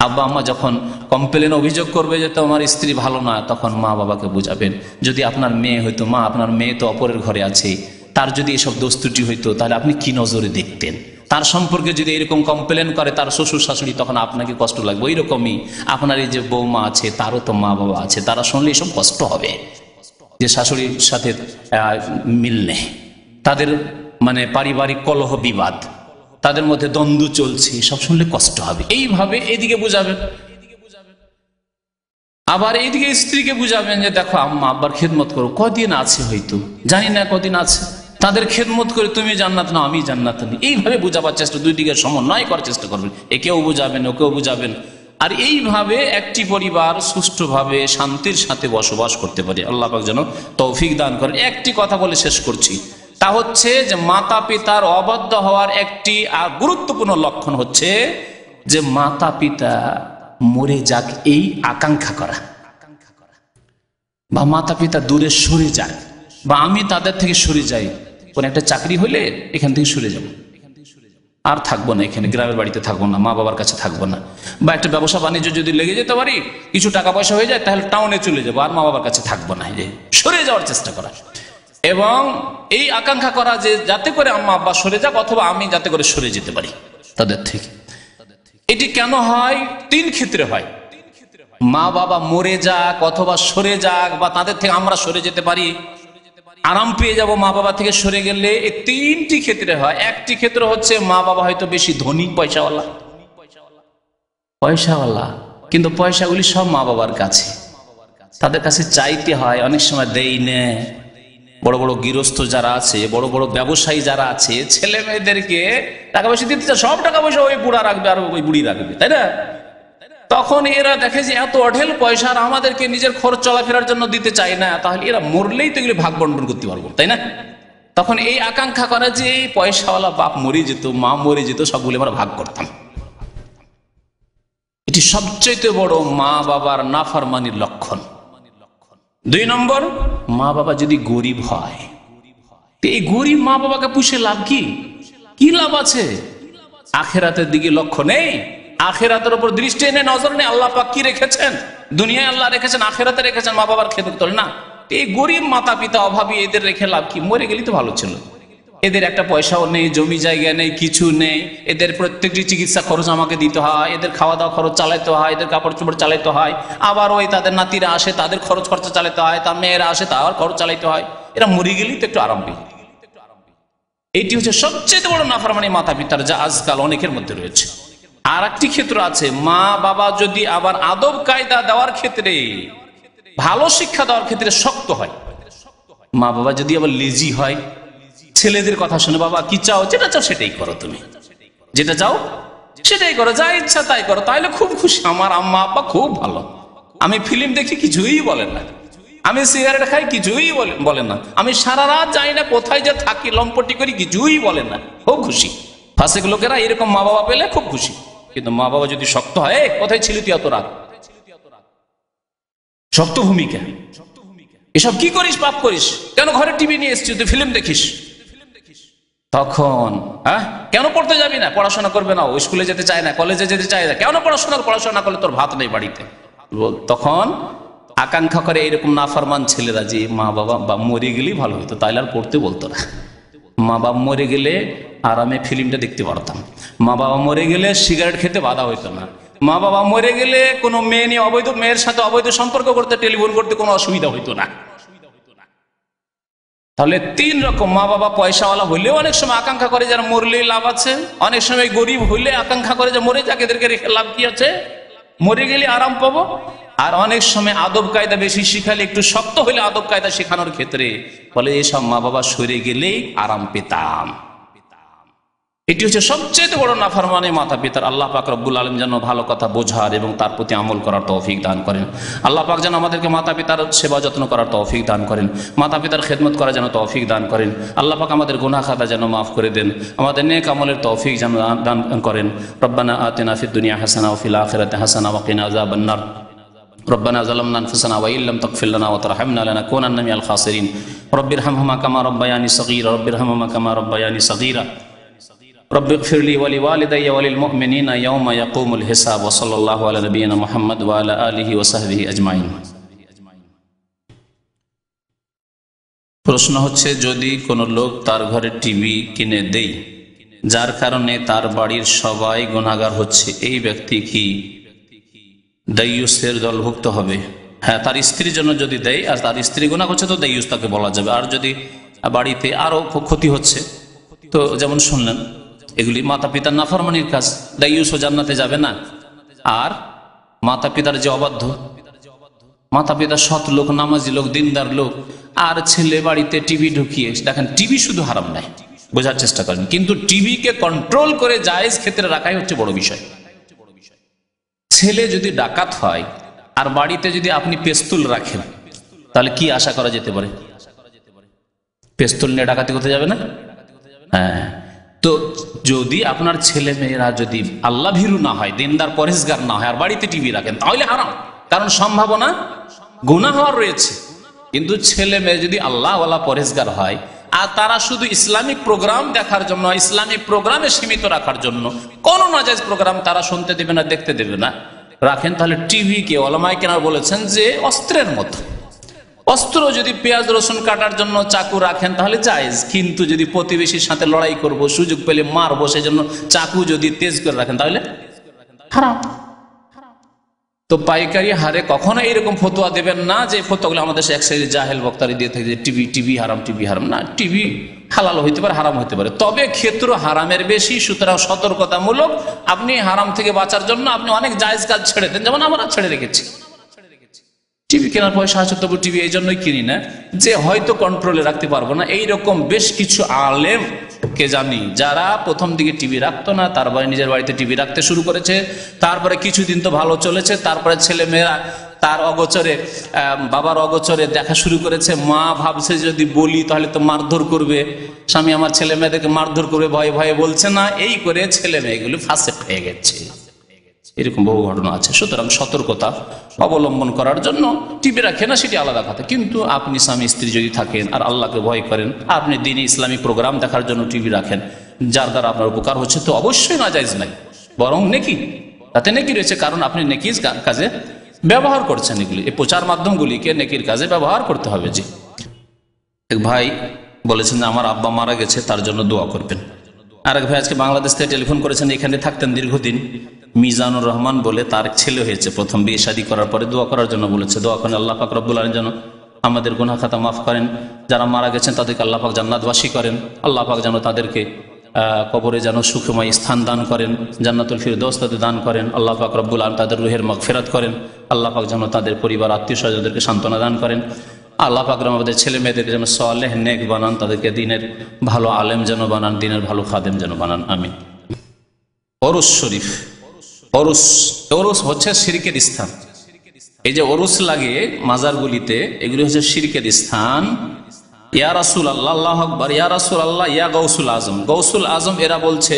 আব্বা আম্মা যখন কমপ্লেন অভিযোগ করবে যে তোমার স্ত্রী ভালো না, তখন মা বাবাকে বুঝাবেন। যদি আপনার মেয়ে হইতো, মা আপনার মেয়ে তো অপরের ঘরে আছে, তার যদি এসব দোষ ত্রুটি হইতো তাহলে আপনি কি নজরে দেখতেন? তার সম্পর্কে যদি এরকম কমপ্লেন করে তার শ্বশুর শাশুড়ি, তখন আপনাকে কষ্ট লাগবে। ওই রকমই আপনার এই যে বৌমা আছে, তারও তো মা বাবা আছে, তারা শুনলে এসব কষ্ট হবে যে শাশুড়ির সাথে মিল নেই, তাদের মানে পারিবারিক কলহ বিবাদ, তাদের মধ্যে দ্বন্দ্ব চলছে, সব শুনলে কষ্ট হবে। এইভাবে এদিকে বুঝাবেন। আবার এইদিকে স্ত্রীকে বুঝাবেন যে দেখো আম্মা আব্বার খেদমত করো, কদিন আছে হয়তো জানি না, কদিন আছে, তাদের খেদমত করে তুমি জান্নাত না আমি জান্নাত নেই। এইভাবে বুঝাবার চেষ্টা, দুই দিকে সমন্বয় করার চেষ্টা করবেন। একেও বুঝাবেন, ওকেও বুঝাবেন। আর এইভাবে একটি পরিবার সুষ্ঠুভাবে শান্তির সাথে বসবাস করতে পারে। আল্লাহ পাক যেন তৌফিক দান করেন। একটি কথা বলে শেষ করছি, তা হচ্ছে যে মাতা পিতার অবাধ্য হওয়ার একটি আর গুরুত্বপূর্ণ লক্ষণ হচ্ছে যে মাতা পিতা মরে যাক এই আকাঙ্ক্ষা করা, বা মাতা পিতা দূরে সরে যাক, বা আমি তাদের থেকে সরে যাই। কোন একটা চাকরি হলে এখান থেকে সরে যাব, আর থাকবো না এখানে, গ্রামের বাড়িতে থাকবো না, মা বাবার কাছে থাকবো না। বা একটা ব্যবসা বাণিজ্য যদি লেগে যেতে পারি, কিছু টাকা পয়সা হয়ে যায়, তাহলে টাউনে চলে যাবো, আর মা বাবার কাছে থাকবো না। যে সরে যাওয়ার চেষ্টা করা এবং এই আকাঙ্ক্ষা করা যে যাতে করে আম্মা আব্বা সরে যাক, অথবা আমি যাতে করে সরে যেতে পারি তাদের থেকে। এটি কেন হয়? 3 ক্ষেত্রে হয়। মা বাবা মরে যাক অথবা সরে যাক, বা তাদের থেকে আমরা সরে যেতে পারি, আরাম পেয়ে যাব মা বাবা থেকে সরে গেলে, এই 3টি ক্ষেত্রে হয়। একটি ক্ষেত্র হচ্ছে মা বাবা হয়তো বেশি ধনী, পয়সাওয়ালা, কিন্তু পয়সাগুলি সব মা বাবার কাছে, তাদের কাছে চাইতে হয়, অনেক সময় দেই না। বড় বড় গৃহস্থ যারা আছে, বড় বড় ব্যবসায়ী যারা আছে, ছেলে মেয়েদেরকে টাকা পয়সা দিতে চায়, সব টাকা পয়সা ওই বুড়া রাখবে আর ওই বুড়ি রাখবে, তাই না? তখন এরা দেখে যে এত অঢেল পয়সা আর আমাদেরকে নিজের খরচ চলাফেরার জন্য দিতে চায় না, তাহলে এরা মরলেই তো এগুলি ভাগ বন্টন করতে পারবো, তাই না? তখন এই আকাঙ্ক্ষা করে যে এই পয়সাওয়ালা বাপ মরে যেত, মা মরে যেত, সবগুলি আমরা ভাগ করতাম। এটি সবচেয়ে বড় মা বাবার নাফরমানির লক্ষণ। 2 নম্বর, মা বাবা যদি গরিব হয়, এই গরিব মা বাবাকে পুষে লাভ কি? কি লাভ আছে? আখেরাতের দিকে লক্ষ্য নেই, আখেরাতের উপর দৃষ্টি নেই, নজর নেই। আল্লাহ পাক কি রেখেছেন? দুনিয়ায় আল্লাহ রেখেছেন, আখেরাতে রেখেছেন, মা বাবার খেদমত করে না। এই গরিব মাতা পিতা অভাবী, এদের রেখে লাভ কি? মরে গেলেই তো ভালো ছিল। এদের একটা পয়সাও নেই, জমি জায়গা নেই, কিছু নেই। এদের প্রত্যেকটি চিকিৎসা খরচ আমাকে দিতে হয়, এদের খাওয়া দাওয়া খরচ চালাইতে হয়, এদের কাপড় চোপড় চালাইতে হয়, আবার ওই তাদের নাতিরা আসে, তাদের খরচ খরচা চালাইতে হয়, তার মেয়েরা আসে, তার খরচ চালাইতে হয়। এরা মরে গেলেই তো একটু আরাম পেয়ে। এইটি হচ্ছে সবচেয়ে বড় নাফরমানি মাতা পিতার, যা আজকাল অনেকের মধ্যে রয়েছে। আর একটি ক্ষেত্র আছে, মা বাবা যদি আবার আদব কায়দা দেওয়ার ক্ষেত্রে, ভালো শিক্ষা দেওয়ার ক্ষেত্রে শক্ত হয়, মা বাবা যদি আবার লেজি হয়, ছেলেদের কথা শুনে বাবা কি চাও, যেটা চাও সেটাই করো, তুমি যেটা চাও সেটাই করো, যা ইচ্ছা তাই করো, তাইলে খুব খুশি। আমার আম্মা আব্বা খুব ভালো, আমি ফিল্ম দেখি কিছুই বলেন না, আমি সিগারেট খাই কিছুই বলেন না, আমি সারা রাত যাই না কোথায় যে থাকি লম্পটি করি কিছুই বলেন না, খুব খুশি। ফাসিক লোকেরা এরকম মা বাবা পেলে খুব খুশি। কিন্তু মা বাবা যদি শক্ত হয়, কোথায় ছিলি তুই এত রাত, শক্ত ভূমিকা, এসব কি করিস, পাপ করিস, কেন ঘরে টিভি নিয়ে এসছিস, তুই ফিল্ম দেখিস, তখন কেন পড়তে যাবি না, পড়াশোনা করবে না, স্কুলে যেতে চায় না, কলেজে যেতে চায় না, কেন পড়াশোনা করলে তোর ভাত নেই বাড়িতে। তখন আকাঙ্ক্ষা করে এরকম নাফরমান ছেলেরা যে মা বাবা মরে গেলেই ভালো হতো, তাইলে আর পড়তে বলতো না। মা বাবা মরে গেলে আরামে ফিল্মটা দেখতে পারতাম, মা বাবা মরে গেলে সিগারেট খেতে বাধা হইতো না, মা বাবা মরে গেলে কোনো মেয়ে নিয়ে মেয়ের সাথে অবৈধ সম্পর্ক করতে, টেলিফোন করতে কোনো অসুবিধা হইতো না। তাহলে তিন রকম, মা বাবা পয়সাওয়ালা হইলেও অনেক সময় আকাঙ্ক্ষা করে যারা মরলেই লাভ আছে, অনেক সময় গরিব হইলে আকাঙ্ক্ষা করে যে মরে যাক, এদেরকে রেখে লাভ কি আছে, মরে গেলে আরাম পাবো। আর অনেক সময় আদব কায়দা বেশি শিখালে, একটু শক্ত হইলে আদব কায়দা শেখানোর ক্ষেত্রে বলে এসব মা বাবা সরে গেলেই আরাম পেতাম। এটি হচ্ছে সবচেয়ে বড় নাফরমানি মাতা পিতার। আল্লাহ পাক রব্বুল আলামিন যেন ভালো কথা বোঝার এবং তার প্রতি আমল করার তৌফিক দান করেন। আল্লাহ পাক যেন আমাদেরকে মাতা পিতার সেবা যত্ন করার তৌফিক দান করেন, মাতা পিতার খেদমত করার যেন তৌফিক দান করেন। আল্লাহ পাক আমাদের গুনাহ খাতা যেন মাফ করে দেন, আমাদের নেক আমলের তৌফিক যেন দান করেন। রব্বানা আতিনা ফিদ দুনিয়া হাসানা ওয়া ফিল আখিরাতি হাসানা ওয়া কিনা আযাবান নার। ربنا ظلمنا انفسنا وان لم تغفر لنا وترحمنا لنكونن من الخاسرين رب ارحمهما كما ربياني صغيرا رب ارحمهما كما ربياني صغيرا رب اغفر لي ولوالدي وللمؤمنين يوم يقوم الحساب وصلى الله على نبينا محمد وعلى اله وصحبه اجمعين। প্রশ্ন হচ্ছে, যদি কোনো লোক তার ঘরে টিভি কিনে দেয় যার কারণে তার বাড়ির সবাই গুনাহগার হচ্ছে, এই ব্যক্তি কি দায়ুসের দলভুক্ত হবে? হ্যাঁ, তার স্ত্রীর জন্য যদি দেয় আর তার স্ত্রী গুনাহ করছে তো দায়ুস তাকে বলা যাবে। আর যদি বাড়িতে আরো ক্ষতি হচ্ছে, তো যেমন শুনলেন এগুলি মাতা পিতার নাফরমানির কাজ, দায়ুসও জান্নাতে যাবে না। আর মাতা পিতার যে অবাধ্য, মাতা পিতা সৎ লোক, নামাজি লোক, দিনদার লোক, আর ছেলে বাড়িতে টিভি ঢুকিয়ে, দেখেন টিভি শুধু হারাম নাই, বোঝার চেষ্টা করেন, কিন্তু টিভিকে কন্ট্রোল করে জায়েজ ক্ষেত্রে রাখাই হচ্ছে বড় বিষয়। ছেলে যদি ডাকাত হয় আর বাড়িতে যদি আপনি পেস্তুল রাখেন, তাহলে কি আশা করা যেতে পারে? পেস্তুল নিয়ে ডাকাতি করতে যাবে না? হ্যাঁ, তো যদি আপনার ছেলে মেয়েরা যদি আল্লাহ ভীরু না হয়, দিনদার পরেশগার না হয়, আর বাড়িতে টিভি রাখেন, তাহলে হারাম, কারণ সম্ভাবনা গুনাহ হওয়ার রয়েছে। কিন্তু ছেলে মেয়ে যদি আল্লাহওয়ালা পরেশগার হয় আর তারা শুধু ইসলামিক প্রোগ্রাম দেখার জন্য, ইসলামিক প্রোগ্রামে সীমিত রাখার জন্য, কোন নাজায়েজ প্রোগ্রাম তারা শুনতে দেবে না, দেখতে দেবে না, রাখেন, তাহলে টিভিকে ওলামায়ে কেরাম বলেছেন যে অস্ত্রের মতো। অস্ত্র যদি পেঁয়াজ রসুন কাটার জন্য চাকু রাখেন তাহলে জায়েজ, কিন্তু যদি প্রতিবেশীর সাথে লড়াই করব, সুযোগ পেলে মারবো, সেজন্য চাকু যদি তেজ করে রাখেন তাহলে হারাম। তো পাইকারি হারে কখনো এইরকম ফতোয়া দেবেন না যে ফতোয়াগুলো আমাদের এক সাইডে জাহেল বক্তারি দিয়ে থাকে যে টিভি হারাম, টিভি হারাম। না, টিভি হালাল হইতে পারে, হারাম হইতে পারে, তবে ক্ষেত্র হারামের বেশি, সুতরাং সতর্কতামূলক আপনি হারাম থেকে বাঁচার জন্য আপনি অনেক জায়েজ কাজ ছেড়ে দেন, যেমন আমরা ছেড়ে রেখেছি। টিভি কেনার পয়সা আছে, তবু টিভি এই জন্যই কিনি না যে হয়তো কন্ট্রোলে রাখতে পারবো না। এইরকম বেশ কিছু আলেমকে জানি যারা প্রথম দিকে টিভি রাখতো না, তারপরে নিজের বাড়িতে টিভি রাখতে শুরু করেছে, তারপরে কিছুদিন তো ভালো চলেছে, তারপরে ছেলে মেয়েরা তার অগোচরে, বাবার অগোচরে দেখা শুরু করেছে। মা ভাবছে যদি বলি তাহলে তো মারধর করবে, স্বামী আমার ছেলে মেয়েদেরকে মারধর করবে, ভয়ে ভয়ে বলছে না, এই করে ছেলে মেয়েগুলো ফাসেক হয়ে গেছে। এরকম বহু ঘটনা আছে। সুতরাং সতর্কতা অবলম্বন করার জন্য টিভি রাখে না, সেটি আলাদা কথা। কিন্তু আপনি স্বামী স্ত্রী যদি থাকেন আর আল্লাহকে ভয় করেন, আপনি দিনে ইসলামিক প্রোগ্রাম দেখার জন্য টিভি রাখেন, যার দ্বারা আপনার উপকার হচ্ছে, তো অবশ্যই নাজায়েজ নাই, বরং নেকি, তাতে নেকি রয়েছে, কারণ আপনি নেকির কাজে ব্যবহার করছেন। এগুলি, এই প্রচার মাধ্যমগুলিকে নেকির কাজে ব্যবহার করতে হবে। জি, এক ভাই বলেছেন যে আমার আব্বা মারা গেছে, তার জন্য দোয়া করবেন। আরেক ভাই আজকে বাংলাদেশ থেকে টেলিফোন করেছেন, এখানে থাকতেন দীর্ঘদিন, মিজানুর রহমান বলে, তার ছেলে হয়েছে, প্রথম বিয়ে শাদী করার পরে দোয়া করার জন্য বলেছে। দোয়া করেন আল্লাহ পাক রব্বুল আলামিন যেন আমাদের গুনাহ খাতা মাফ করেন, যারা মারা গেছেন তাদেরকে আল্লাহ পাক জান্নাতবাসী করেন, আল্লাহ পাক যেন তাদেরকে কবরে যেন সুখময় স্থান দান করেন, জান্নাতুল ফিরদৌস তাদের দান করেন, আল্লাহ পাক রব্বুল আলামিন তাদের রুহের মাগফিরাত করেন, আল্লাহ পাক যেন তাদের পরিবার আত্মীয় স্বজনদেরকে সান্ত্বনা দান করেন, আল্লাহ পাক আমাদের ছেলে মেয়েদেরকে যেন সালেহ নেক বানান, তাদেরকে দিনের ভালো আলেম যেন বানান, দিনের ভালো খাদেম যেন বানান। আমিন। ওরস শরীফ, ওরস হচ্ছে শিরকের স্থান। এই যে ওরস লাগে মাজারগুলিতে, এগুলি হচ্ছে শিরকের স্থান। ইয়া রাসূল আল্লাহ, আল্লাহু আকবার, ইয়া রাসূল আল্লাহ, ইয়া গৌসুল আজম। গৌসুল আজম এরা বলছে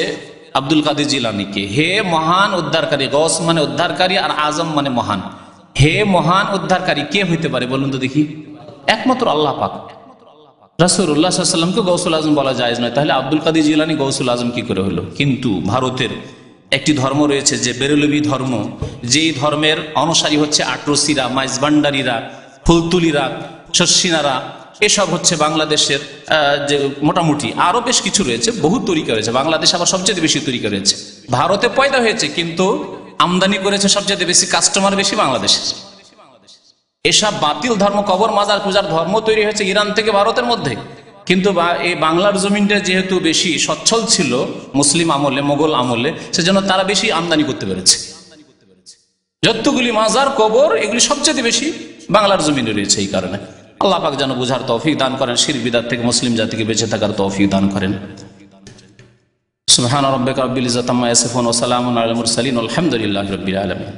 আব্দুল কাদের জিলানীকে, হে মহান উদ্ধারকারী। গৌস মানে উদ্ধারকারী আর আজম মানে মহান। হে মহান উদ্ধারকারী কে হইতে পারে বলুন তো দেখি? একমাত্র আল্লাহ পাক। রাসূলুল্লাহ সাল্লাল্লাহু আলাইহি ওয়াসাল্লামকে গৌসুল আজম বলা জায়েজ নয়, তাহলে আব্দুল কাদের জিলানী গৌসুল আজম কি করে হলো? কিন্তু ভারতের একটি ধর্ম রয়েছে যে বেরেলভি ধর্ম, যেই ধর্মের অনুসারী হচ্ছে আটরসিরা, মাইজভান্ডারীরা, ফুলতুলিরা, শস্যিনারা, এসব হচ্ছে বাংলাদেশের যে মোটামুটি আরো বেশ কিছু রয়েছে, বহু তরিকা রয়েছে। বাংলাদেশ আবার সবচেয়ে বেশি তরিকা রয়েছে। ভারতে পয়দা হয়েছে কিন্তু আমদানি করেছে সবচেয়ে বেশি, কাস্টমার বেশি বাংলাদেশের। এসব বাতিল ধর্ম, কবর মাজার পূজার ধর্ম তৈরি হয়েছে ইরান থেকে ভারতের মধ্যে। কিন্তু এই বাংলার জমিনটা যেহেতু বেশি সচ্ছল ছিল মুসলিম আমলে, মোগল আমলে, সেজন্য তারা বেশি আমদানি করতে পেরেছে। যতগুলি মাজার কবর এগুলি সবচেয়ে বেশি বাংলার জমিনে রয়েছে। এই কারণে আল্লাহ পাক যেন বুঝার তৌফিক দান করেন, শিরক বিদআত থেকে মুসলিম জাতিকে বেঁচে থাকার তৌফিক দান করেন। সুবহান রাব্বিকা রাব্বিল ইজ্জাতি আম্মা ইয়াসিফুন ওয়া সালামুন আলাল মুরসালিন, আলহামদুলিল্লাহি রাব্বিল আলামিন।